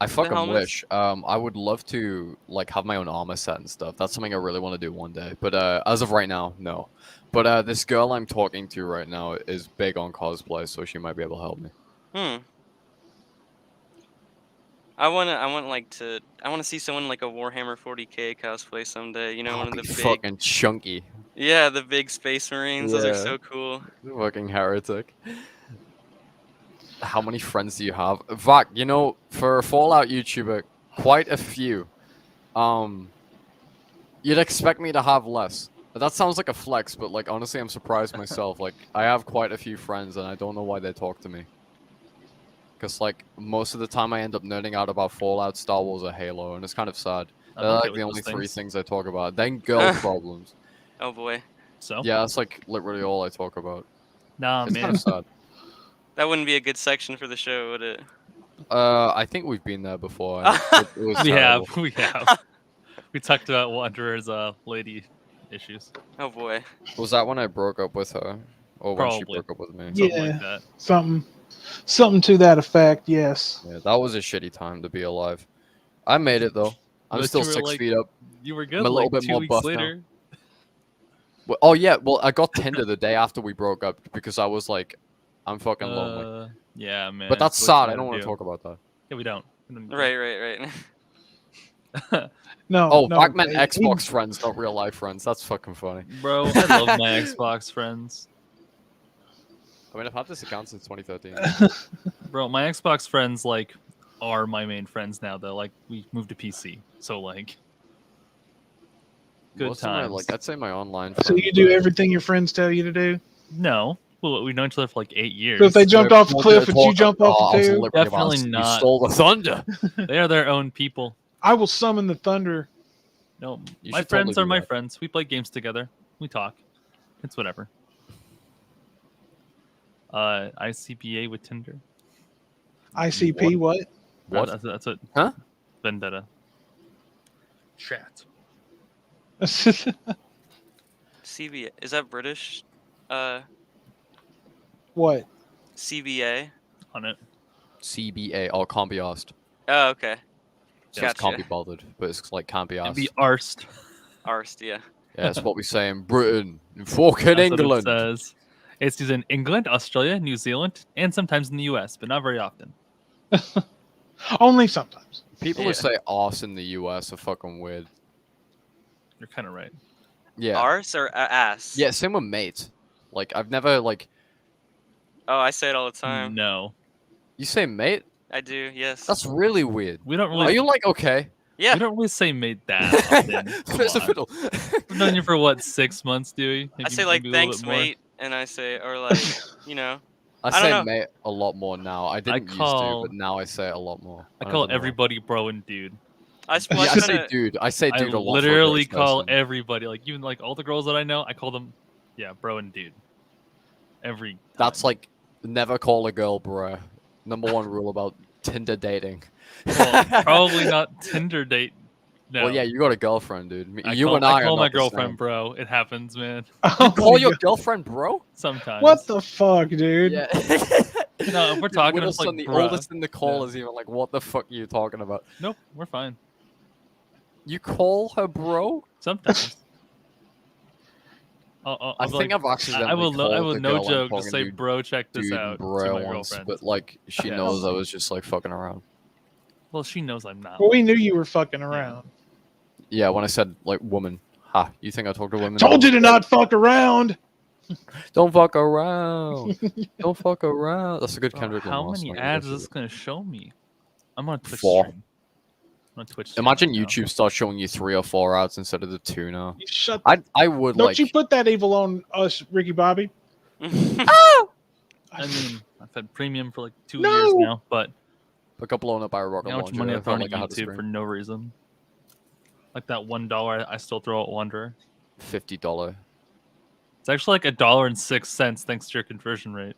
I fucking helmets? wish. I would love to like have my own armor set and stuff. That's something I really want to do one day. But as of right now, no. But this girl I'm talking to right now is big on cosplay, so she might be able to help me. I want to see someone like a Warhammer 40K cosplay someday. You know, one of the big. Fucking chunky. Yeah, the big Space Marines. Those are Yeah. so cool. Fucking heretic. How many friends do you have? Vak, you know, for a Fallout YouTuber, quite a few. You'd expect me to have less. That sounds like a flex, but like honestly, I'm surprised myself. Like I have quite a few friends, and I don't know why they talk to me. Because like most of the time, I end up nerding out about Fallout, Star Wars, or Halo, and it's kind of sad. I'm They're okay like with the those only three things. things I talk about. Then girl problems. Oh boy, So Yeah, that's like literally all I talk about. nah, It's kind man. of sad. that wouldn't be a good section for the show, would it? I think we've been there before. And it was We terrible. have, we have. We talked about Wanderer's lady issues. Oh boy. Was that when I broke up with her, or when she Probably. broke up with me? Something Yeah. like that. Something to that effect. Yes. Yeah, that was a shitty time to be alive. I made it though. I'm But still you were, 6 like, feet up. You were good I'm a little like bit 2 more weeks buff now. later. Well, oh yeah, well I got Tinder the day after we broke up because I was like, I'm fucking lonely. Yeah, man. But that's what you sad. I gotta don't want do. to talk about that. Yeah, we don't. We don't. Right. No. Oh, no, Vak meant he- Xbox friends, not real life friends. That's fucking funny. Bro, I love my Xbox friends. I mean, I've had this account since 2013. Bro, my Xbox friends like are my main friends now though. Like we moved to PC. So like good Most of my, times. like, I'd say my online friends. So you do everything your friends tell you to do. No. Well, we've known each other for like 8 years. So if they jumped off a We're cliff, gonna would you talk jump off about- it I was too? literally about to Definitely say, You not. stole the thunder. They are their own people. I will summon the thunder. No, You my should totally friends do are my that. friends. We play games together. We talk. It's whatever. ICPA with Tinder. ICP, what? What? That's what. Huh? Vendetta. Chat. CBA, is that British? What? CBA. On it. CBA. Oh, can't be asked. Oh, okay. So it's can't be Gotcha. bothered, but it's like can't be And asked. be arsed. Arst, yeah. Yeah, that's what we say in Britain. In fucking That's what England. it says. It's used in England, Australia, New Zealand, and sometimes in the US, but not very often. Only sometimes. People Yeah. who say arse in the US are fucking weird. You're kind of right. Yeah. Arse or ass? Yeah, same with mate. Like, I've never, like, Oh, I say it all the time. No. you say mate? I do, yes. That's really weird. We don't Are really you like, okay? Yeah. we don't really say made that often. Where's the Come on. fiddle? We've known you for what, 6 months, Dewey? I say like thanks, mate, and I say or like you know. I don't say know. mate a lot more now. I didn't used to, call- but now I say it a lot more. I don't call know why. everybody bro and dude. I, Yeah, I kinda, say dude. I say I dude a lot. for a literally British call person. everybody, like even like all the girls that I know, I call them, yeah, bro and dude. Every time. That's like never call a girl bruh. Number one rule about Tinder dating. Well, probably not Tinder date. No. Well, yeah, you got a girlfriend, dude. You call, and I call are my not the girlfriend same. bro. It happens, man. Oh Call my your God. girlfriend bro? Sometimes. What the fuck, dude? Yeah. No, if we're talking, Dude, it's like the bruh. oldest in the call Yeah. is even like, what the fuck are you talking about? Nope, we're fine. You call her bro? Sometimes. I I'll be think like, I've accidentally I will called the no girl I'm joke talking just say, to bro, check this dude out to bro my once, girlfriend. but like she Yes. knows I was just like fucking around. Well, she knows I'm not. Well, we knew you were fucking around. Yeah, when I said like woman, ha, you think I talk to women? Told you to not fuck around. Don't fuck around. Don't fuck around. That's a good Bro, Kendrick how Lamar many song, ads actually. is this gonna show me? I'm on Twitch 4. stream. I'm on Twitch stream Imagine right now. YouTube starts showing you 3 or 4 ads instead of the 2 now. You shut. I would Don't like. you put that evil on us, Ricky Bobby. I mean, I've had premium for like 2 No. years now, but I got blown up by a rocket how much launcher. money I I've felt thrown at like I had to YouTube for scream. no reason. Like that $1 I still throw at Wanderer. $50. It's actually like $1.06 thanks to your conversion rate.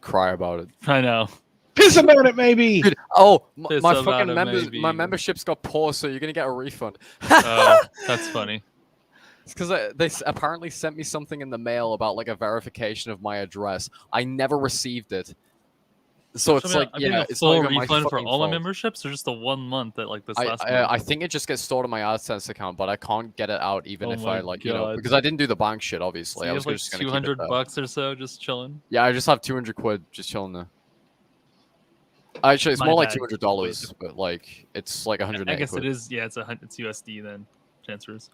Cry about it. I know. Piss about it, maybe. Dude, oh, Piss my about fucking it, members, maybe. my membership's got paused, so you're gonna get a refund. Oh, that's funny. It's because they apparently sent me something in the mail about like a verification of my address. I never received it. So it's like, I'm getting yeah, a it's not full even my refund for fucking all my fault. memberships, or just the 1 month that like this last month? I think it just gets stored in my AdSense account, but I can't get it out even Oh if my I like, you know, God. because I didn't do the bank shit. So Obviously, you I have was like just gonna keep it 200 there. bucks or so just chilling. Yeah, I just have 200 quid just chilling there. Actually, it's My more like bad. $200, but like it's like 180 I guess quid. it is. Yeah, it's USD then transfers.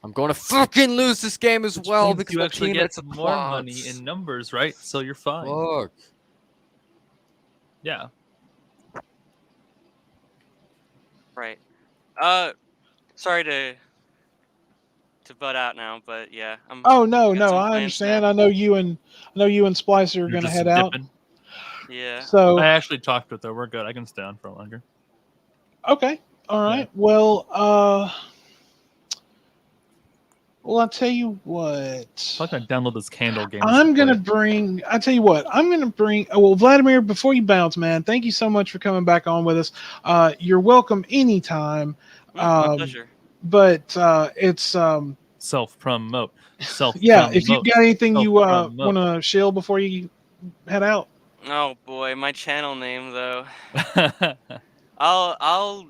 I'm going to fucking lose this game as well Means because you my actually teammates get are more bots. money in numbers, right? So you're fine. Fuck. Yeah. Right. Sorry to butt out now, but yeah, I'm. Oh no, got no, some I plans understand. now. I know you and Splicer are You're gonna just head out. dipping. Yeah. So I actually talked with her. We're good. I can stay on for longer. okay, all right. Yeah. Well, I'll tell you what. I'm gonna download this candle game. I'm gonna bring. I tell you what. I'm gonna bring. Oh, well, Vladimir, before you bounce, man, thank you so much for coming back on with us. You're welcome anytime. My pleasure. But it's self-promote. yeah. If you've got anything you Self-promote. want to shill before you head out. Oh boy, my channel name though. I'll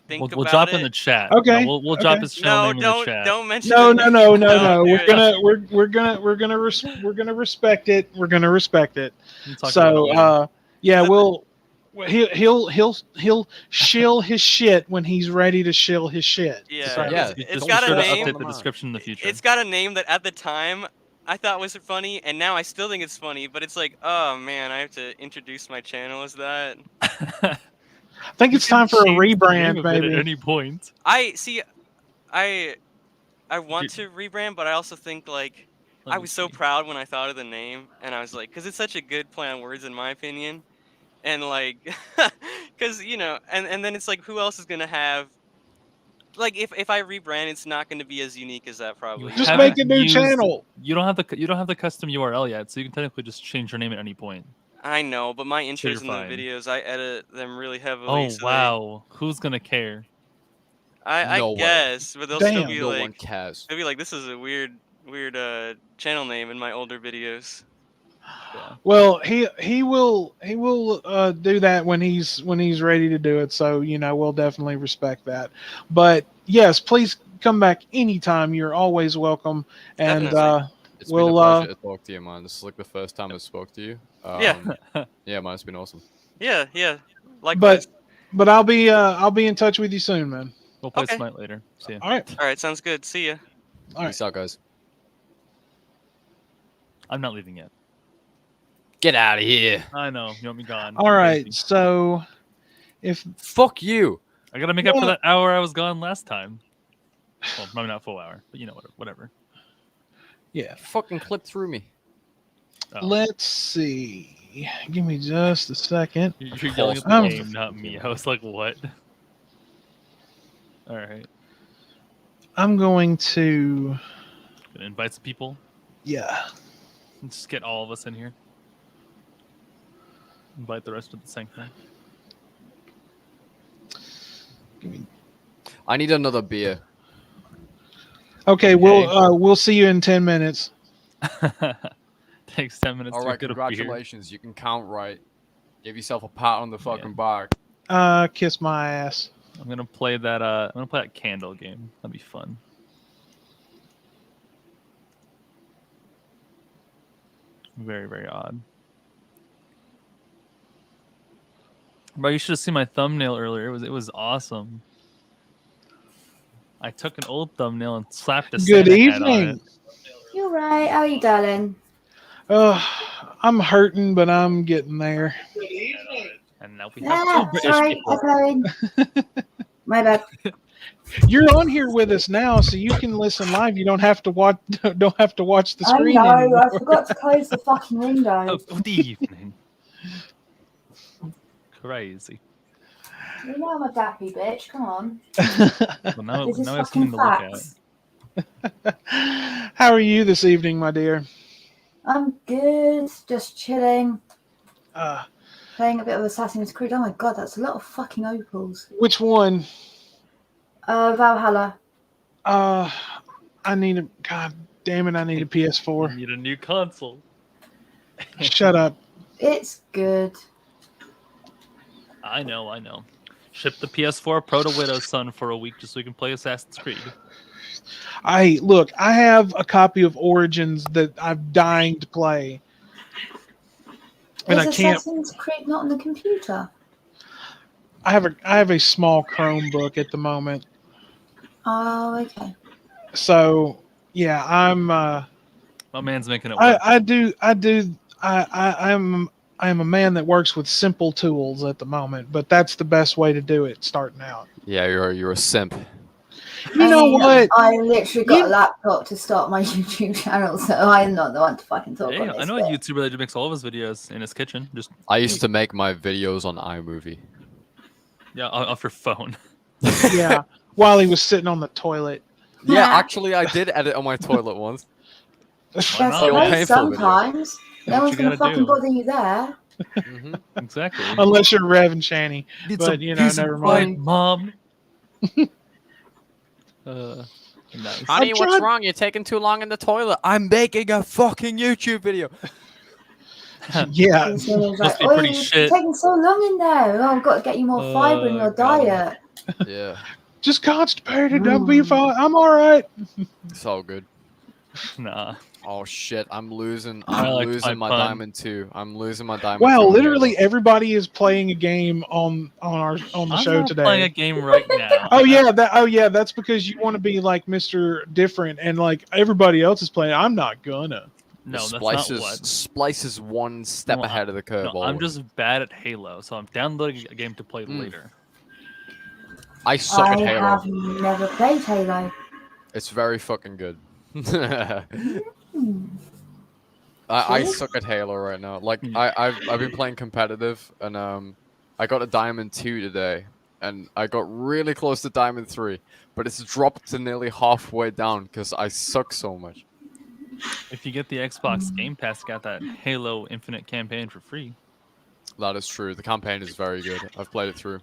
think we'll about drop it. in the chat. Okay. No, we'll drop his channel No, name in the chat. don't mention. No, the no, name. no. Don't We're gonna respect it. We're gonna respect it. So yeah, he'll shill his shit when he's ready to shill his shit. Yeah, So, yeah. It's Just got sure a to name. update the description in the future. It's got a name that at the time I thought was funny, and now I still think it's funny. But it's like, oh man, I have to introduce my channel as that. I think it's time for a rebrand, baby. At any point. I see. I want to rebrand, but I also think like I was so proud when I thought of the name, and I was like, because it's such a good play on words in my opinion, and like, because and then it's like, who else is gonna have. Like if I rebrand, it's not going to be as unique as that probably. Just make a new channel. You don't have the custom URL yet, so you can technically just change your name at any point. I know, but my intros in the videos, I edit them really heavily. Oh so wow, who's gonna care? I guess, but they'll still be no like, one cares. They'll be like, this is a weird channel name in my older videos. Yeah. Well, he will do that when he's ready to do it. So we'll definitely respect that. But yes, please come back anytime. You're always welcome. And it's been a pleasure to talk to you, man. This is like the first time I spoke to you. Yeah, man, it's been awesome. Yeah. Likewise. But I'll be in touch with you soon, man. We'll play Smite later. See ya. All right, sounds good. See ya. All right. Peace out, guys. I'm not leaving yet. Get out of here. I know. You want me gone. All right. So fuck you. I gotta make up for that hour I was gone last time. Well, maybe not full hour, but whatever. Yeah. Fucking clip through me. Oh. Let's see. Give me just a second. You're yelling at the game, not me. I was like, what? All right. I'm going to invite some people. Yeah. Just get all of us in here. Invite the rest of the Sanctum. I need another beer. Okay, we'll see you in 10 minutes. Takes 10 minutes. All to right, get congratulations. You can count right. Give yourself a pat on the fucking back. Kiss my ass. I'm gonna play that. I'm gonna play that candle game. That'd be fun. Very, very odd. But you should have seen my thumbnail earlier. It was awesome. I took an old thumbnail and slapped a Santa hat on it. You're right. How are you, darling? I'm hurting, but I'm getting there. Good evening. And now we have two British sorry, people. My bad. You're on here with us now, so you can listen live. You don't have to watch. Don't have to watch the screen. I know. Anymore. I forgot to close the fucking window. Oh, good evening. Crazy. You know I'm a dappy bitch. Come on. Well, now This is we have fucking something to look at. facts. How are you this evening, my dear? I'm good. Just chilling. Playing a bit of Assassin's Creed. Oh my god, that's a lot of fucking opals. Which one? Valhalla. I need a. God damn it! I need a PS4. You need a new console. Shut up. It's good. I know. Ship the PS4 Pro to Widow's Son for a week just so we can play Assassin's Creed. I have a copy of Origins that I'm dying to play. And Is I can't. Assassin's Creed not on the computer? I have a small Chromebook at the moment. Oh, okay. So yeah, I'm. My man's making it work. I am a man that works with simple tools at the moment, but that's the best way to do it starting out. Yeah, you're a simp. You know what? I literally got a laptop to start my YouTube channel, so I'm not the one to fucking talk Hey, on this. I know a YouTuber that makes all of his videos in his kitchen. Just I used to make my videos on iMovie. yeah, off your phone. Yeah, while he was sitting on the toilet. Yeah, actually, I did edit on my toilet once. That's not? okay sometimes. No one's gonna fucking bother you there. Exactly. Unless you're Rev and Shanny. But you know, never mind. Mom. Nice. Honey, what's wrong? You're taking too long in the toilet. I'm making a fucking YouTube video. Yeah. He's like, oh, you're taking so long in there. Oh, I've got to get you more fiber in your diet. Yeah. Just constipated. I'll be fine. I'm all right. It's all good. Nah. Oh shit! I'm losing. I'm losing my diamond too. I'm losing my diamond. Wow, literally everybody is playing a game on the show today. I'm playing a game right now. Oh yeah, that's because you want to be like Mr. Different, and like everybody else is playing. I'm not gonna. No, Splice that's not what. Splice is one step ahead of the curve. No, I'm just bad at Halo, so I'm downloading a game to play later. I suck at Halo. I have never played Halo. It's very fucking good. I suck at Halo right now. Like I've been playing competitive, and I got a Diamond 2 today, and I got really close to Diamond 3, but it's dropped to nearly halfway down because I suck so much. If you get the Xbox Game Pass, got that Halo Infinite campaign for free. That is true. The campaign is very good. I've played it through.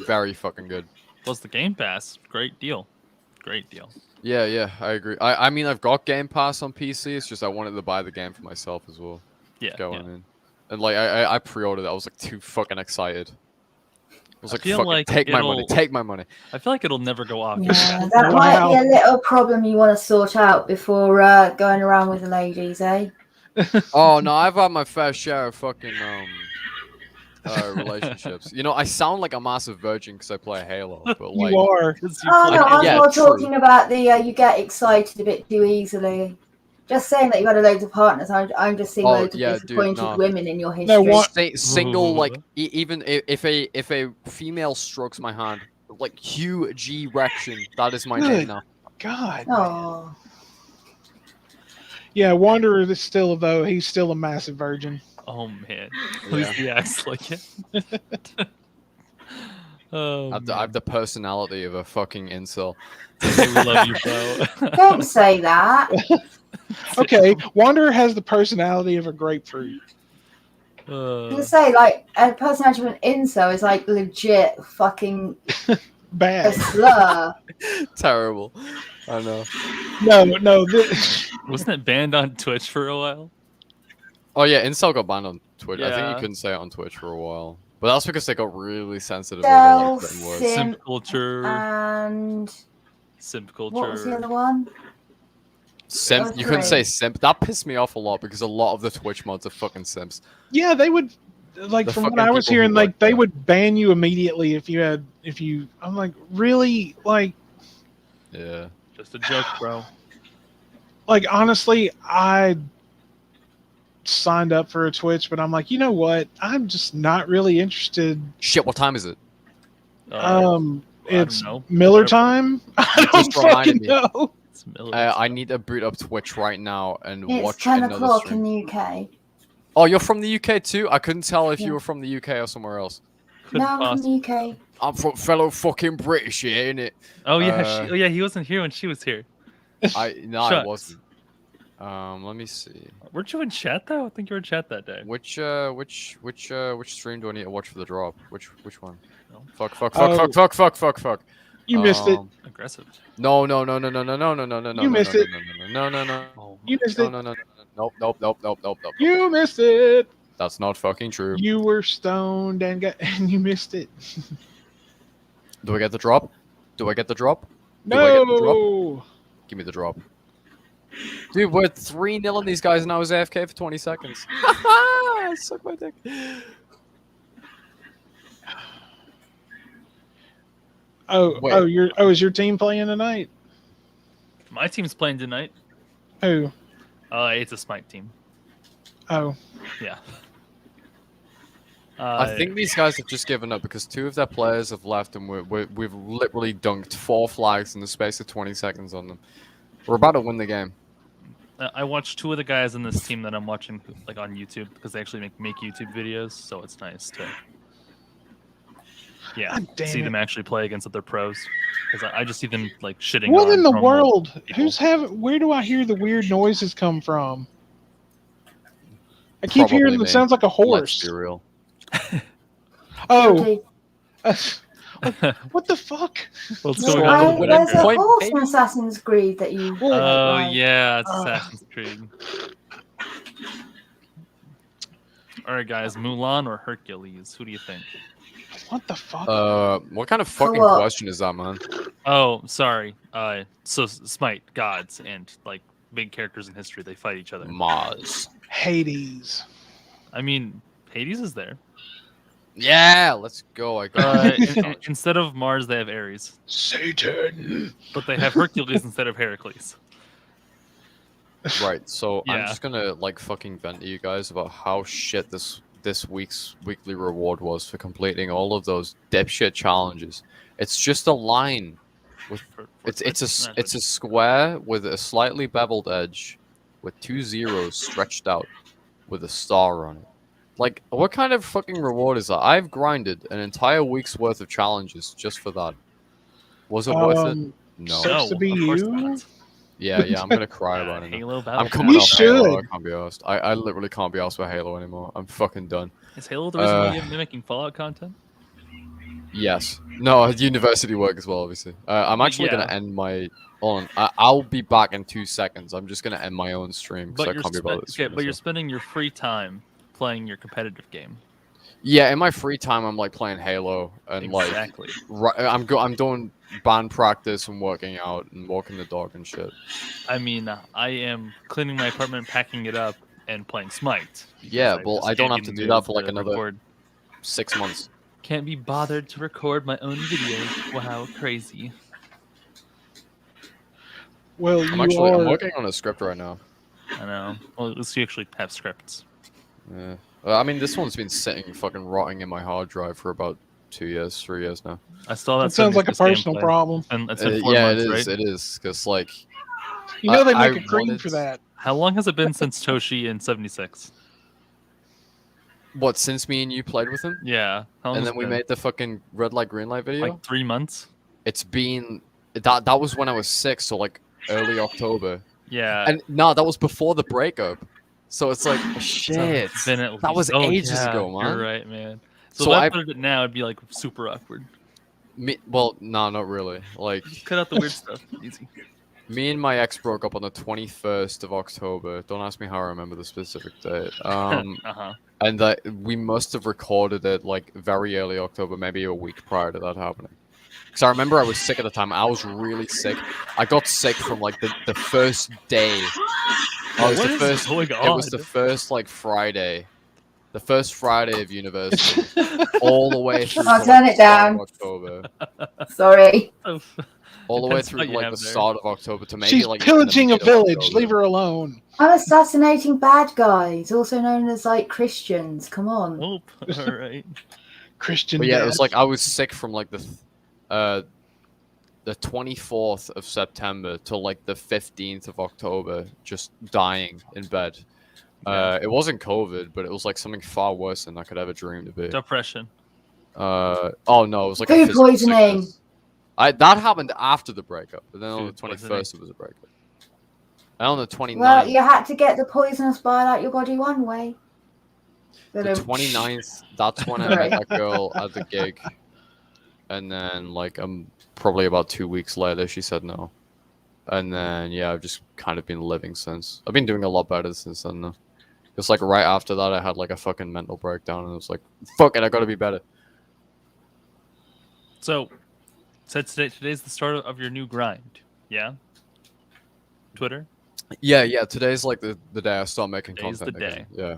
Very fucking good. Plus the Game Pass, great deal. Great deal. Yeah, I agree. I mean, I've got Game Pass on PC. It's just I wanted to buy the game for myself as well. Yeah. Going in. And like I pre-ordered it. I was like too fucking excited. I was like, fucking take my money. Take my money. I feel like it'll never go off. Yeah, that might be a little problem you want to sort out before going around with the ladies, eh? Oh no, I've had my fair share of fucking relationships. You know, I sound like a massive virgin because I play Halo, but like you are. Oh no, I'm more talking about the you get excited a bit too easily. Just saying that you've had a loads of partners. I'm just seeing loads of disappointed women in your history. No, single like even if a female strokes my hand, like huge erection. That is my name now. God. Oh. Yeah, Wanderer is still though. He's still a massive virgin. Oh man, at least he acts like it. I have the personality of a fucking incel. We love you, bro. Don't say that. Okay, Wanderer has the personality of a grapefruit. I was gonna say, like, a personality of an incel is like legit fucking bad. A slur. Terrible. I know. No. Wasn't it banned on Twitch for a while? Oh yeah, incel got banned on Twitch. Yeah. I think you couldn't say it on Twitch for a while, but that's because they got really sensitive. Stealth, over simp culture, and simp culture. What was the other one? Simp. You couldn't say simp. That pissed me off a lot because a lot of the Twitch mods are fucking simps. Yeah, they would. Like from what I was hearing, like they would ban you immediately if you. I'm like, really, like. Yeah. Just a joke, bro. Like honestly, I signed up for a Twitch, but I'm like, you know what? I'm just not really interested. Shit, what time is it? It's Miller time. I don't fucking know. It's Miller. I need to boot up Twitch right now and watch It's 10 another o'clock stream. in the UK. Oh, you're from the UK too? I couldn't tell if you were from the UK or somewhere else. No, I'm from the UK. I'm from fellow fucking British here, innit? Oh yeah, he wasn't here when she was here. I wasn't. Let me see. Weren't you in chat though? I think you were in chat that day. Which stream do I need to watch for the drop? Which one? No. Fuck. You missed it. Aggressive. No. You missed it. No. You missed it. No. Nope. You missed it. That's not fucking true. You were stoned and you missed it. Do I get the drop? No. Give me the drop. Dude, we're 3-0 on these guys and I was AFK for 20 seconds. I suck my dick. Is your team playing tonight? My team's playing tonight. Who? It's a Smite team. Oh. Yeah. I think these guys have just given up because 2 of their players have left and we've literally dunked 4 flags in the space of 20 seconds on them. We're about to win the game. I watched 2 of the guys in this team that I'm watching like on YouTube because they actually make YouTube videos, so it's nice to see them actually play against other pros. Because I just see them like shitting. What on in the normal world? people. Where do I hear the weird noises come from? I keep hearing it sounds like a horse. Let's be real. Oh. What the fuck? What's going on? There's a horse in Assassin's Creed that you. Oh yeah, it's Assassin's Creed. All right, guys, Mulan or Hercules? Who do you think? What the fuck? What kind of fucking question is that, man? Oh, sorry. So Smite, gods, and like big characters in history, they fight each other. Mars. Hades. I mean, Hades is there. Yeah, let's go. Instead of Mars, they have Ares. Satan. But they have Hercules instead of Heracles. Right, so Yeah. I'm just gonna like fucking vent to you guys about how shit this week's weekly reward was for completing all of those dipshit challenges. It's just a line with it's a square with a slightly beveled edge with 2 zeros stretched out with a star on it. Like, what kind of fucking reward is that? I've grinded an entire week's worth of challenges just for that. Was it worth it? No. Sucks to be you. Yeah, I'm gonna cry about it. Halo I'm Battle. coming off Halo. should. I can't be asked. I literally can't be asked for Halo anymore. I'm fucking done. Is Halo the reason why you're mimicking Fallout content? Yes. No, university work as well, obviously. I'm actually gonna end my. Hold on. I'll be back in 2 seconds. I'm just gonna end my own stream because I can't be bothered. Okay, but you're spending your free time playing your competitive game. Yeah, in my free time, I'm like playing Halo and Exactly. like I'm doing band practice and working out and walking the dog and shit. I mean, I am cleaning my apartment, packing it up, and playing Smite. Yeah, well, just I don't can't have be to in do the that for mood like to another record. 6 months. Can't be bothered to record my own videos. Wow, crazy. Well, I'm working on a script right now. I know. Well, at least you actually have scripts. Yeah. I mean, this one's been sitting fucking rotting in my hard drive for about 2 years, 3 years now. I still have. That sounds like a personal problem. And it's been 4 yeah, months, it is. right? It is because like You know they make I a cream wanted- for that. How long has it been since Toshi in '76? what since me and you played with him, Yeah. How long and has then it we been? made the fucking red light green light video. like 3 months. It's been that was when I was sick, so like early October. Yeah. And no, that was before the breakup. So it's like shit. It's been at That was least- ages yeah, ago, man. You're right, man. So, So if I I- put it now, it'd be like super awkward. Well, no, not really. Like Just cut out the weird stuff. Easy. me and my ex broke up on the 21st of October. Don't ask me how I remember the specific date. Uh-huh. And that we must have recorded it like very early October, maybe a week prior to that happening. Because I remember I was sick at the time. I was really sick. I got sick from like the first day. What It was the is first. going It was on? the first like Friday, the first Friday of university, all the way through. I'll to, turn like, it the start of down. October, Sorry. all the way Depends through what you like have the there. start of October to maybe She's like pillaging a even the middle of village. October. Leave her alone. I'm assassinating bad guys, also known as like Christians. Come on. Nope. All right. Christian. But yeah, it death. was like I was sick from like the 24th of September till like the 15th of October, just dying in bed. It wasn't COVID, but it was like something far worse than I could ever dream to be. Depression. Oh no, it was like a Food physical poisoning. sickness. That happened after the breakup, but then on the Food 21st poisoning. it was a breakup. And on the 29th, Well, you had to get the poisonous bile out your body one way. the 29th, that's when I met that girl at the gig. And then like probably about 2 weeks later she said no. And then yeah, I've just kind of been living since. I've been doing a lot better since then though. It's like right after that I had like a fucking mental breakdown and it was like, fuck it, I gotta be better. So, said today's the start of your new grind. Yeah. Twitter. Yeah, today's like the day I start making Today's content the again. Yeah.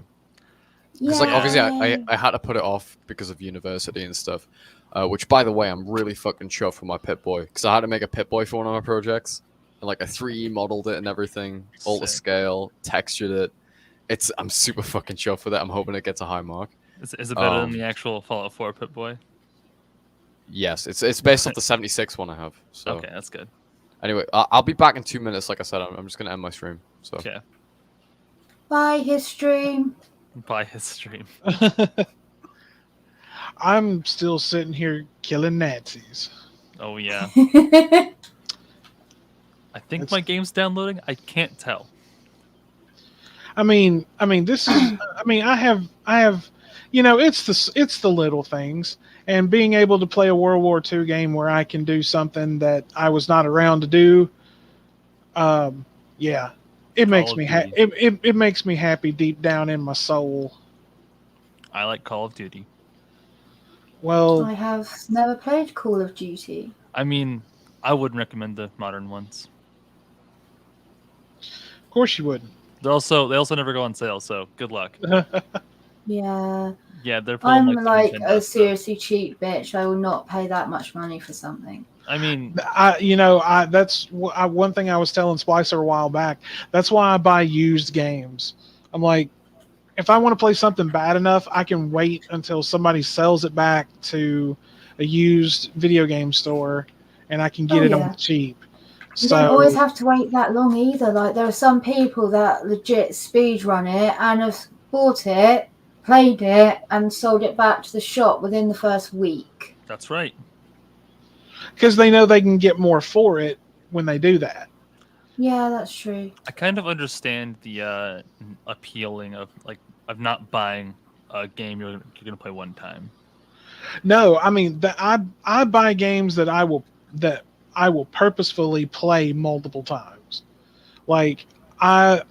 Because like Yeah. obviously I had to put it off because of university and stuff. Which by the way, I'm really fucking chuffed for my Pip-Boy because I had to make a Pip-Boy for one of my projects. like I 3D modeled it and everything, all the Sick. scale, textured it. I'm super fucking chuffed with it. I'm hoping it gets a high mark. Is it better than the actual Fallout 4 Pip-Boy? Yes, it's based off the 76 one I have. So Okay, that's good. anyway, I'll be back in 2 minutes. Like I said, I'm just gonna end my stream. So Okay. Bye, his stream. Buy his stream. I'm still sitting here killing Nazis. Oh yeah. I think my game's downloading. I can't tell. I mean, this is. I have. It's the little things, and being able to play a World War II game where I can do something that I was not around to do. Yeah, it makes me happy. It makes me happy deep down in my soul. I like Call of Duty. Well, I have never played Call of Duty. I mean, I wouldn't recommend the modern ones. of course you wouldn't. They also never go on sale, so good luck. Yeah. Yeah, they're I'm pulling like Nintendo a stuff. seriously cheap bitch. I will not pay that much money for something. I mean, that's one thing I was telling Splicer a while back. That's why I buy used games. I'm like, if I want to play something bad enough, I can wait until somebody sells it back to a used video game store, and I can get it on cheap. You don't always have to wait that long either. Like, there are some people that legit speedrun it and have bought it, played it, and sold it back to the shop within the first week. that's right. Because they know they can get more for it when they do that. Yeah, that's true. I kind of understand the appealing of not buying a game you're gonna play one time. No, I mean I buy games that I will purposefully play multiple times. Like I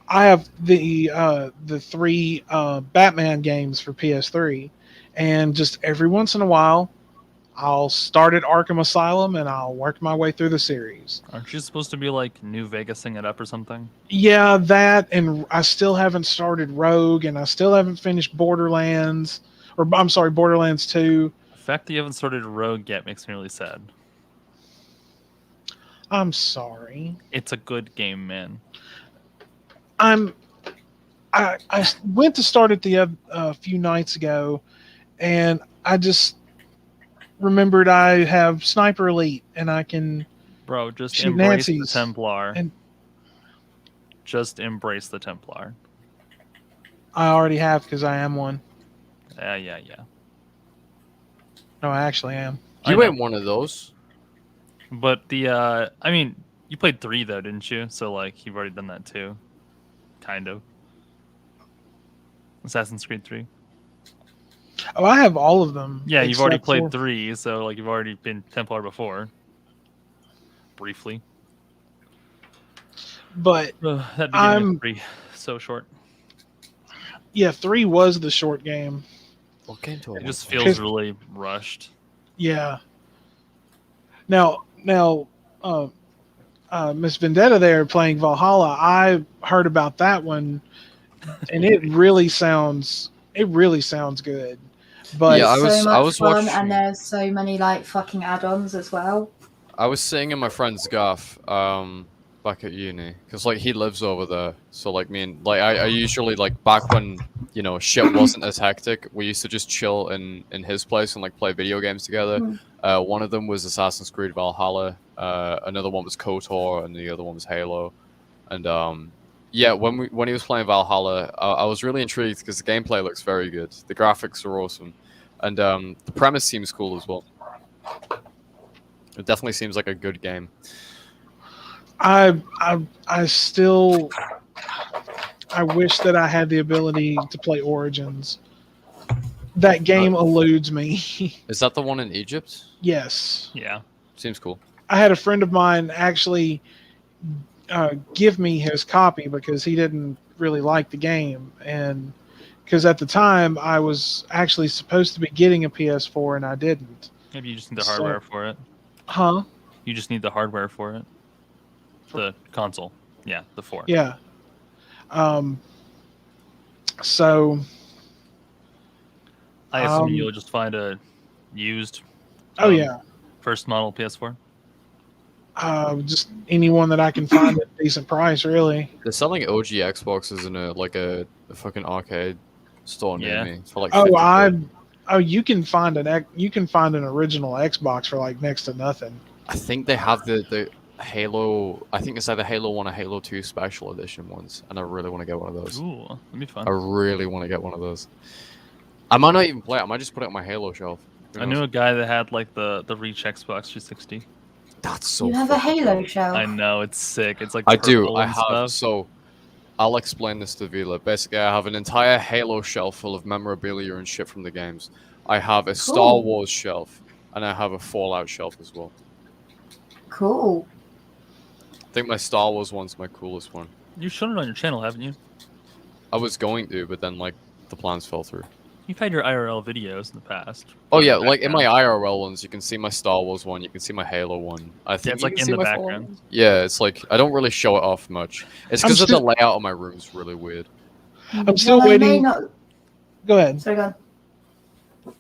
have the 3 Batman games for PS3, and just every once in a while I'll start at Arkham Asylum and I'll work my way through the series. Aren't you supposed to be like New Vegasing it up or something? Yeah, that, and I still haven't started Rogue, and I still haven't finished Borderlands, or I'm sorry, Borderlands 2. The fact that you haven't started Rogue yet makes me really sad. I'm sorry. It's a good game, man. I went to start it a few nights ago, and I just remembered I have Sniper Elite, and I can just shoot embrace Nazis the Templar. and just embrace the Templar. I already have because I am one. Yeah. No, I actually am. You ain't one of those. But I mean, you played 3 though, didn't you? So like, you've already done that too, kind of. Assassin's Creed 3. Oh, I have all of them. Yeah, you've already played 3, so like you've already been Templar before. Briefly. But that beginning of 3 so short. Yeah, 3 was the short game. It just feels really rushed. Yeah. Now, Miss Vendetta there playing Valhalla. I heard about that one, and it really sounds good. But yeah, I was fun, watching, and there's so many like fucking add-ons as well. I was sitting in my friend's gaff back at uni, because like he lives over there, so like me and like I usually, like, back when shit wasn't as hectic, we used to just chill in his place and like play video games together. One of them was Assassin's Creed Valhalla, another one was KOTOR, and the other one was Halo. And yeah, when he was playing Valhalla, I was really intrigued because the gameplay looks very good, the graphics are awesome, and the premise seems cool as well. It definitely seems like a good game. I still wish that I had the ability to play Origins. That game eludes me. Is that the one in Egypt? Yes. Yeah. Seems cool. I had a friend of mine actually give me his copy because he didn't really like the game, and because at the time I was actually supposed to be getting a PS4 and I didn't. Maybe you just need the hardware for it. Huh? You just need the hardware for it. The console. Yeah, the 4. Yeah. So I assume you'll just find a used yeah. first model PS4. Just anyone that I can find at a decent price, really. They're selling OG Xboxes in a fucking arcade store near Yeah. me for like Oh, 50 quid. you can find an original Xbox for like next to nothing. I think they have the Halo. I think it's either Halo 1 or Halo 2 Special Edition ones, and I really want to get one of those. Ooh, that'd be fun. I really want to get one of those. I might not even play it. I might just put it on my Halo shelf. Who I knows? knew a guy that had like the Reach Xbox 360. That's so. You have a fucking Halo cool. shelf. I know, it's sick. It's like I do. purple I and have. stuff. So, I'll explain this to Vila. Basically, I have an entire Halo shelf full of memorabilia and shit from the games. I have a Star Cool. Wars shelf, and I have a Fallout shelf as well. Cool. I think my Star Wars one's my coolest one. You've shown it on your channel, haven't you? I was going to, but then like the plans fell through. You've had your IRL videos in the past. Oh in yeah, the like in my background. IRL ones, you can see my Star Wars one, you can see my Halo one. I think it's you like can in see the my Fallout background. one. Yeah, it's like I don't really show it off much. It's I'm because of the still- layout of my room's really weird. I'm still While I may waiting. not, Go ahead. sorry, go on.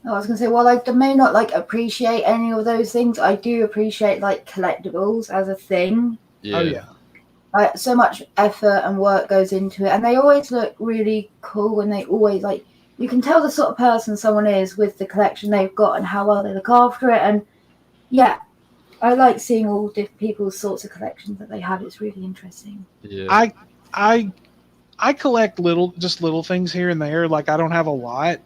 I was gonna say, while I may not like appreciate any of those things, I do appreciate like collectibles as a thing. Yeah. Oh yeah. Like so much effort and work goes into it, and they always look really cool. And they always like you can tell the sort of person someone is with the collection they've got and how well they look after it. And yeah, I like seeing all different people's sorts of collections that they have. It's really interesting. Yeah. I collect little things here and there. Like I don't have a lot.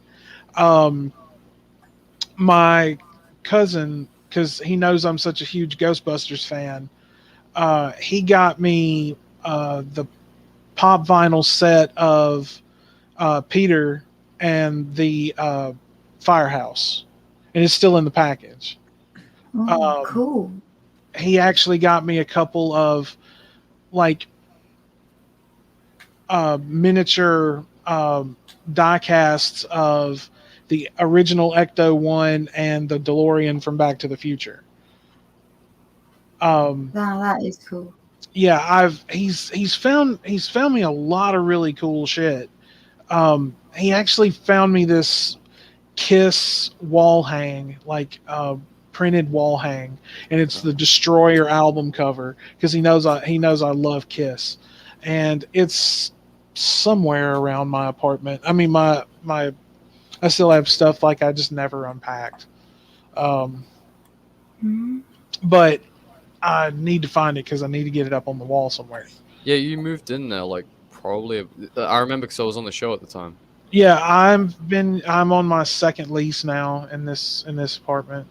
My cousin, because he knows I'm such a huge Ghostbusters fan, he got me the pop vinyl set of Peter and the Firehouse, and it's still in the package. Oh, cool. He actually got me a couple of like miniature die casts of the original Ecto one and the DeLorean from Back to the Future. That is cool. Yeah, he's found me a lot of really cool shit. He actually found me this Kiss wall hang, like printed wall hang, and it's the Destroyer album cover because he knows I love Kiss, and it's somewhere around my apartment. I mean, my I still have stuff like I just never unpacked, but I need to find it because I need to get it up on the wall somewhere. Yeah, you moved in there like probably. I remember because I was on the show at the time. Yeah, I'm on my second lease now in this apartment.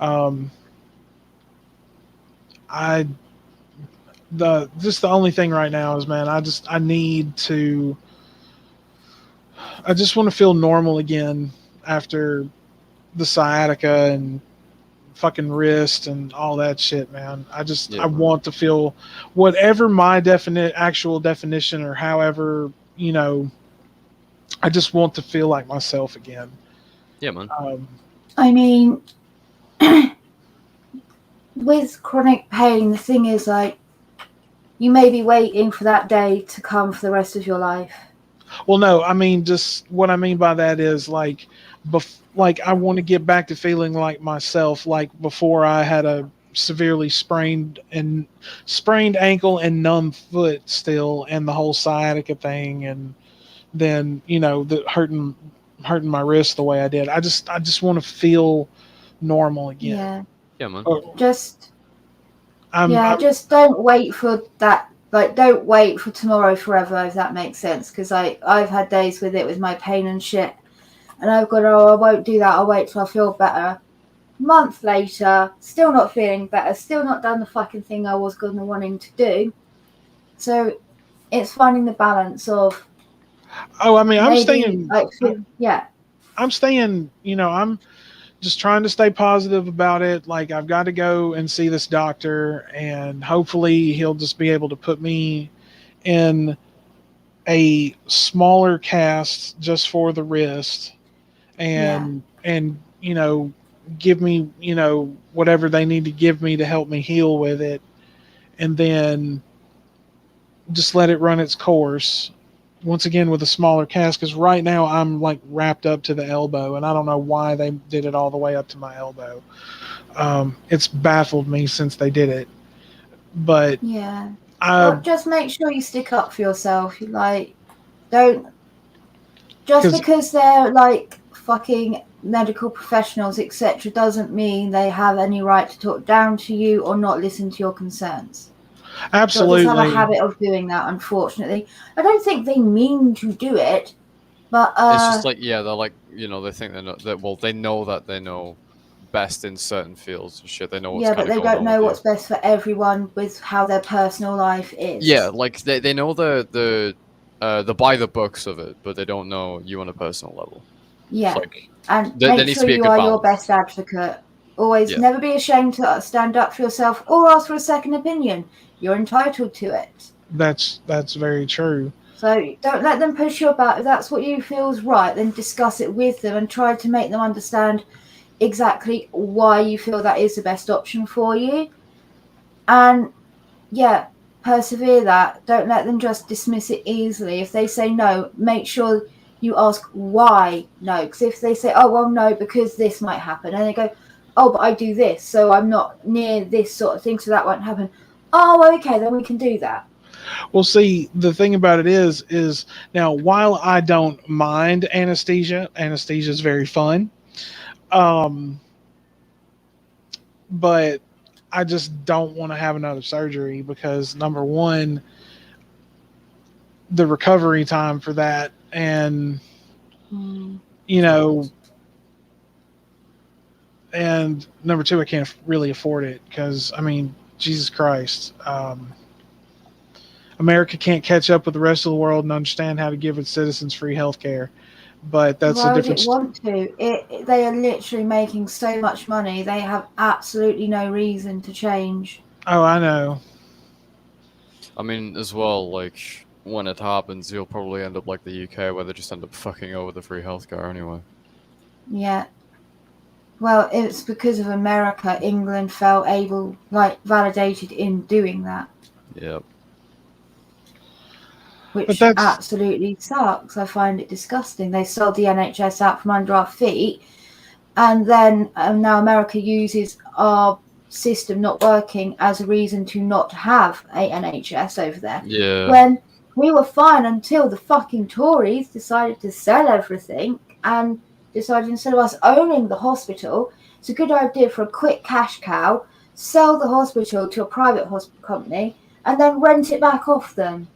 The only thing right now is, man, I just want to feel normal again after the sciatica and fucking wrist and all that shit, man. I want to feel whatever my actual definition or however, I just want to feel like myself again. Yeah, man. I mean, with chronic pain, the thing is, like, you may be waiting for that day to come for the rest of your life. Well, no, I mean, just what I mean by that is like I want to get back to feeling like myself, like before I had a severely sprained ankle and numb foot still, and the whole sciatica thing, and then the hurting my wrist the way I did. I just want to feel normal again. Yeah, man. Just don't wait for that. Like, don't wait for tomorrow forever, if that makes sense. Because I've had days with it with my pain and shit, and I've gone, I won't do that. I'll wait till I feel better. Month later, still not feeling better. Still not done the fucking thing I was gonna wanting to do. So it's finding the balance of. Oh, I mean, I'm staying. I'm just trying to stay positive about it. Like, I've got to go and see this doctor, and hopefully he'll just be able to put me in a smaller cast just for the wrist, and give me whatever they need to give me to help me heal with it, and then just let it run its course. Once again with a smaller cast, because right now I'm like wrapped up to the elbow, and I don't know why they did it all the way up to my elbow. It's baffled me since they did it. But yeah. Well, just make sure you stick up for yourself. You don't just because they're like fucking medical professionals, etc., doesn't mean they have any right to talk down to you or not listen to your concerns. Absolutely. Doctors have a habit of doing that, unfortunately. I don't think they mean to do it, but it's just like, yeah, they're like, they think they know that. They know that they know best in certain fields and shit. They know what's yeah, but kind of they going don't on know with what's best for everyone with how their personal life is. Yeah, like they know the by the books of it, but they don't know you on a personal level. Yeah, like, and there make needs sure to be a you good are your balance. best advocate. Always, never be ashamed to stand up for yourself or ask for a second opinion. You're entitled to it. That's very true. So don't let them push you about. If that's what you feel is right, then discuss it with them and try to make them understand exactly why you feel that is the best option for you. And yeah, persevere that. Don't let them just dismiss it easily. If they say no, make sure you ask why no. Because if they say, oh, well, no, because this might happen, and they go, oh, but I do this, so I'm not near this sort of thing, so that won't happen. Oh, okay, then we can do that. Well, see, the thing about it is now, while I don't mind anesthesia is very fun. But I just don't want to have another surgery because, number one, the recovery time for that, and and number two, I can't really afford it because, I mean, Jesus Christ, America can't catch up with the rest of the world and understand how to give its citizens free health care. But that's Why a would different. it want to? They are literally making so much money. They have absolutely no reason to change. Oh, I know. I mean, as well, like, when it happens, you'll probably end up like the UK, where they just end up fucking over the free healthcare anyway. Yeah. Well, it's because of America. England felt validated in doing that. Yep. Which absolutely sucks. I find it disgusting. They sold the NHS out from under our feet, and then now America uses our system not working as a reason to not have a NHS over there. Yeah. When we were fine until the fucking Tories decided to sell everything and decided instead of us owning the hospital, it's a good idea for a quick cash cow, sell the hospital to a private hospital company, and then rent it back off them.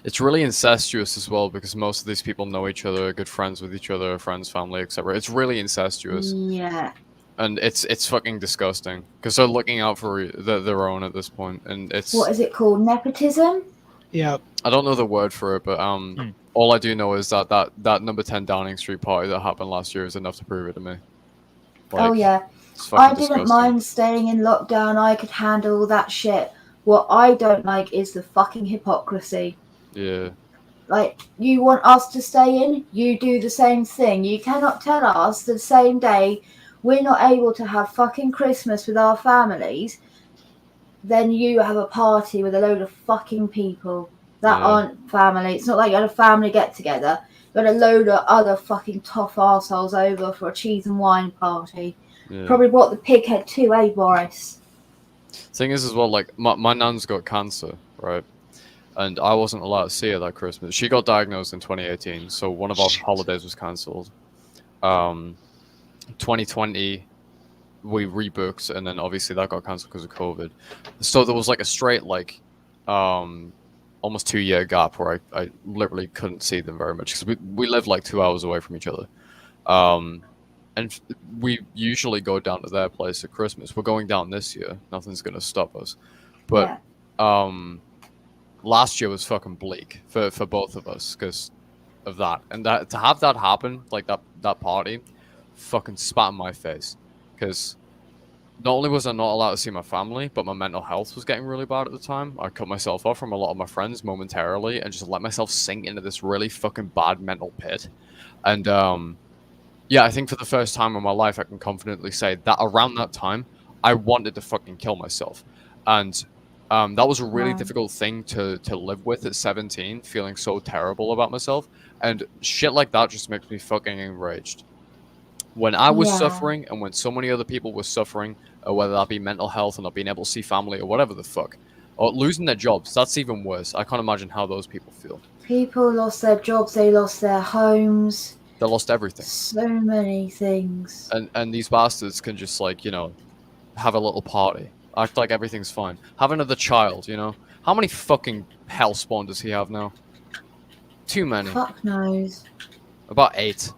It's really incestuous as well because most of these people know each other, are good friends with each other, friends, family, etc. It's really incestuous. Yeah. And it's fucking disgusting because they're looking out for their own at this point, and it's. What is it called? Nepotism? Yeah. I don't know the word for it, but all I do know is that number 10 Downing Street party that happened last year is enough to prove it to me. Oh yeah. I didn't mind staying in lockdown. I could handle all that shit. What I don't like is the fucking hypocrisy. Yeah. Like, you want us to stay in, you do the same thing. You cannot tell us the same day we're not able to have fucking Christmas with our families, then you have a party with a load of fucking people that aren't family. It's not like you had a family get together. You had a load of other fucking tough arseholes over for a cheese and wine party. Yeah. Probably brought the pig head too, eh, Boris? Thing is as well, like, my nan's got cancer, right? And I wasn't allowed to see her that Christmas. She got diagnosed in 2018, so one of our holidays was cancelled. 2020, we rebooked, and then obviously that got cancelled because of COVID. So there was like a straight, like, almost 2-year gap where I literally couldn't see them very much because we live like 2 hours away from each other. And we usually go down to their place at Christmas. We're going down this year. Nothing's going to stop us. But last year was fucking bleak for both of us because of that. And that to have that happen, like that party, fucking spat in my face. Because not only was I not allowed to see my family, but my mental health was getting really bad at the time. I cut myself off from a lot of my friends momentarily and just let myself sink into this really fucking bad mental pit. And yeah, I think for the first time in my life, I can confidently say that around that time, I wanted to fucking kill myself. And that was a really difficult thing to live with at 17, feeling so terrible about myself. And shit like that just makes me fucking enraged. When I was suffering and when so many other people were suffering, whether that be mental health and not being able to see family or whatever the fuck, or losing their jobs. That's even worse. I can't imagine how those people feel. People lost their jobs. They lost their homes. They lost everything. So many things. And these bastards can just like, you know, have a little party, act like everything's fine, have another child. You know, how many fucking hellspawn does he have now? Too many. Fuck knows. About 8.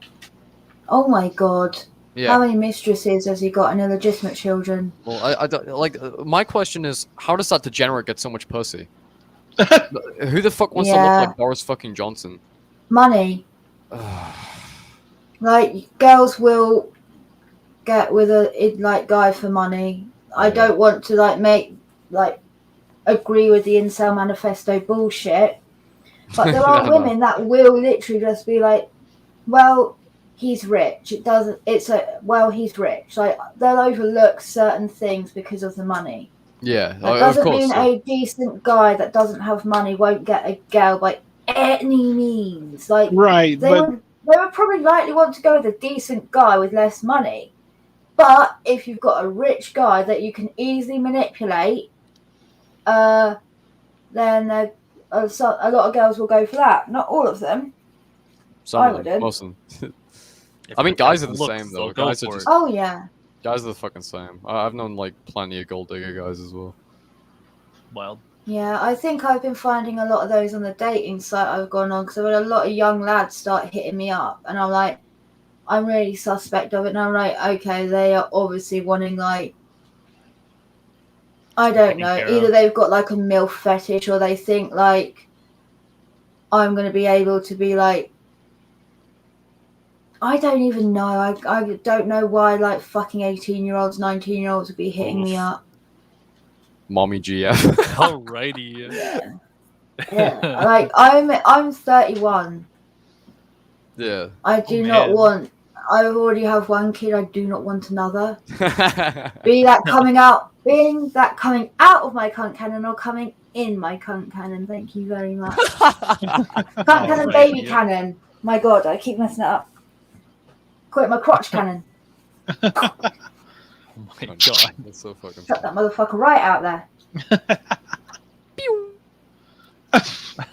Oh my god. Yeah. How many mistresses has he got and illegitimate children? Well, I don't like. My question is, how does that degenerate get so much pussy? Who the fuck wants to look like Boris fucking Johnson? Money. Like, girls will get with a like guy for money. I don't want to agree with the incel manifesto bullshit, but there are women that will literally just be like, well, he's rich. He's rich. Like, they'll overlook certain things because of the money. Yeah, That doesn't mean a decent guy that doesn't have money won't get a girl by any means. Like, right, they would probably likely want to go with a decent guy with less money. But if you've got a rich guy that you can easily manipulate, then a lot of girls will go for that. Not all of them. Some of them, most of them. I mean, guys are the same though. Guys are just. Oh yeah. Guys are the fucking same. I've known like plenty of gold digger guys as well. Wild. Yeah, I think I've been finding a lot of those on the dating site I've gone on, because I've had a lot of young lads start hitting me up, and I'm like, I'm really suspect of it, and I'm like, okay, they are obviously wanting, like, I don't know, either they've got like a MILF fetish, or they think like I'm going to be able to be like, I don't even know. I don't know why like fucking 18-year-olds, 19-year-olds would be hitting me up. Mommy GF. Alrighty. Yeah. Like, I'm 31. Yeah. I do not want. I already have one kid. I do not want another. Being that coming out of my cunt cannon or coming in my cunt cannon. Thank you very much. Cunt cannon, baby cannon. My God, I keep messing it up. Call it my crotch cannon. Oh my God, that's so fucking. Shut that motherfucker right out there. Pew.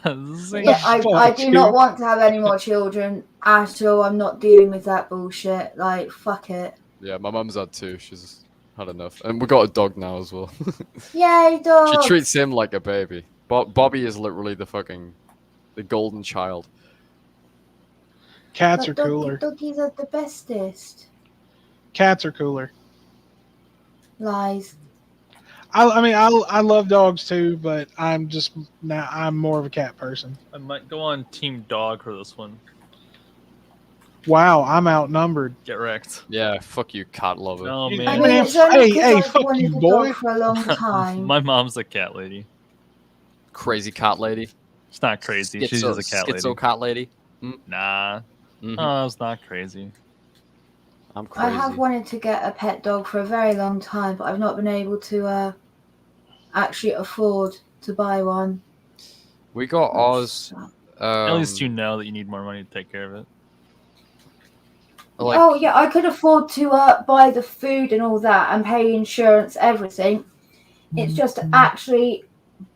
Yeah, I do not want to have any more children at all. I'm not dealing with that bullshit. Like, fuck it. Yeah, my mum's had 2. She's had enough. And we got a dog now as well. Yay, dog! She treats him like a baby. Bobby is literally the golden child. Cats are cooler. Doggies are the bestest. Cats are cooler. Lies. I love dogs too, but I'm more of a cat person. I might go on team dog for this one. Wow, I'm outnumbered. Get wrecked. Yeah, fuck you, cat lover. Oh man. I mean, it's only 'cause I've fuck wanted you, a boy. dog for a long time. My mom's a cat lady. Crazy cat lady. She's not crazy. She's just a cat lady. Schizo cat lady. Nah. Mm-hmm. Oh, it's not crazy. I'm crazy. I have wanted to get a pet dog for a very long time, but I've not been able to actually afford to buy one. We got ours. At least you know that you need more money to take care of it. Like, oh yeah, I could afford to buy the food and all that and pay insurance, everything. It's just to actually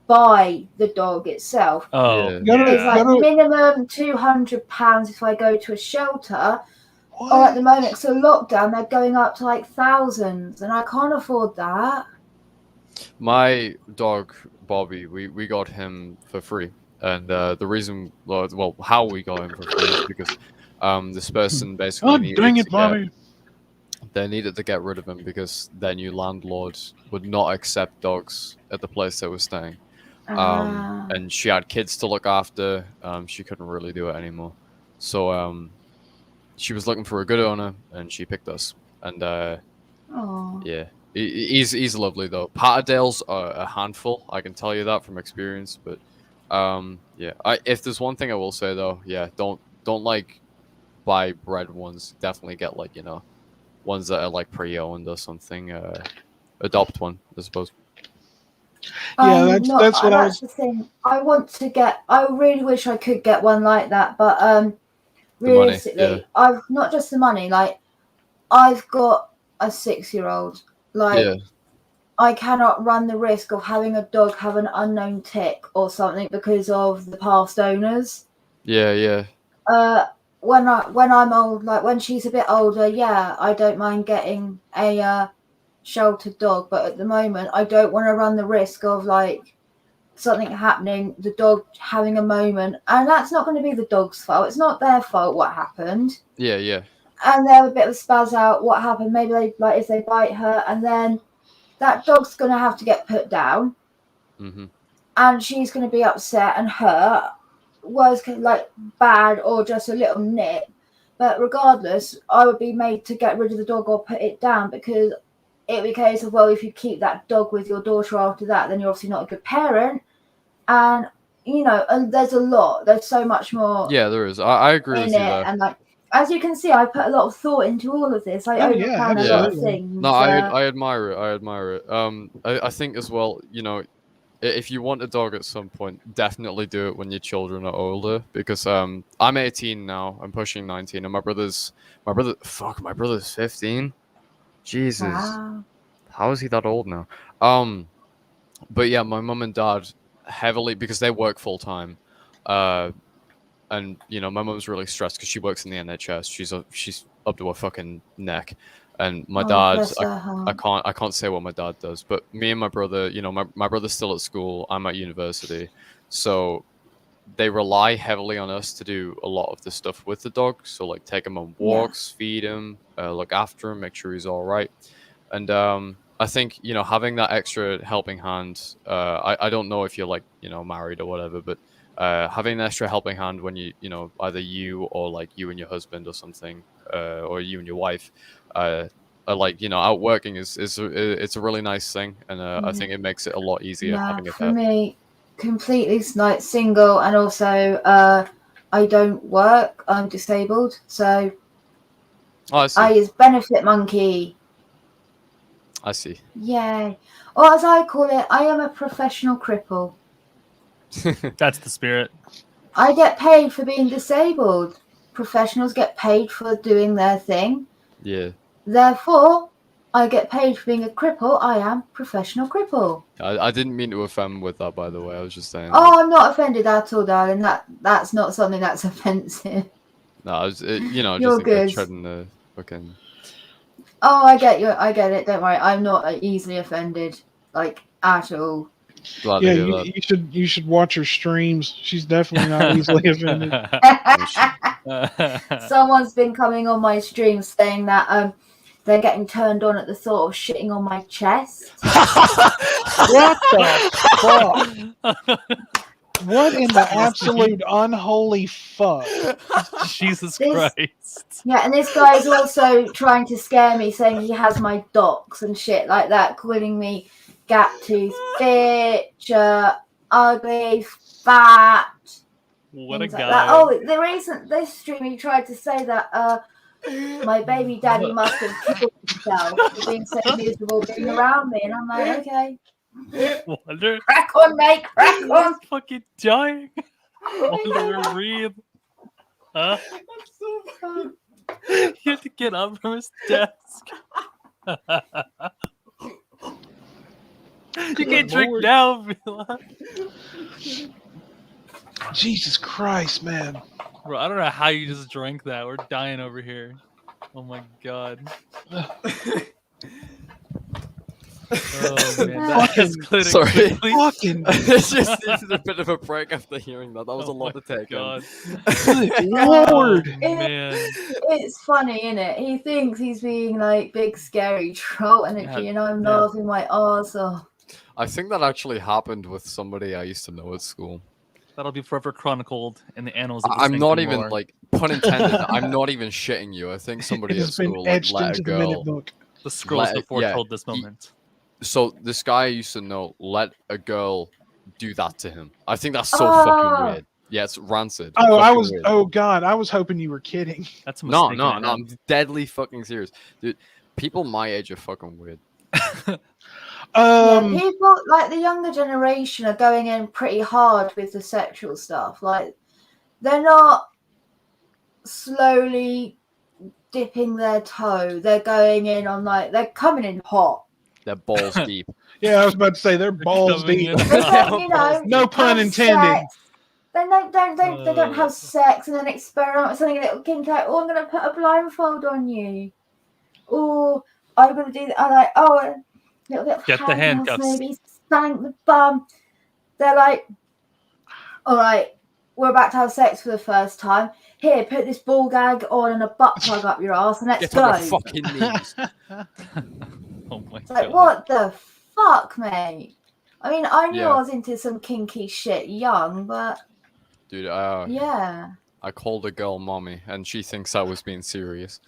buy the dog itself. Oh, yeah. It's like minimum £200 if I go to a shelter. What? Or at the moment, so lockdown, they're going up to like thousands, and I can't afford that. My dog Bobby, we got him for free, and the reason, well, how we got him for free is because this person basically they needed to get rid of him because their new landlord would not accept dogs at the place they were staying. And she had kids to look after. She couldn't really do it anymore, so she was looking for a good owner, and she picked us. And yeah, he's lovely though. Patterdales are a handful, I can tell you that from experience. But yeah, if there's one thing I will say though, yeah, don't like buy bred ones. Definitely get like, you know, ones that are like pre-owned or something. Adopt one, I suppose. Yeah, that's what I was. The thing. I really wish I could get one like that, but realistically, money, yeah. I've not just the money. Like, I've got a 6-year-old. Like, Yeah. I cannot run the risk of having a dog have an unknown tick or something because of the past owners. Yeah. When I'm old, like when she's a bit older, yeah, I don't mind getting a sheltered dog, but at the moment I don't want to run the risk of like something happening, the dog having a moment, and that's not going to be the dog's fault. It's not their fault what happened. Yeah. And they have a bit of a spaz out. What happened? Maybe they like if they bite her, and then that dog's going to have to get put down, and she's going to be upset and hurt. Was like bad or just a little nip, but regardless, I would be made to get rid of the dog or put it down because it'd be a case of, well, if you keep that dog with your daughter after that, then you're obviously not a good parent. And and there's so much more. Yeah, there is. I agree with you there. And like as you can see, I put a lot of thought into all of this. I overplan a lot of things. No, I admire it. I think as well, if you want a dog at some point, definitely do it when your children are older. Because I'm 18 now. I'm pushing 19, and my brother's 15. Jesus, wow. How is he that old now? But yeah, my mum and dad heavily because they work full time, and my mum's really stressed because she works in the NHS. She's up to her fucking neck. And my dad, I can't say what my dad does, but me and my brother, my brother's still at school. I'm at university. So they rely heavily on us to do a lot of the stuff with the dog. So like take him on walks, feed him, look after him, make sure he's all right. And I think, having that extra helping hand, I don't know if you're like, married or whatever, but having an extra helping hand when either you or like you and your husband or something, or you and your wife, are like out working it's a really nice thing, and I think it makes it a lot easier having a pet. For me, completely like single, and also I don't work. I'm disabled, so I use Benefit Monkey. I see. Yay! Or as I call it, I am a professional cripple. That's the spirit. I get paid for being disabled. Professionals get paid for doing their thing. Yeah. Therefore, I get paid for being a cripple. I am professional cripple. I didn't mean to offend with that, by the way. I was just saying. Oh, I'm not offended at all, darling. That's not something that's offensive. No, I was, You're just good. treading the fucking. Oh, I get you. I get it. Don't worry. I'm not easily offended, like at all. Glad yeah, to hear that. you should watch her streams. She's definitely not easily offended. Someone's been coming on my stream saying that they're getting turned on at the thought of shitting on my chest. What the fuck? What in the absolute unholy fuck? Jesus Christ. Yeah, and this guy is also trying to scare me, saying he has my docs and shit like that, calling me gap tooth bitch, ugly, fat. What a like guy. That. Oh, the recent this stream he tried to say that my baby daddy must have killed himself for being so miserable being around me, and I'm like, okay. Wonder. Crack on, mate, crack on. He's fucking dying. Wonder to breathe. Huh? That's so funny. He had to get up from his desk. You can't drink now, Vila. Jesus Christ, man. Bro, I don't know how you just drank that. We're dying over here. Oh my god. Oh man, that escalated Sorry. quickly. Fucking It's just needed a bit of a break after hearing that. That was a lot to take God. in. Lord. Oh, man. It's funny, isn't it? He thinks he's being like big scary troll energy, and I'm laughing my arse off. I think that actually happened with somebody I used to know at school. That'll be forever chronicled in the annals of the I'm not Sanctum even lore. like pun intended. I'm not even shitting you. I think somebody at It's been school like, etched let a into the minute girl. book. The scrolls Let- before yeah, told this moment. So this guy I used to know let a girl do that to him. I think that's so fucking weird. Yeah, it's rancid. Oh, I Fucking was. weird. Oh God, I was hoping you were kidding. That's a No, mistake. no, I no. had. I'm deadly fucking serious, dude. People my age are fucking weird. People like the younger generation are going in pretty hard with the sexual stuff. Like they're not slowly dipping their toe. They're going in on they're coming in hot. They're balls deep. Yeah, I was about to say they're balls coming deep. in. They don't, you know, No pun have intended. sex. They don't have sex and then experiment with something a little kinky. Like, oh, I'm gonna put a blindfold on you. Oh, I'm gonna do that. I'm like, oh, a little bit of Get the handcuffs. maybe spank the bum. They're like, all right, we're about to have sex for the first time. Here, put this ball gag on and a butt plug up your ass, and let's Get go. on your fucking knees. Oh my It's like, god. what the fuck, mate? I mean, I knew Yeah. I was into some kinky shit young, but Dude, yeah. I called a girl mommy, and she thinks I was being serious.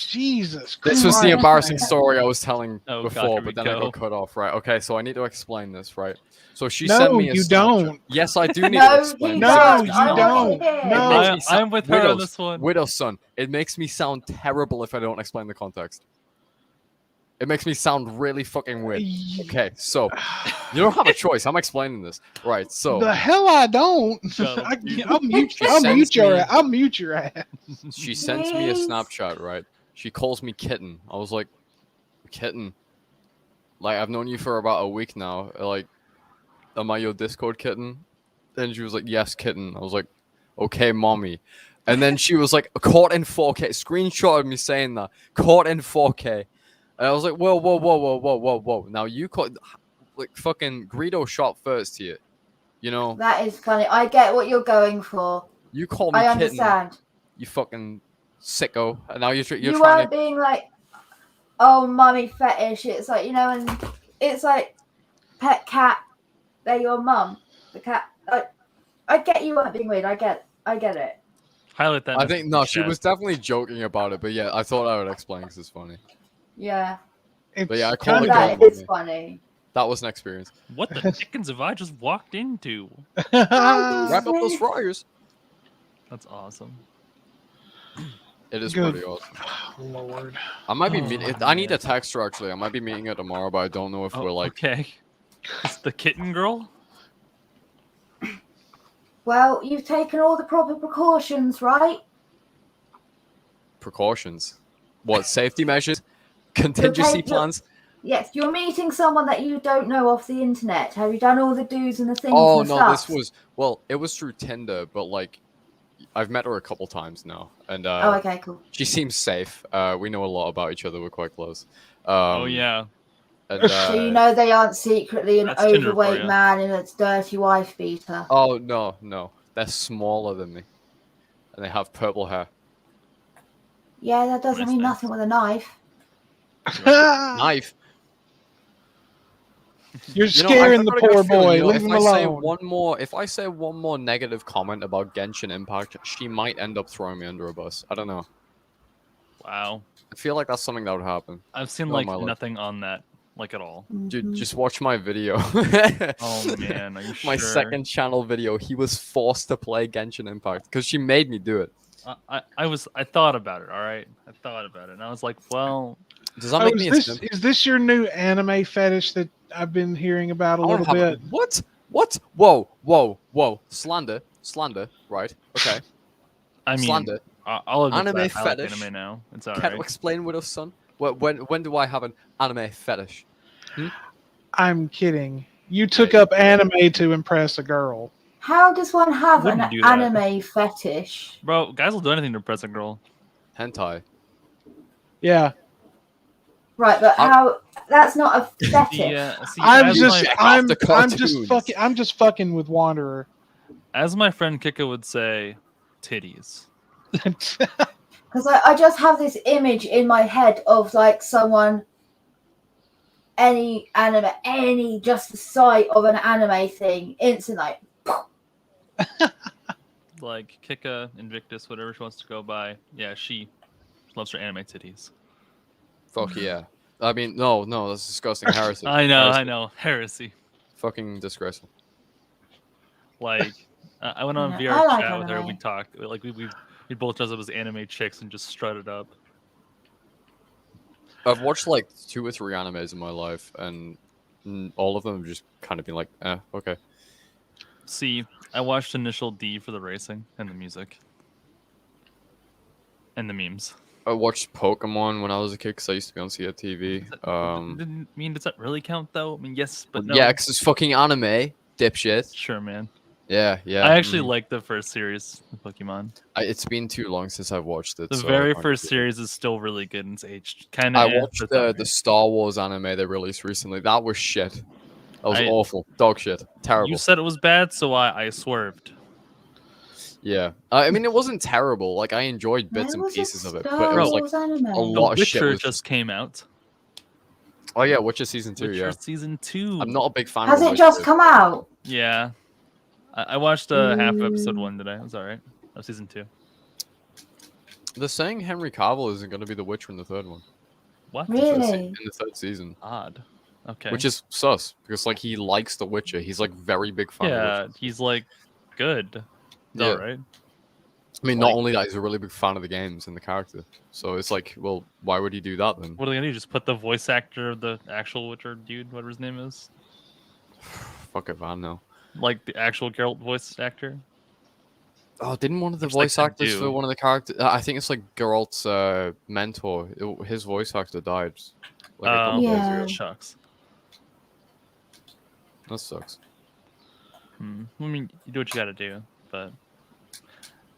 Jesus Christ. This was the Right. embarrassing story I was telling Oh, God, before, here we but then I go. got cut off. Right? Okay, so I need to explain this, right? So she No, sent me a you Snapchat. don't. Yes, I do need No, to explain. you this. It No, makes me you I sound want don't. to hear. No. It makes me sound- I'm with her on Widow's- this one. Widow's son. It makes me sound terrible if I don't explain the context. It makes me sound really fucking weird. Okay, so you don't have a choice. I'm explaining this. Right, so The hell I don't. Go. I'll mute She sends me- I'll mute your ass. she sends me a Please. Snapchat, right? She calls me kitten. I was like, kitten? Like, I've known you for about a week now. Like, am I your Discord kitten? And she was like, yes, kitten. I was like, okay, mommy. And then she was like, caught in 4K. Screenshot of me saying that. Caught in 4K. And I was like, whoa. Now you caught, like, fucking Greedo shot first here. You know? That is funny. I get what you're going for. You call me I kitten. understand. You fucking sicko. And now you're You trying weren't to... being like, oh, mummy fetish. It's like, you know, and it's like pet cat. They're your mum. The cat. I get you weren't being weird. I get it. Highlight that. I message think, in no, the she chat. was definitely joking about it. But yeah, I thought I would explain because it's funny. Yeah. But yeah, I It's call kinda it That girl is mommy. funny. That was an experience. What the dickens have I just walked into? Wrap up those fryers. That's awesome. It is Good. pretty awesome. Lord. I might be Oh, meeting. I need man. a text her actually. I might be meeting her tomorrow, but I don't know if Oh, we're like okay. It's the kitten girl. Well, you've taken all the proper precautions, right? precautions. What safety measures? Contingency you're- plans? Yes, you're meeting someone that you don't know off the internet. Have you done all the do's and the things Oh and no, stuff? this was it was through Tinder, but like I've met her a couple times now, and Oh, okay, cool. she seems safe. We know a lot about each other. We're quite close. Oh yeah. And, So you know they aren't secretly an That's Tinder for overweight ya. man in a dirty wife beater. Oh no, they're smaller than me, and they have purple hair. Yeah, that doesn't Nice mean things. nothing with a knife. Knife. You're You know, scaring I've the got a good poor feeling, boy. you know, Leave him alone. if I say one more negative comment about Genshin Impact, she might end up throwing me under a bus. I don't know. Wow. I feel like that's something that would happen. I've seen Oh, like my life. nothing on that, like at all. Dude, Mhm. just watch my video. Oh man, are you My sure? second channel video. He was forced to play Genshin Impact because she made me do it. I thought about it. All right, I thought about it, and I was like, well, Does that Oh, make me is this your new anime fetish that I've been hearing about a I little don't have bit? What? What? Whoa. Slander. Right. Okay. I mean, Slander. I'll admit Anime that I like fetish. anime now. It's all Can right. you explain Widow's son? When do I have an anime fetish? I'm kidding. You took Yeah, up anime to impress a girl. How does one have an Wouldn't do that. anime fetish? Bro, guys will do anything to impress a girl. Hentai. Yeah. Right, but I- how? That's not a fetish. See, I'm as just my, I'm the I'm just cartoons. fucking I'm just fucking with Wanderer. as my friend Kika would say, titties. Because I just have this image in my head of like someone, just the sight of an anime thing, instant like, Like Kika, Invictus, whatever she wants to go by. Yeah, she loves her anime titties. Fuck yeah. I mean, no, that's disgusting heresy. I know, Heresy. heresy. Fucking disgraceful. Like, I went on Yeah, VR I like chat with her. anime. We talked. Like we both dressed up as anime chicks and just strutted up. I've watched like 2 or 3 animes in my life, and all of them have just kind of been like, okay. See, I watched Initial D for the racing and the music and the memes. I watched Pokemon when I was a kid because I used to be on CRTV. Does that really count though? I mean, yes, but no. Yeah, because it's fucking anime, dipshit. Sure, man. Yeah. I actually like the first series of Pokemon. It's been too long since I've watched it. The so very first series is still really good and it's aged kind of. I watched the Star Wars anime they released recently. That was shit. That was awful. Dog shit. Terrible. You said it was bad, so I swerved. Yeah. I mean, it wasn't terrible. Like, I enjoyed bits and pieces of it. But it was like a lot of shit. Witcher just came out. Oh, yeah. Witcher Season 2, Witcher Season 2. I'm not a big fan Has of it just come out? Yeah. I watched half of episode 1 today. It was alright. Of Season 2. They're saying Henry Cavill isn't going to be the Witcher in the third one. What? Really? In the third season. Odd. Okay. Which is sus, because, like, he likes The Witcher. He's, like, very big fan of The Witcher. He's, like, good. Yeah. Alright. I mean, not only that, he's a really big fan of the games and the character. So it's like, well, why would he do that then? What are they gonna do? Just put the voice actor of the actual Witcher dude, whatever his name is? Fuck it, man, no. Like the actual Geralt voice actor? Oh, didn't one of the Which voice they could actors do. for one of the characters? I think it's like Geralt's mentor. His voice actor died. Like a couple days Yeah. ago. Shucks. That sucks. I mean, you do what you gotta do, but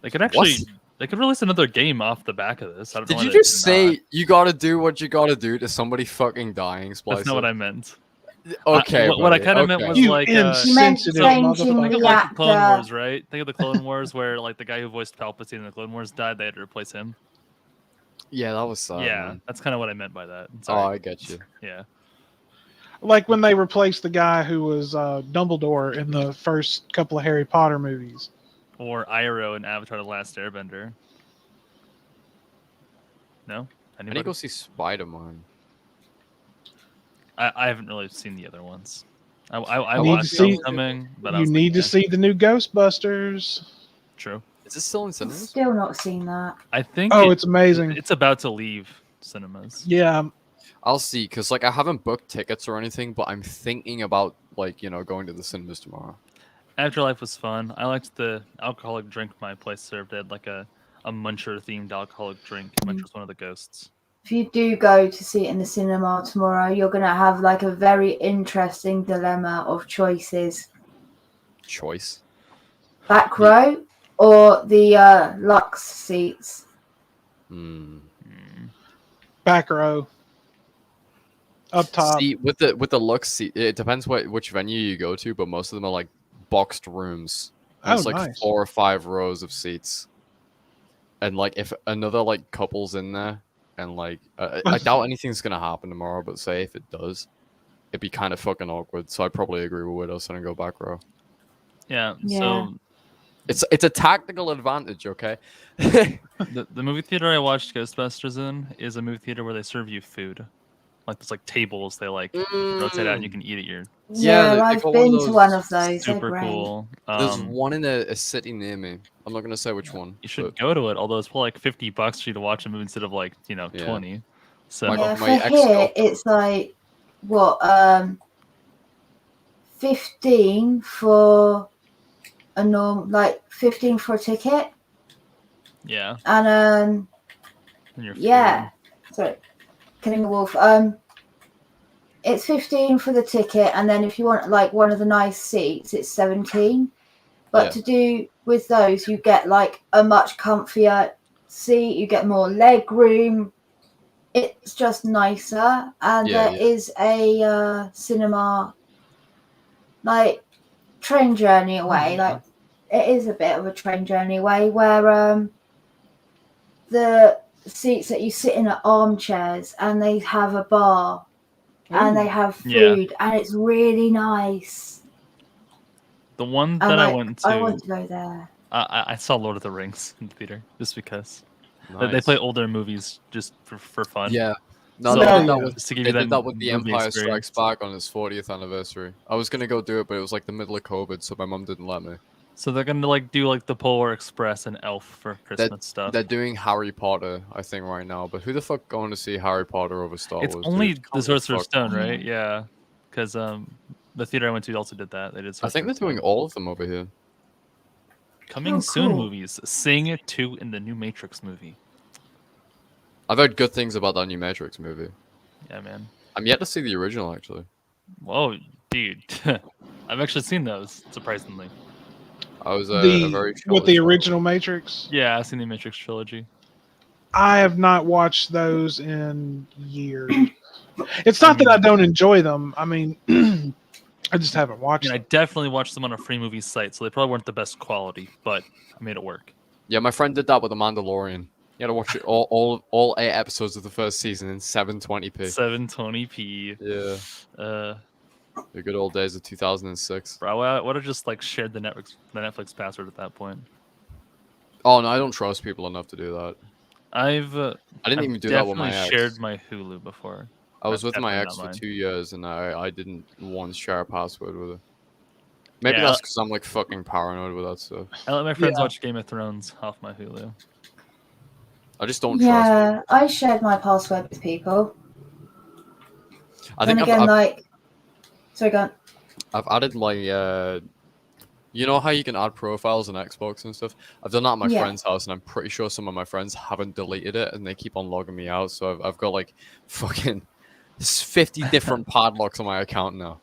they could actually they could release another game off the back of this. I don't know Did why you they just did not. say you gotta do what you gotta do to somebody fucking dying, Splicer? That's not what I meant. Okay. What I buddy, kind of meant okay. was You like You meant insensitive changing motherfucker. think of the like the Clone actor. Wars, right? Think of the Clone Wars where like the guy who voiced Palpatine in the Clone Wars died. They had to replace him. Yeah, that was sad. Yeah, Man. that's kind of what I meant by that. Oh, Sorry. I get you. Yeah. Like when they replaced the guy who was Dumbledore in the first couple of Harry Potter movies. Or Iroh in Avatar: The Last Airbender. No? I need Anybody? to go see Spider-Man. I haven't really seen the other ones. I need to watched see- Homecoming, but I You was need to like, see the new Ghostbusters. True. Is this still in cinemas? Still not seen that. I think Oh, it's amazing. it's about to leave cinemas. Yeah, I'll see, because like I haven't booked tickets or anything, but I'm thinking about like, going to the cinemas tomorrow. Afterlife was fun. I liked the alcoholic drink my place served. It had like a muncher themed alcoholic drink. Muncher was one of the ghosts. If you do go to see it in the cinema tomorrow, you're going to have like a very interesting dilemma of choices. Choice. Back row or the Lux seats? back row. Up top. See, with the looks, see, it depends which venue you go to, but most of them are like boxed rooms. There's like nice. 4 or 5 rows of seats, and like if another like couple's in there, and like I doubt anything's gonna happen tomorrow, but say if it does, it'd be kind of fucking awkward. So I probably agree with Widow and go back row. Yeah. Yeah. So It's a tactical advantage, okay? the movie theater I watched Ghostbusters in is a movie theater where they serve you food. Like there's like tables they like rotate out and you can eat at your Yeah, Yeah, I've got one of been to those one of those. They're super great. cool. There's one in a city near me. I'm not gonna say which one. You should but go to it, although it's probably like $50 for you to watch a movie instead of like, Yeah. 20. So My- Yeah, my for ex here girlfriend- it's like what 15 for a like 15 for a ticket, yeah. and And your yeah, sorry, Killing the Wolf. It's 15 for the ticket, and then if you want like one of the nice seats, it's 17. But Yeah. to do with those, you get like a much comfier seat. You get more leg room. It's just nicer, and Yeah, there is a cinema, like train journey away. Mhm. Like it is a bit of a train journey away, where the seats that you sit in are armchairs, and they have a bar, and they have Yeah. food, and it's really nice. The one And that I like, went to, I want to go there. I saw Lord of the Rings in the theater just because they Nice. play older movies just for fun. Yeah. No, So, they yeah. did that with just to give They you did that with The movie Empire experience. Strikes Back on its 40th anniversary. I was gonna go do it, but it was like the middle of COVID, so my mum didn't let me. So they're gonna like do like the Polar Express and Elf for Christmas stuff. They're doing Harry Potter, I think, right now. But who the fuck going to see Harry Potter over Star It's Wars? only dude? the Calm Sorcerer's fuck Stone, down. right? Yeah, because the theater I went to also did that. They did. I think they're Sorcerer's doing Stone. all of them over here. Coming Oh, soon cool. movies. Sing 2 in the new Matrix movie. I've heard good things about that new Matrix movie. Yeah, man. I'm yet to see the original, actually. Whoa, dude. I've actually seen those, surprisingly. I was a very with the child. original Matrix. Yeah, I've seen the Matrix trilogy. I have not watched those in years. It's not that I don't enjoy them. I mean, I just haven't watched I them. definitely watched them on a free movie site, so they probably weren't the best quality, but I made it work. Yeah, my friend did that with The Mandalorian. You had to watch it all 8 episodes of the first season in 720p. 720p. Yeah. The good old days of 2006. Bro, I would have just like shared the Netflix password at that point. Oh no, I don't trust people enough to do that. I didn't even do that with my ex. shared my Hulu before. I was with my ex for 2 years, and I didn't once share a password with her. Maybe that's because I'm like fucking paranoid with that stuff. I let my friends watch Game of Thrones off my Hulu. I just don't trust Yeah, I shared my password with people. I think Sorry, go on. I've added my you know how you can add profiles on Xbox and stuff? I've done that at my friend's house, and I'm pretty sure some of my friends haven't deleted it, and they keep on logging me out. So I've got like fucking 50 different padlocks on my account now,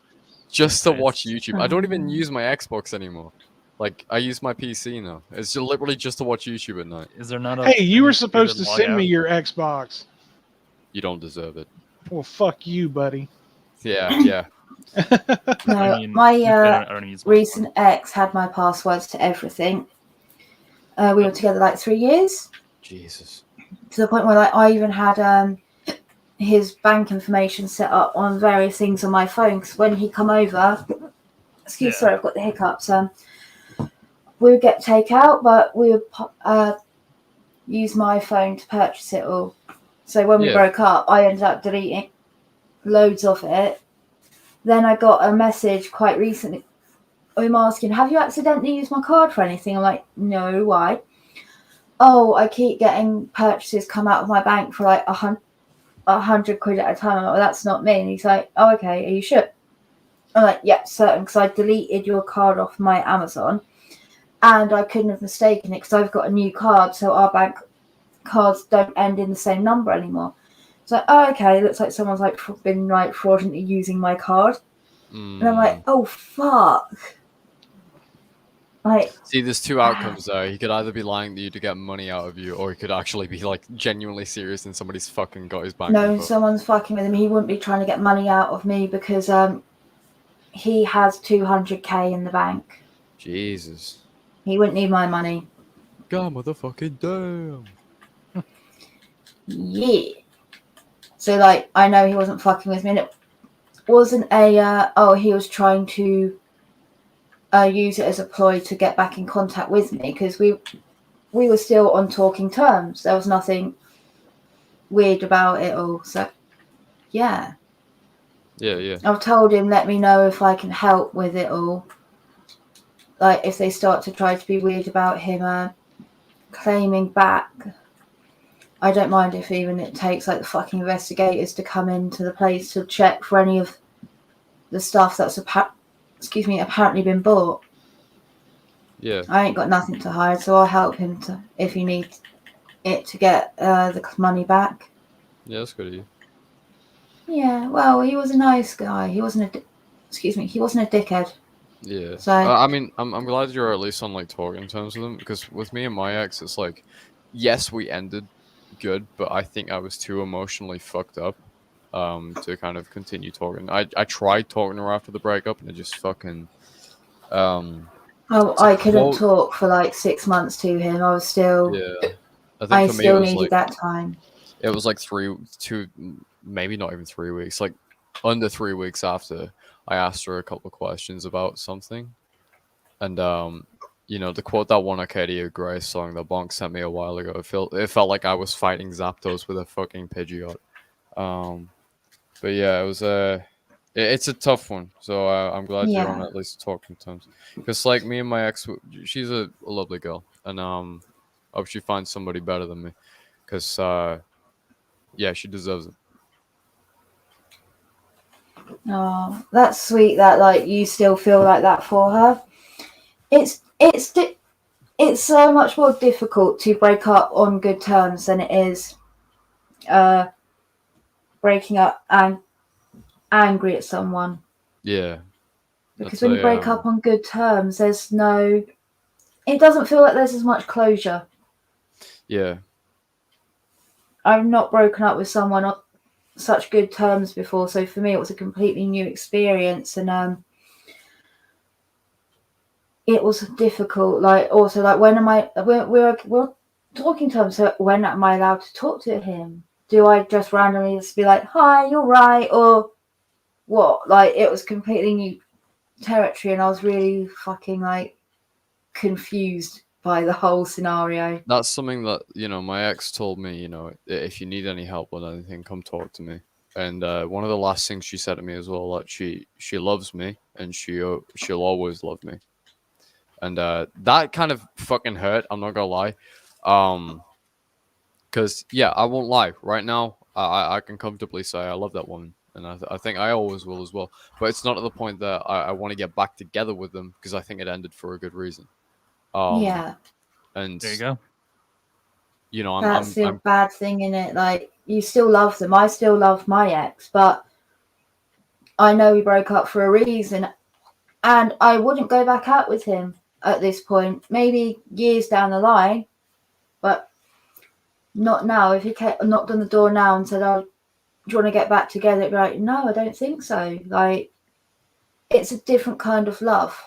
just to watch YouTube. I don't even use my Xbox anymore. Like, I use my PC now. It's literally just to watch YouTube at night. Is there not a... Hey, you were supposed to send me your Xbox. You don't deserve it. Well, fuck you, buddy. Yeah. No, my recent ex had my passwords to everything. We were together like 3 years. Jesus. To the point where like I even had his bank information set up on various things on my phone. Because when he come over, sorry, I've got the hiccups. We would get takeout, but we would use my phone to purchase it all. So when we broke up, I ended up deleting loads of it. Then I got a message quite recently. I'm asking, have you accidentally used my card for anything? I'm like, no, why? Oh, I keep getting purchases come out of my bank for like 100 quid at a time. I'm like, well, that's not me. And he's like, oh, okay, are you sure? I'm like, yeah, certain, because I deleted your card off my Amazon. And I couldn't have mistaken it because I've got a new card, so our bank cards don't end in the same number anymore. It's like, oh, okay, it looks like someone's like been like fraudulently using my card. And I'm like, oh, fuck. Like, see, there's two outcomes there. He could either be lying to you to get money out of you, or he could actually be like genuinely serious and somebody's fucking got his bank. No, someone's fucking with him. He wouldn't be trying to get money out of me because he has 200k in the bank. Jesus. He wouldn't need my money. God, motherfucking damn. Yeah. So, like, I know he wasn't fucking with me. And it wasn't he was trying to use it as a ploy to get back in contact with me because we were still on talking terms. There was nothing weird about it all. So, yeah. Yeah. I've told him, let me know if I can help with it all. Like, if they start to try to be weird about him claiming back, I don't mind if even it takes, like, the fucking investigators to come into the place to check for any of the stuff that's apparently been bought. Yeah. I ain't got nothing to hide, so I'll help him if he needs it to get the money back. Yeah, that's good of you. Yeah, well, he was a nice guy. He wasn't a dickhead. Yeah. So I mean, I'm glad you're at least on like talking terms with him, because with me and my ex, it's like, yes, we ended good, but I think I was too emotionally fucked up to kind of continue talking. I tried talking to her after the breakup, and it just fucking I couldn't talk for like 6 months to him. I was still I still needed that time. It was like maybe not even 3 weeks, like under 3 weeks after I asked her a couple of questions about something. And to quote that one Arcadia Gray song that Bonk sent me a while ago, it felt like I was fighting Zapdos with a fucking Pidgeot. But yeah, it was it's a tough one. So I'm glad you're on at least talking terms. Because like me and my ex, she's a lovely girl, and I hope she finds somebody better than me. Because she deserves it. Oh, that's sweet that like you still feel like that for her. It's so much more difficult to break up on good terms than it is breaking up and angry at someone. Yeah. Because when you break up on good terms, it doesn't feel like there's as much closure. Yeah. I've not broken up with someone on such good terms before, so for me it was a completely new experience, and it was difficult. Like, also, like, when am I? We're talking to him. So when am I allowed to talk to him? Do I just randomly just be like, "Hi, you're right," or what? Like, it was completely new territory, and I was really fucking like confused by the whole scenario. That's something that, my ex told me, if you need any help with anything, come talk to me. And one of the last things she said to me as well, that she loves me and she'll always love me. And that kind of fucking hurt, I'm not gonna lie. Because, yeah, I won't lie. Right now, I can comfortably say I love that woman. And I think I always will as well. But it's not at the point that I want to get back together with them, because I think it ended for a good reason. Yeah. And there you go. That's the bad thing in it. Like, you still love them. I still love my ex, but I know we broke up for a reason, and I wouldn't go back out with him at this point. Maybe years down the line, but not now. If he knocked on the door now and said, "Oh, do you want to get back together?" It'd be like, no, I don't think so. Like, it's a different kind of love.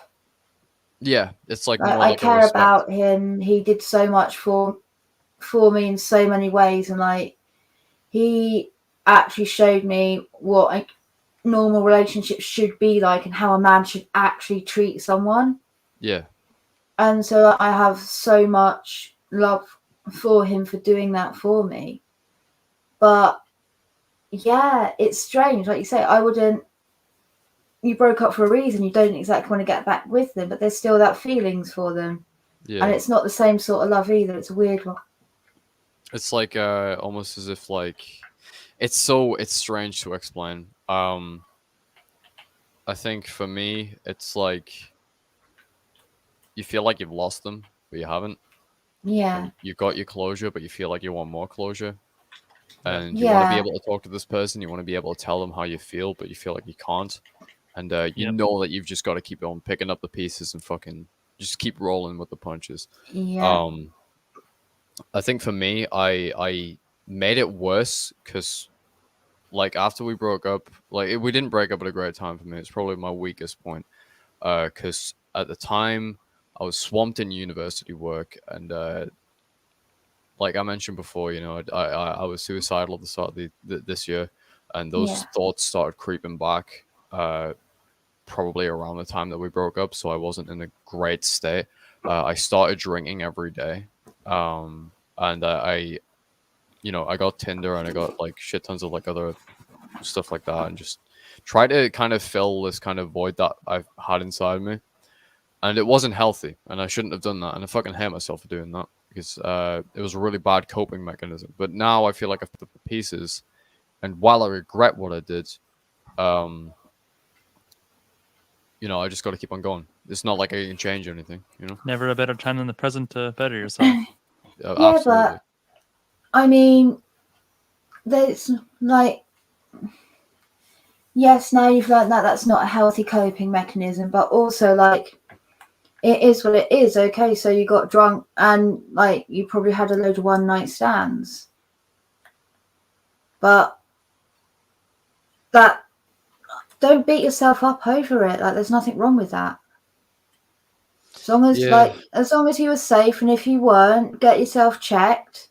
Yeah, it's like more I care about him. He did so much for me in so many ways, and like, he actually showed me what a normal relationship should be like and how a man should actually treat someone. Yeah. And so I have so much love for him for doing that for me. But yeah, it's strange. Like you say, you broke up for a reason. You don't exactly want to get back with them, but there's still that feelings for them. Yeah. And it's not the same sort of love either. It's a weird one. It's like almost as if like it's strange to explain. I think for me it's like you feel like you've lost them, but you haven't. Yeah. And you've got your closure, but you feel like you want more closure. And you Yeah. want to be able to talk to this person, you want to be able to tell them how you feel, but you feel like you can't. And you know that you've just got to keep on picking up the pieces and fucking just keep rolling with the punches. Yeah. I think for me, I made it worse because, like, after we broke up, like, we didn't break up at a great time for me. It's probably my weakest point. Because at the time, I was swamped in university work, and like I mentioned before, I was suicidal at the start of this year, and those thoughts started creeping back. Probably around the time that we broke up, so I wasn't in a great state. I started drinking every day, and I got Tinder and I got like shit tons of like other stuff like that, and just try to kind of fill this kind of void that I've had inside me, and it wasn't healthy, and I shouldn't have done that, and I fucking hate myself for doing that because it was a really bad coping mechanism. But now I feel like I've put the pieces, and while I regret what I did, I just got to keep on going. It's not like I can change anything, Never a better time than the present to better yourself. Yeah, absolutely. but I mean, there's like, yes, now you've learned that that's not a healthy coping mechanism, but also like, it is what it is. Okay, so you got drunk and like you probably had a load of one night stands, but that, don't beat yourself up over it. Like, there's nothing wrong with that. As long as you were safe, and if you weren't, get yourself checked.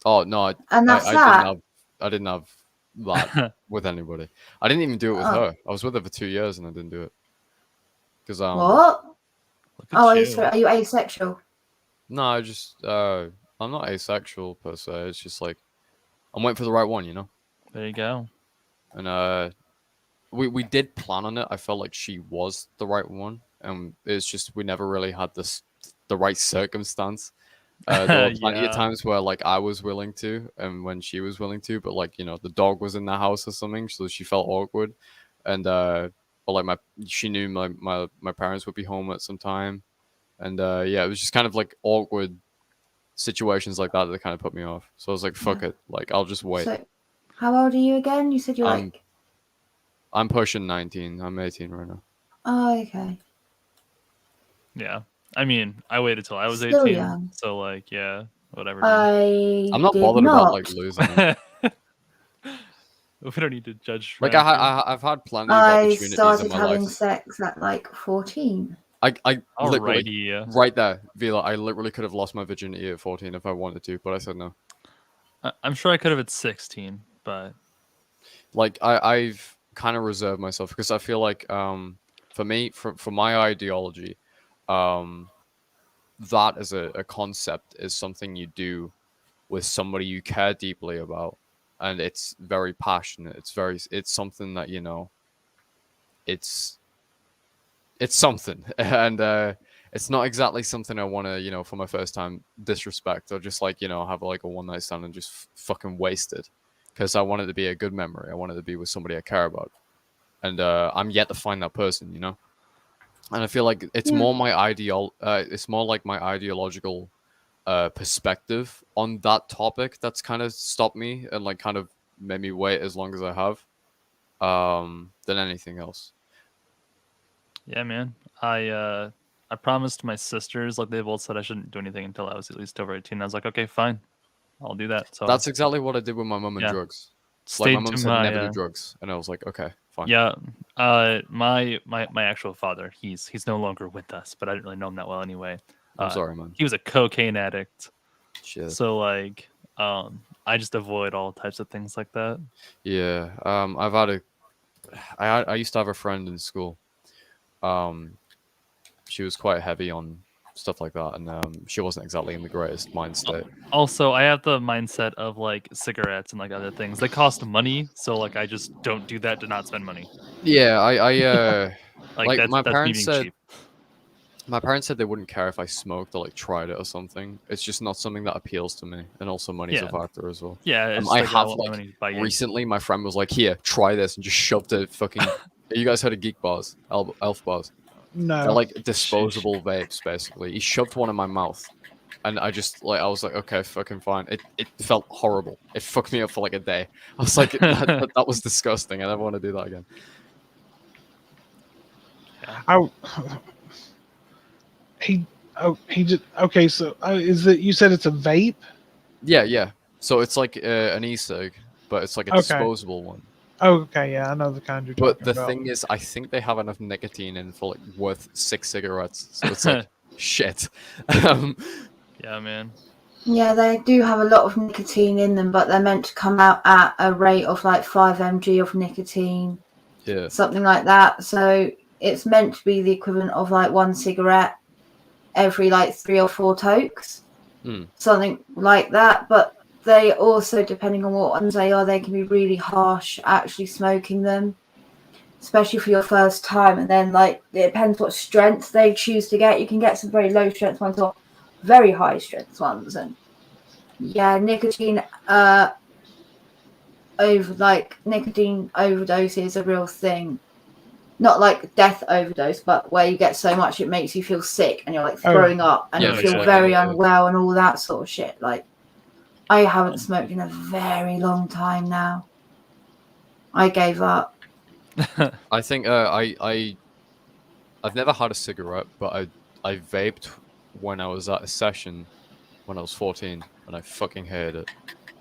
Oh no, and that's that. I didn't have that with anybody. I didn't even do it with her. I was with her for 2 years and I didn't do it because what? Are you asexual? No, I'm not asexual per se. It's just like I'm waiting for the right one, There you go. And we did plan on it. I felt like she was the right one, and it's just we never really had the right circumstance. There were plenty of times where like I was willing to, and when she was willing to, but like the dog was in the house or something, so she felt awkward, and but like she knew my parents would be home at some time, and yeah, it was just kind of like awkward situations like that kind of put me off. So I was like, fuck it. Like, I'll just wait. So, how old are you again? You said you're like... I'm pushing 19. I'm 18 right now. Oh, okay. Yeah. I mean, I waited till I was Still 18. young. So, like, yeah, whatever. I'm not bothered about, like, losing. We don't need to judge. Like, I've had plenty of I opportunities in started my having life. sex at like 14. I literally, Alrighty. right there, Vila, I literally could have lost my virginity at 14 if I wanted to, but I said no. I'm sure I could have at 16, but like I've kind of reserved myself because I feel like for me, for my ideology, that as a concept is something you do with somebody you care deeply about, and it's very passionate. It's something that, you know, it's something, and it's not exactly something I want to, you know, for my first time disrespect or just like, you know, have like a one night stand and just fucking waste it, because I want it to be a good memory. I want it to be with somebody I care about, and I'm yet to find that person, you know. And I feel like it's more my it's more like my ideological perspective on that topic that's kind of stopped me and like kind of made me wait as long as I have, than anything else. yeah, man. I promised my sisters, like they both said I shouldn't do anything until I was at least over 18. I was like, okay, fine, I'll do that. So That's exactly what I did with my mum and drugs. Like my mum said never do drugs, and I was like, okay, fine. Yeah, my actual father, he's no longer with us, but I didn't really know him that well anyway. I'm sorry, man. He was a cocaine addict. Shit. So like, I just avoid all types of things like that. Yeah. I used to have a friend in school. She was quite heavy on stuff like that, and she wasn't exactly in the greatest mindset. Also, I have the mindset of like cigarettes and like other things. They cost money, so like I just don't do that to not spend money. Yeah, I like my that's parents me being said. cheap. My parents said they wouldn't care if I smoked or like tried it or something. It's just not something that appeals to me, and also money's a factor as well. Yeah, it's I like, have want like money to buy you. recently, my friend was like, "Here, try this," and just shoved a fucking. You guys heard of Geek bars, Elf bars? No. They're like disposable vapes, basically. He shoved one in my mouth, and I just like I was like, okay, fucking fine. It felt horrible. It fucked me up for like a day. I was like, that was disgusting. I never want to do that again. He just okay. So is it? You said it's a vape? Yeah. So it's like an e-cig, but it's like a disposable one. Okay, yeah, I know the kind you're talking about. But the thing is, I think they have enough nicotine in for like worth 6 cigarettes. So it's like shit. Yeah, man. Yeah, they do have a lot of nicotine in them, but they're meant to come out at a rate of like 5 mg of nicotine. Yeah. Something like that. So it's meant to be the equivalent of like 1 cigarette every like 3 or 4 tokes. Something like that. But they also, depending on what ones they are, they can be really harsh actually smoking them, especially for your first time. And then like it depends what strength they choose to get. You can get some very low strength ones or very high strength ones, and nicotine nicotine overdose is a real thing. Not like death overdose, but where you get so much it makes you feel sick and you're like throwing up and you feel very unwell and all that sort of shit. Like I haven't smoked in a very long time now. I gave up. I think I've never had a cigarette, but I vaped when I was at a session when I was 14, and I fucking hated it.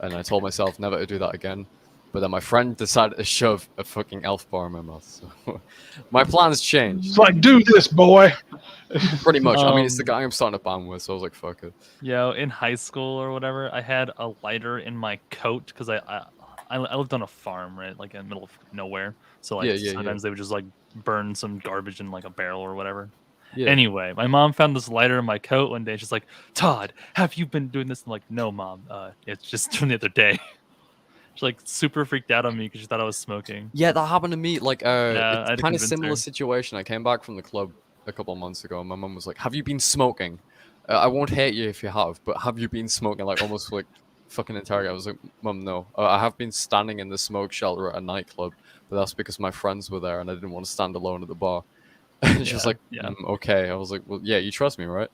And I told myself never to do that again. But then my friend decided to shove a fucking elf bar in my mouth. So my plans changed. It's like, do this, boy. Pretty much. I mean, it's the guy I'm starting to band with, so I was like, fuck it. Yeah, in high school or whatever, I had a lighter in my coat because I lived on a farm, right, like in the middle of nowhere. So like sometimes they would just like burn some garbage in like a barrel or whatever. Yeah. Anyway, my mom found this lighter in my coat one day. She's like, "Todd, have you been doing this?" I'm like, "No, Mom. It's just from the other day." She's like super freaked out on me because she thought I was smoking. Yeah, that happened to me. Like, it's kind of similar situation. I came back from the club a couple of months ago, and my mum was like, "Have you been smoking? I won't hate you if you have, but have you been smoking?" Like almost like fucking interrogate. I was like, "Mum, no. I have been standing in the smoke shelter at a nightclub, but that's because my friends were there, and I didn't want to stand alone at the bar." And she was like, "Okay." I was like, "Well, yeah, you trust me, right?"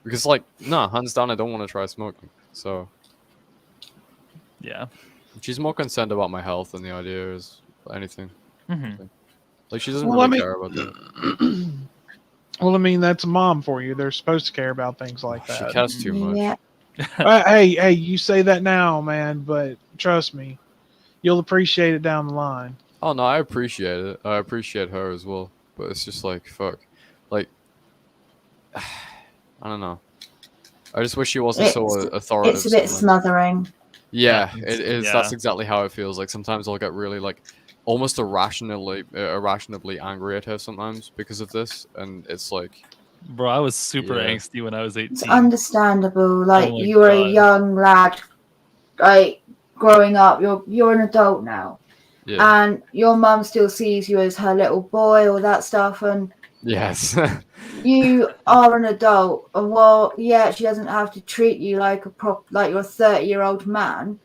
Because like, no, hands down, I don't want to try smoking. So Yeah. she's more concerned about my health than the idea is anything. Mm-hmm. Like she doesn't Well, really care about that. Well, I mean, that's a mom for you. They're supposed to care about things like She that. cares too much. Yeah. Hey, you say that now, man, but trust me, you'll appreciate it down the line. Oh no, I appreciate it. I appreciate her as well. But it's just like fuck. Like I don't know. I just wish she wasn't so authoritative. It's a bit sometimes. smothering. Yeah, Yeah, it is. yeah. That's exactly how it feels. Like sometimes I'll get really like almost irrationally angry at her sometimes because of this, and it's like, Bro, I was super Yeah. angsty when I was 18. It's understandable. Like my you were a God. young lad, like growing up. You're an adult now, yeah, and your mum still sees you as her little boy, all that stuff, and yes, you are an adult. And well, yeah, she doesn't have to treat you like like you're a 30-year-old man.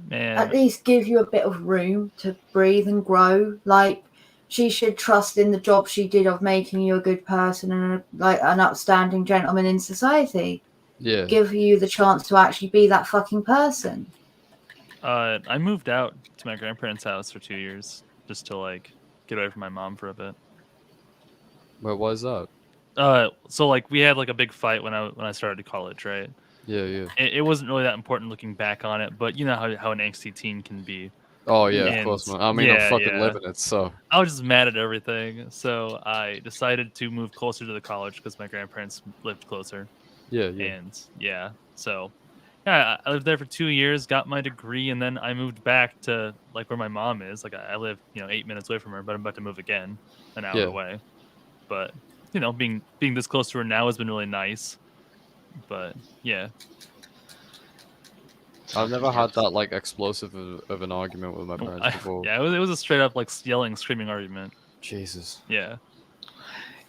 Man, At least give you a bit of room to breathe and grow. Like she should trust in the job she did of making you a good person and like an upstanding gentleman in society. yeah. Give you the chance to actually be that fucking person. I moved out to my grandparents' house for 2 years just to like get away from my mom for a bit. Where was that? So like we had like a big fight when I started college, right? Yeah, yeah. It wasn't really that important looking back on it, but you know how an angsty teen can be. Oh yeah, of And course, man. I mean, I'm fucking living it, so I was just mad at everything, so I decided to move closer to the college because my grandparents lived closer. yeah, yeah. And so I lived there for 2 years, got my degree, and then I moved back to like where my mom is. Like I live 8 minutes away from her, but I'm about to move again, an hour Yeah. away. But being this close to her now has been really nice. But yeah, I've never had that like explosive of an argument with my parents before. yeah, it was a straight up like yelling, screaming argument. Jesus. Yeah.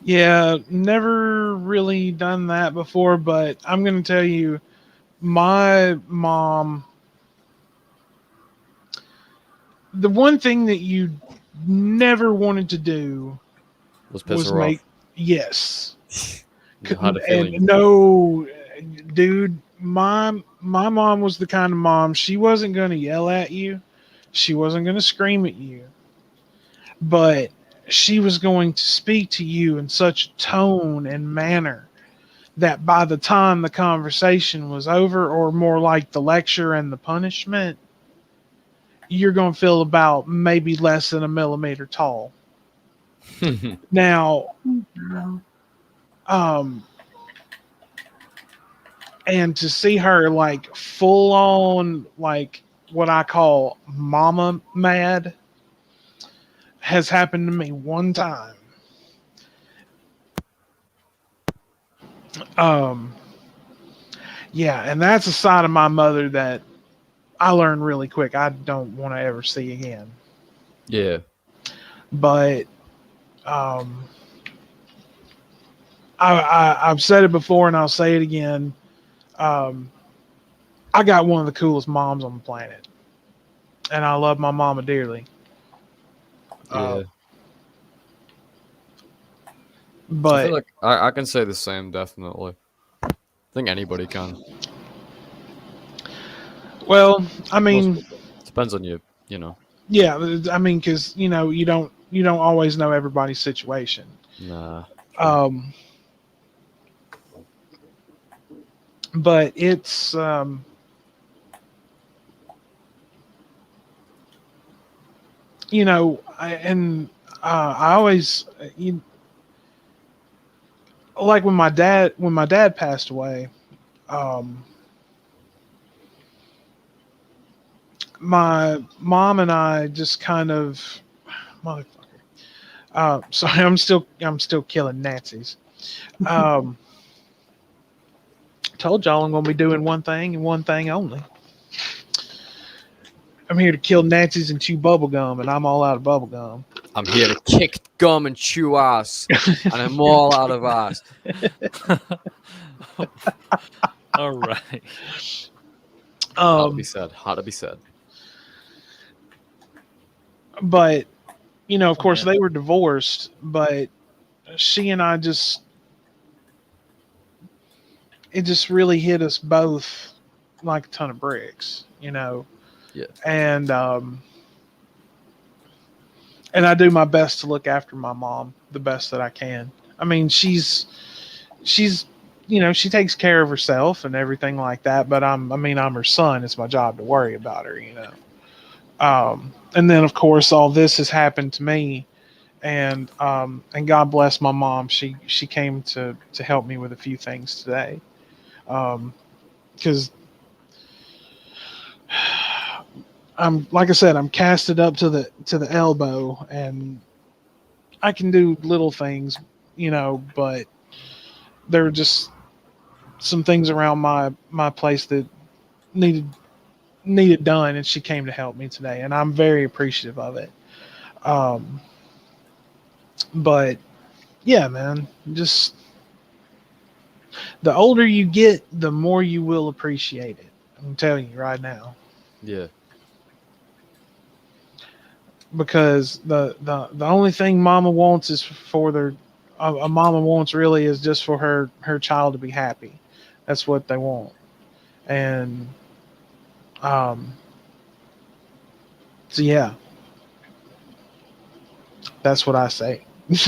Yeah, never really done that before, but I'm going to tell you, my mom, the one thing that you never wanted to do Was piss was her make, off. yes. I had a feeling. And no, dude, my mom was the kind of mom, she wasn't going to yell at you. She wasn't going to scream at you. But she was going to speak to you in such tone and manner that by the time the conversation was over, or more like the lecture and the punishment, you're going to feel about maybe less than a millimeter tall. Now, and to see her like full on, like what I call mama mad, has happened to me one time. Yeah, and that's a side of my mother that I learned really quick. I don't want to ever see again. Yeah. But I've said it before and I'll say it again. I got one of the coolest moms on the planet, and I love my mama dearly. Yeah. But I feel like I can say the same, definitely. I think anybody can. well, I mean, Depends on you, you know. yeah, I mean, because you don't always know everybody's situation. Nah. But it's I always like when my dad passed away. My mom and I just kind of motherfucker. Sorry, I'm still killing Nazis. Told y'all I'm gonna be doing one thing and one thing only. I'm here to kill Nazis and chew bubblegum, and I'm all out of bubblegum. I'm here to kick gum and chew ass, and I'm all out of ass. All right. How to be said. How to be said. But of course, they were divorced. But she and I just it just really hit us both like a ton of bricks, you know. Yeah. And I do my best to look after my mom the best that I can. I mean, she's you know, she takes care of herself and everything like that, but I'm her son. It's my job to worry about her, you know. And then of course all this has happened to me, and God bless my mom. She came to help me with a few things today. Because I'm, like I said, I'm casted up to the elbow, and I can do little things, you know, but there are just some things around my place that needed done, and she came to help me today, and I'm very appreciative of it. But yeah, man, just the older you get, the more you will appreciate it. I'm telling you right now. Yeah. Because the only thing mama wants is for their a mama wants really is just for her child to be happy. That's what they want. And so yeah, that's what I say. Nice.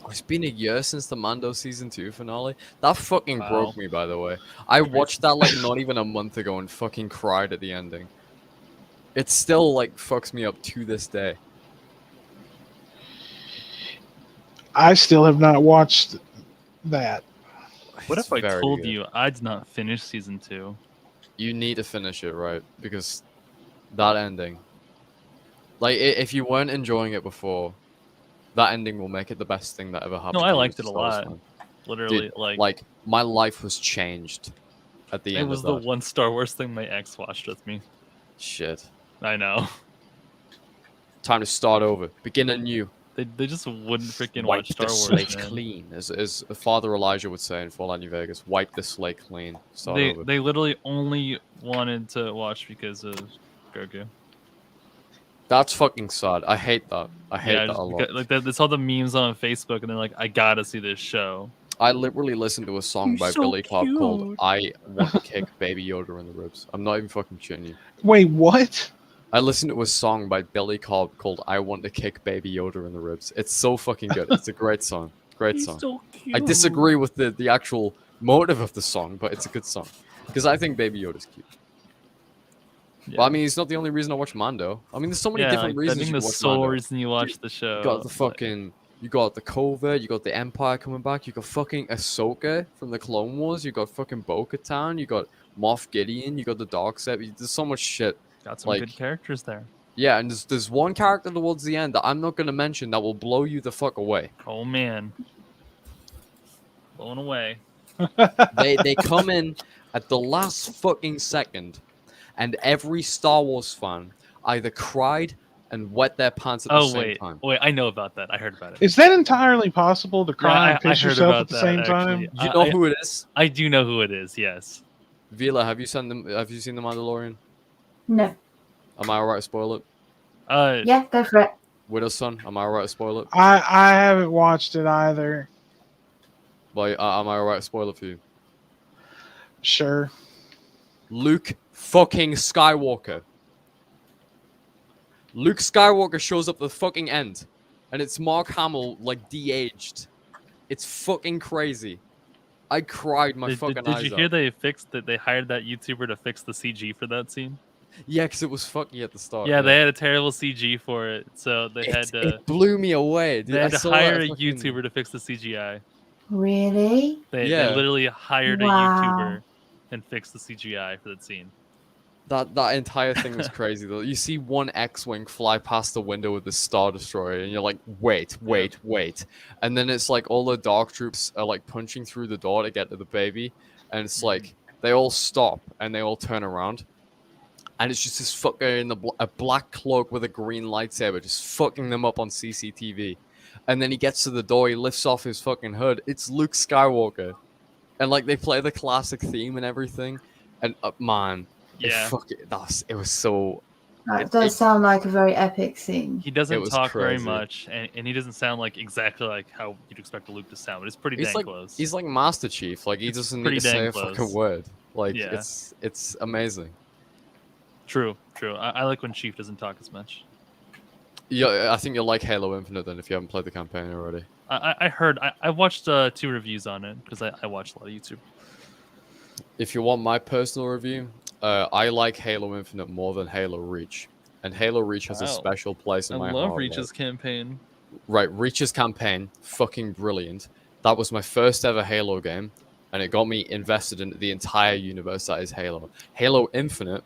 It's been a year since the Mando season 2 finale. That fucking Wow. broke me, by the way. I watched that like not even a month ago and fucking cried at the ending. It still like fucks me up to this day. I still have not watched that. What It's if I very told good. you I did not finish season 2? You need to finish it, right? Because that ending, like, if you weren't enjoying it before, that ending will make it the best thing that ever happened. No, to I you liked as it a Star Wars lot. fan. Literally, Dude, like my life was changed at the it end was of the that. one Star Wars thing my ex watched with me. Shit. I know. Time to start over. Begin anew. They just wouldn't freaking Wipe watch Star the Wars, slate man. clean, as Father Elijah would say in Fallout New Vegas. Wipe the slate clean. Start over. They literally only wanted to watch because of Grogu. That's fucking sad. I hate that. I hate that just a lot. because, like that's all the memes on Facebook, and they're like, I gotta see this show. I literally listened to a song He's by so Billy Cobb called cute. "I Want to Kick Baby Yoda in the Ribs." I'm not even fucking shitting you. Wait, what? I listened to a song by Billy Cobb called "I Want to Kick Baby Yoda in the Ribs." It's so fucking good. It's a great song. Great He's song. so cute. I disagree with the actual motive of the song, but it's a good song because I think Baby Yoda's cute. Yeah. But I mean, it's not the only reason I watch Mando. I mean, there's so many different I reasons think you the watch sole Mando. reason you watch the show. You got the fucking, you got the Covert, you got the Empire coming back, you got fucking Ahsoka from the Clone Wars, you got fucking Bo-Katan, you got Moff Gideon, you got the Darkseid. There's so much shit. Got some like, good characters there. Yeah, and there's one character towards the end that I'm not gonna mention that will blow you the fuck away. Oh man, blown away. They come in at the last fucking second, and every Star Wars fan either cried and wet their pants at the same time. Wait, I know about that. I heard about it. Is that entirely possible to cry and piss I heard yourself about at the that, same actually. time? You know who it is? I do know who it is. Yes. Vila, have you seen the Mandalorian? No. Am I alright to spoil it? Yeah, go for it. Widow's Son, am I alright to spoil it? I haven't watched it either. Like, am I alright to spoil it for you? Sure. Luke fucking Skywalker. Luke Skywalker shows up at the fucking end, and it's Mark Hamill, like, de-aged. It's fucking crazy. I cried my fucking eyes out. Did you hear they fixed that? They hired that YouTuber to fix the CG for that scene. Yeah, because it was fucky at the start. Yeah, they had a terrible CG for it, so they had to. It blew me away, dude. They had to saw hire that a fucking... YouTuber to fix the CGI. Really? They Yeah. literally hired a Wow. YouTuber and fixed the CGI for that scene. That entire thing was crazy though. You see one X-wing fly past the window with the Star Destroyer, and you're like, wait, and then it's like all the Dark Troops are like punching through the door to get to the baby, and it's like they all stop and they all turn around, and it's just this fucker in a black cloak with a green lightsaber just fucking them up on CCTV, and then he gets to the door, he lifts off his fucking hood, it's Luke Skywalker, and like they play the classic theme and everything, and man. Yeah. It was so That does sound like a very epic scene. He doesn't talk very crazy. much, and he doesn't sound like exactly like how you'd expect a Luke to sound, but it's pretty dang close. He's like Master Chief. Like, he doesn't need to say a fucking word. Like, it's amazing. True. I like when Chief doesn't talk as much. Yeah, I think you'll like Halo Infinite then if you haven't played the campaign already. I heard. I watched 2 reviews on it because I watched a lot of YouTube. If you want my personal review, I like Halo Infinite more than Halo Reach. And Halo Reach has a special place in my heart. I love Reach's campaign. Right, Reach's campaign, fucking brilliant. That was my first ever Halo game, and it got me invested in the entire universe that is Halo. Halo Infinite,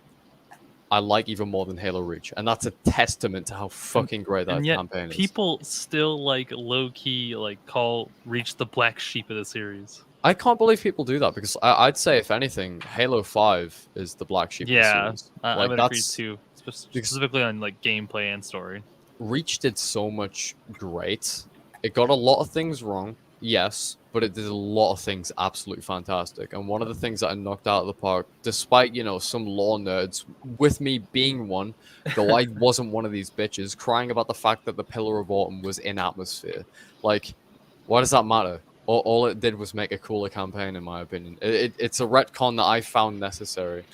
I like even more than Halo Reach, and that's a testament to how fucking great that campaign is. People still like low-key like call Reach the black sheep of the series. I can't believe people do that, because I'd say, if anything, Halo 5 is the black sheep of the series. I would agree too, specifically on like gameplay and story. Reach did so much great. It got a lot of things wrong, yes, but it did a lot of things absolutely fantastic. And one of the things that I knocked out of the park, despite, you know, some lore nerds, with me being one, though I wasn't one of these bitches, crying about the fact that the Pillar of Autumn was in atmosphere. Like, why does that matter? All it did was make a cooler campaign, in my opinion. It's a retcon that I found necessary.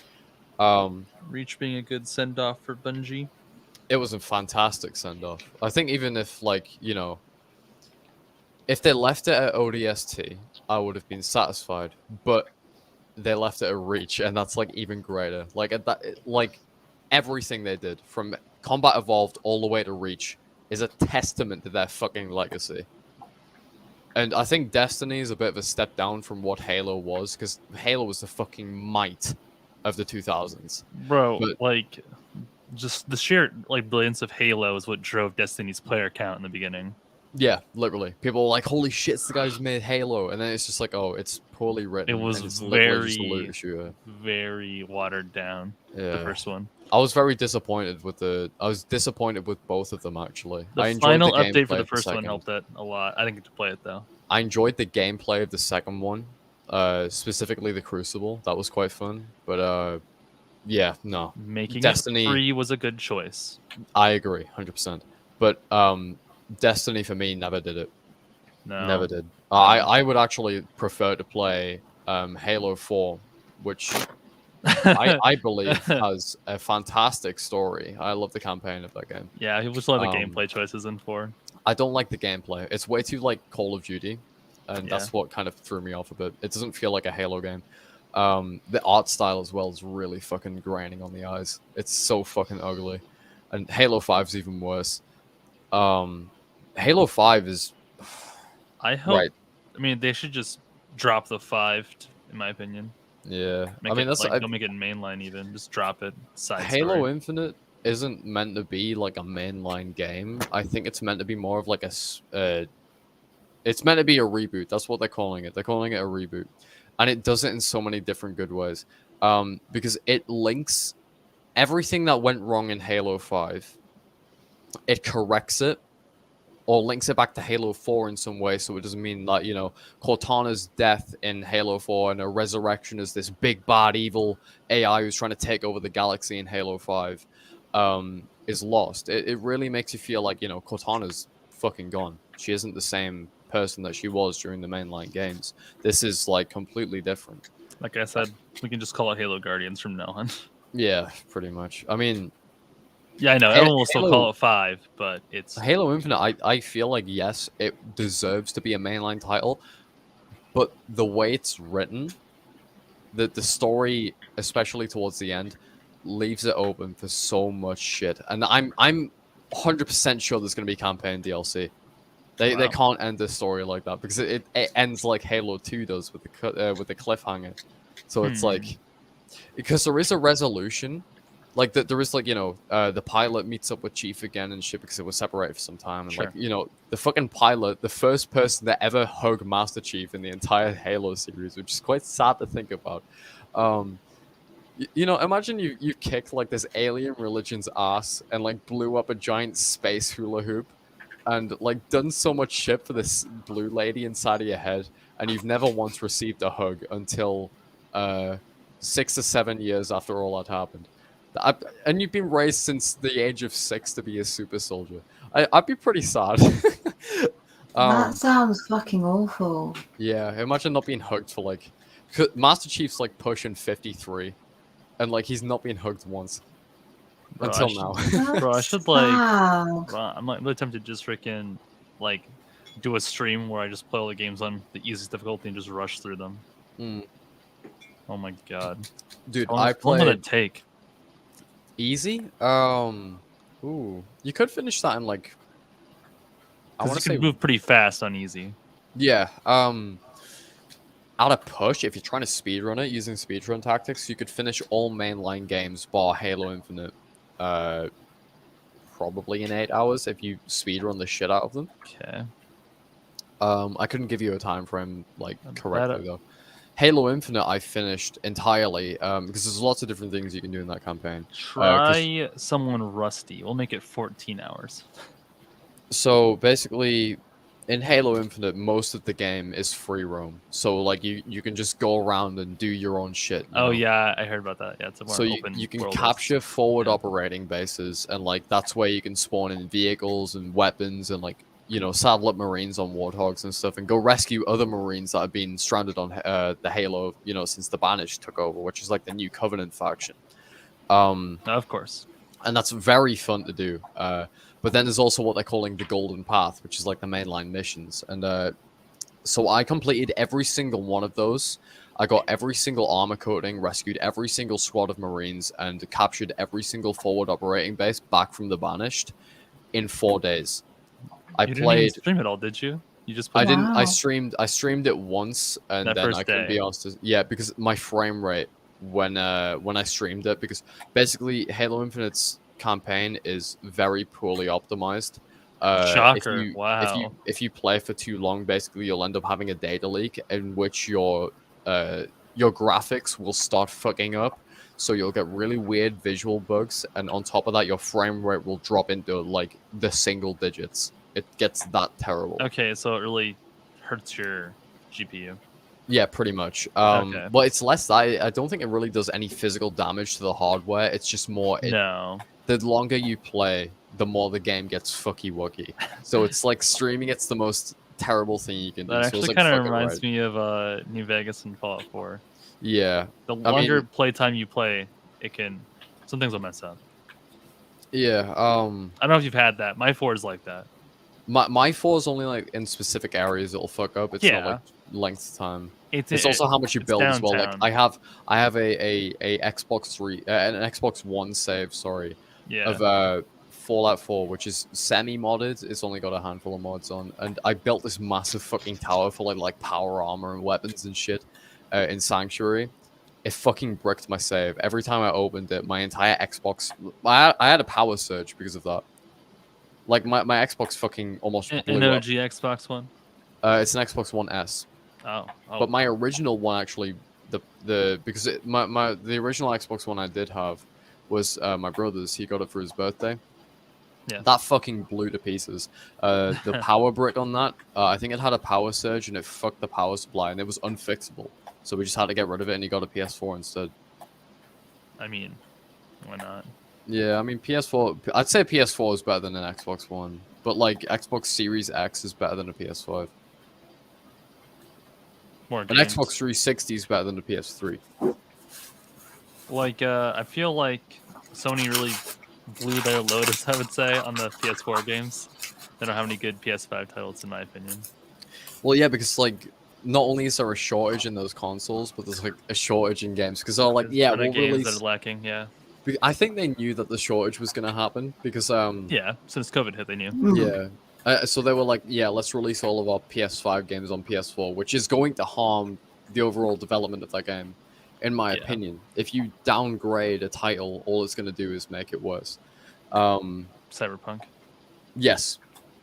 Reach being a good send-off for Bungie. It was a fantastic send-off. I think even if, like, you know, if they left it at ODST, I would have been satisfied. But they left it at Reach, and that's, like, even greater. Like, everything they did, from Combat Evolved all the way to Reach, is a testament to their fucking legacy. And I think Destiny is a bit of a step down from what Halo was, because Halo was the fucking might of the 2000s. Bro, like, just the sheer like brilliance of Halo is what drove Destiny's player count in the beginning. Yeah, literally. People were like, holy shit, it's the guy who made Halo. And then it's just like, oh, it's poorly written. It was very watered down, the first one. I was very disappointed with both of them, actually. The final update for the first one helped it a lot. I didn't get to play it, though. I enjoyed the gameplay of the second one, specifically the Crucible. That was quite fun. But, yeah, no. Making Destiny it free was a good choice. I agree, 100%. But Destiny, for me, never did it. No. Never did. I would actually prefer to play Halo 4, which I believe has a fantastic story. I love the campaign of that game. Yeah, he was one of the gameplay choices in 4. I don't like the gameplay. It's way too like Call of Duty, and that's what kind of threw me off a bit. It doesn't feel like a Halo game. The art style as well is really fucking graining on the eyes. It's so fucking ugly. And Halo 5 is even worse. Halo 5 is... I hope... Right. I mean, they should just drop the 5, in my opinion. Yeah. Don't make it mainline even. Just drop it. Halo story. Infinite isn't meant to be like a mainline game. I think it's meant to be more of like it's meant to be a reboot. That's what they're calling it. They're calling it a reboot. And it does it in so many different good ways. Because it links everything that went wrong in Halo 5. It corrects it, or links it back to Halo 4 in some way, so it doesn't mean that, you know, Cortana's death in Halo 4 and a resurrection as this big bad evil AI who's trying to take over the galaxy in Halo 5 is lost. It really makes you feel like, you know, Cortana's fucking gone. She isn't the same person that she was during the mainline games. This is, like, completely different. Like I said, we can just call it Halo Guardians from now on. Yeah, pretty much. I mean... Yeah, I know. Everyone will still call it 5, but it's... Halo Infinite, I feel like, yes, it deserves to be a mainline title, but the way it's written, the story, especially towards the end, leaves it open for so much shit. And I'm 100% sure there's going to be campaign DLC. They can't end the story like that, because it ends like Halo 2 does with the cliffhanger. So it's like... Because there is a resolution... Like, there is, like, you know, the pilot meets up with Chief again and shit because it was separated for some time. And, like, you know, the fucking pilot, the first person that ever hugged Master Chief in the entire Halo series, which is quite sad to think about. You know, imagine you kicked, like, this alien religion's ass and, like, blew up a giant space hula hoop and, like, done so much shit for this blue lady inside of your head, and you've never once received a hug until 6 to 7 years after all that happened. And you've been raised since the age of 6 to be a super soldier. I'd be pretty sad. That sounds fucking awful. Yeah, imagine not being hugged for like... Master Chief's like pushing 53. And like he's not been hugged once. Bro, Until now. Bro, I should like... Wow. Bro, I'm like really tempted to just freaking like do a stream where I just play all the games on the easiest difficulty and just rush through them. Oh my god. Dude, How I long would it played take? easy. Ooh, you could finish that in like... I Because want you to can say... move pretty fast on easy. Yeah, at a push, if you're trying to speedrun it using speedrun tactics, you could finish all mainline games bar Halo Infinite probably in 8 hours if you speedrun the shit out of them. Okay. I couldn't give you a time frame like correctly though. Halo Infinite I finished entirely because there's lots of different things you can do in that campaign. Try someone rusty. We'll make it 14 hours. So basically, in Halo Infinite, most of the game is free roam. So like you can just go around and do your own shit. Oh yeah, I heard about that. Yeah, it's a more so open you can world capture forward operating bases, and like that's where you can spawn in vehicles and weapons and like saddle up Marines on Warthogs and stuff, and go rescue other Marines that have been stranded on the Halo since the Banished took over, which is like the new Covenant faction. Of course. And that's very fun to do. But then there's also what they're calling the Golden Path, which is like the mainline missions. And so I completed every single one of those. I got every single armor coating, rescued every single squad of Marines, and captured every single forward operating base back from the Banished in 4 days. You didn't even stream it all, did you? You just I played... didn't. I streamed it once, and that then first I couldn't be asked. Yeah, because my frame rate when I streamed it, because basically Halo Infinite's campaign is very poorly optimized. Shocker! If you play for too long, basically you'll end up having a data leak in which your graphics will start fucking up. So you'll get really weird visual bugs, and on top of that, your frame rate will drop into like the single digits. It gets that terrible. Okay, so it really hurts your GPU. Yeah, pretty much. Okay. But it's less that. I don't think it really does any physical damage to the hardware. It's just more... No. The longer you play, the more the game gets fucky-wucky. So it's like streaming, it's the most terrible thing you can do. That So actually it's like, kind of reminds me of New Vegas and Fallout 4. Yeah. The longer playtime you play, some things will mess up. Yeah. I don't know if you've had that. My 4 is like that. My 4 is only like in specific areas it'll fuck up. It's not like length of time. It's also how much you build as well. Like I have a Xbox 3 an Xbox One save, of Fallout 4, which is semi-modded. It's only got a handful of mods on, and I built this massive fucking tower for like power armor and weapons and shit in Sanctuary. It fucking bricked my save. Every time I opened it, my entire Xbox... I had a power surge because of that. Like, my Xbox fucking almost blew an OG up. Xbox One? It's an Xbox One S. Oh. But my original one, actually, because the original Xbox One I did have was my brother's. He got it for his birthday. Yeah. That fucking blew to pieces. The power brick on that, I think it had a power surge, and it fucked the power supply, and it was unfixable. So we just had to get rid of it, and he got a PS4 instead. I mean, why not? Yeah, I mean, PS4... I'd say PS4 is better than an Xbox One. But, like, Xbox Series X is better than a PS5. More An games. Xbox 360 is better than a PS3. Like, I feel like Sony really blew their load, as I would say, on the PS4 games. They don't have any good PS5 titles, in my opinion. Well, yeah, because, like... Not only is there a shortage in those consoles, but there's like a shortage in games because they're like, yeah, we'll games release. That are lacking, yeah. I think they knew that the shortage was going to happen because yeah, since COVID hit, they knew. Yeah, so they were like, yeah, let's release all of our PS5 games on PS4, which is going to harm the overall development of that game, in my opinion. If you downgrade a title, all it's going to do is make it worse. Cyberpunk. Yes.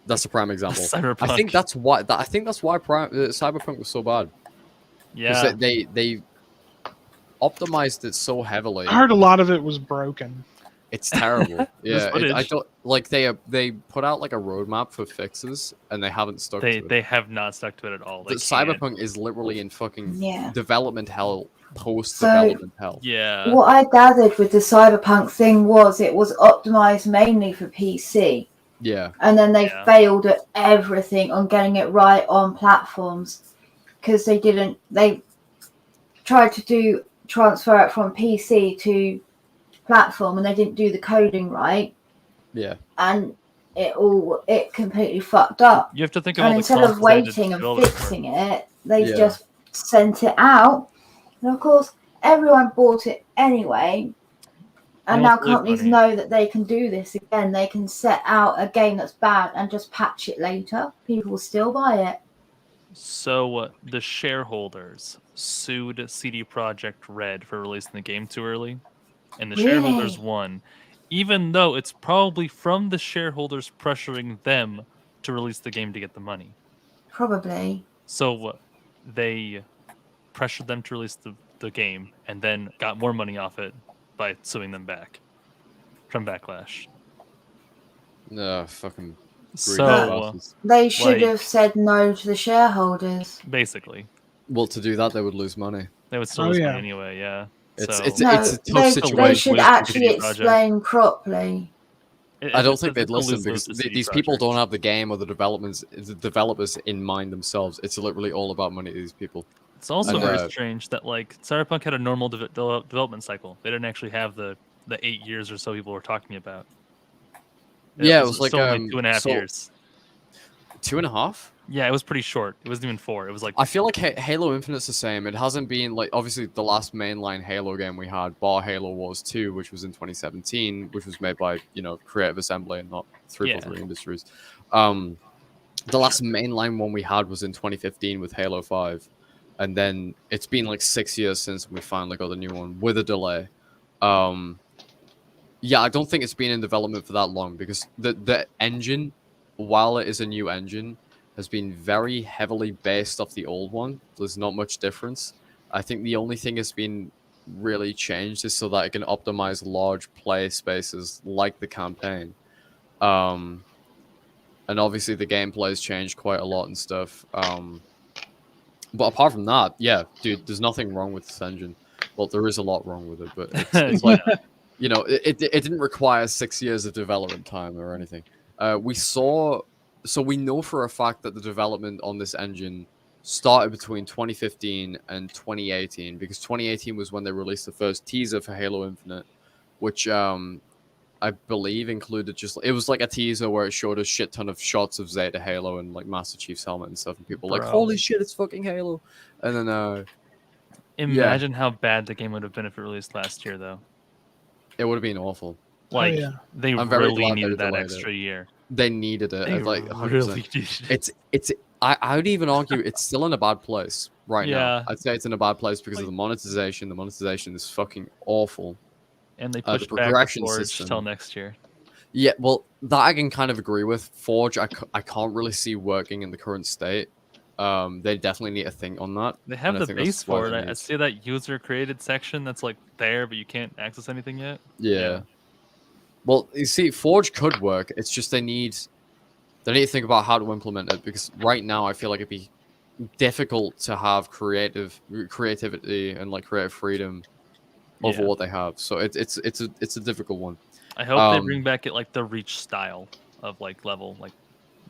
That's a prime example. Cyberpunk. I think that's why. Cyberpunk was so bad. Yeah. They optimized it so heavily. I heard a lot of it was broken. It's terrible. Yeah, I footage. don't like they put out like a roadmap for fixes, and they haven't stuck to it. They have not stuck to it at all. The Cyberpunk is literally in fucking Yeah. development hell, post-development hell. Yeah. What I gathered with the Cyberpunk thing was it was optimized mainly for PC. Yeah. And then they Yeah. failed at everything on getting it right on platforms because they tried to transfer it from PC to platform and they didn't do the coding right. Yeah. And it completely fucked up. You have to think of And all the instead of costs they had to waiting and build it for. fixing it, they Yeah. just sent it out. And of course, everyone bought it anyway. And You know now what's really companies funny? know that they can do this again. They can set out a game that's bad and just patch it later. People will still buy it. So the shareholders sued CD Projekt Red for releasing the game too early, and the shareholders Really? won, even though it's probably from the shareholders pressuring them to release the game to get the money. Probably. So they pressured them to release the game and then got more money off it by suing them back from Backlash. No, fucking. So bastards. They should Like- have said no to the shareholders. basically, Well, to do that, they would lose money. they would still Oh, lose yeah. money anyway. Yeah. It's So- it's No, it's a tough they situation. should Lose to actually CD Projekt. explain properly. I don't think they'd they'd listen because these people don't have the game or the developers in mind themselves. It's literally all about money to these people. It's also And, very strange that like Cyberpunk had a normal development cycle. They didn't actually have the 8 years or so people were talking about. Yeah, it was like, still only 2.5 so- years. 2.5? Yeah, it was pretty short. It wasn't even 4. It was like I feel like Halo Infinite's the same. It hasn't been like obviously the last mainline Halo game we had, bar Halo Wars 2, which was in 2017, which was made by Creative Assembly and not 343 Industries. The last mainline one we had was in 2015 with Halo 5, and then it's been like 6 years since we finally got the new one with a delay. Yeah, I don't think it's been in development for that long because the engine, while it is a new engine, has been very heavily based off the old one. There's not much difference. I think the only thing that's been really changed is so that it can optimize large play spaces like the campaign. And obviously the gameplay has changed quite a lot and stuff. But apart from that, yeah, dude, there's nothing wrong with this engine. Well, there is a lot wrong with it, but it's like, it didn't require 6 years of development time or anything. So we know for a fact that the development on this engine started between 2015 and 2018 because 2018 was when they released the first teaser for Halo Infinite, which I believe included it was like a teaser where it showed a shit ton of shots of Zeta Halo and like Master Chief's helmet and stuff, and people were like, holy shit, it's fucking Halo. And then imagine how bad the game would have been if it released last year, though. It would have been awful. Like yeah. they I'm very really glad they needed that delayed extra year. They needed it. They Like 100%. really needed it. It's I would even argue it's still in a bad place right Yeah. now. I'd say it's in a bad place because of Like- the monetization. The monetization is fucking awful. And they the pushed back the progression Forge system. till next year. Yeah, well, that I can kind of agree with. Forge, I can't really see working in the current state. They definitely need to think on that. They have and I the think that's base what for it it. I needs. see that user created section that's like there, but you can't access anything yet. Yeah. Well, you see, Forge could work. It's just they need to think about how to implement it because right now I feel like it'd be difficult to have creativity and like creative freedom over Yeah. what they have. So it's a difficult one. I hope they Um, bring back it like the Reach style of like level like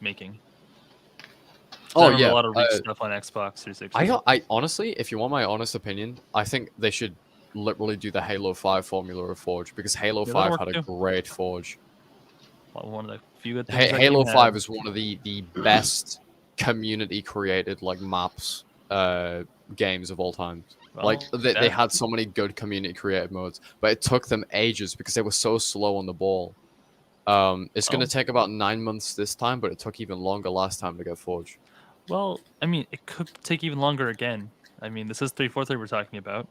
making. Oh I remember yeah, a lot of Reach stuff on Xbox 360. I honestly, if you want my honest opinion, I think they should literally do the Halo 5 formula of Forge because Halo Yeah, 5 that'll had a work great Forge. One of the few good things. that Halo game 5 had. is one of the best community created like maps games of all time. Like Well, they that- had so many good community created modes, but it took them ages because they were so slow on the ball. It's going Oh. to take about 9 months this time, but it took even longer last time to get Forge. Well, I mean, it could take even longer again. I mean, this is 343 we're talking about.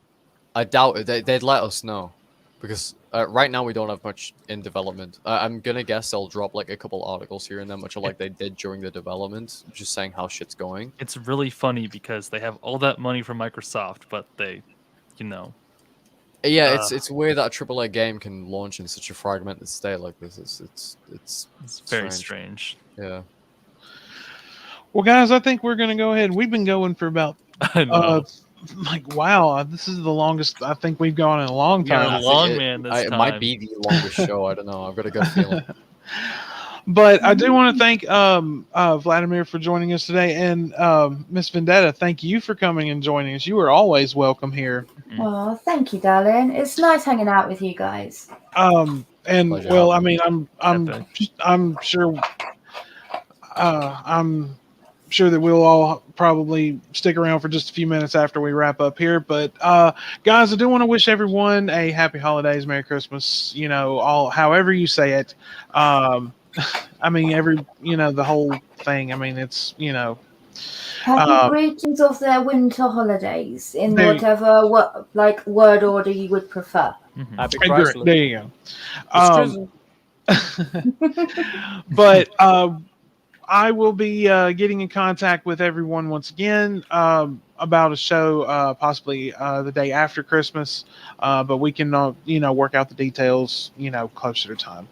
I doubt it. They'd let us know because right now we don't have much in development. I'm gonna guess they'll drop like a couple articles here and there, much like they did during the development, just saying how shit's going. It's really funny because they have all that money from Microsoft, but they, Yeah, it's weird that a AAA game can launch in such a fragmented state like this. It's very strange. Yeah. Well, guys, I think we're gonna go ahead. We've been going for about I know. wow, this is the longest I think we've gone in a long You're time. a long man this It time. might be the longest show. I don't know. I've got a good feeling. But I do want to thank Vladimir for joining us today, and Miss Vendetta, thank you for coming and joining us. You are always welcome here. Oh, thank you, darling. It's nice hanging out with you guys. And Pleasure. well, I mean, I'm sure I'm sure that we'll all probably stick around for just a few minutes after we wrap up here. But guys, I do want to wish everyone a happy holidays, Merry Christmas. You know, all however you say it. I mean, the whole thing. I mean, it's Happy greetings of their winter holidays in There- whatever word order you would prefer. Happy Great, Chrysler. there you go. It's But I will be getting in contact with everyone once again about a show possibly the day after Christmas, but we can work out the details closer to time.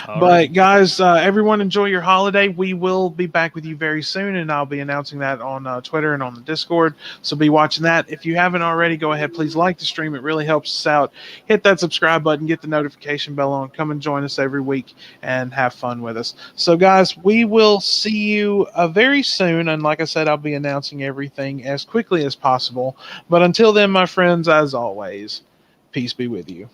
But guys, everyone enjoy your holiday. We will be back with you very soon, and I'll be announcing that on Twitter and on the Discord, so be watching that. If you haven't already, go ahead, please like the stream. It really helps us out. Hit that subscribe button, get the notification bell on, come and join us every week and have fun with us. So guys, we will see you very soon, and like I said, I'll be announcing everything as quickly as possible. But until then, my friends, as always, peace be with you.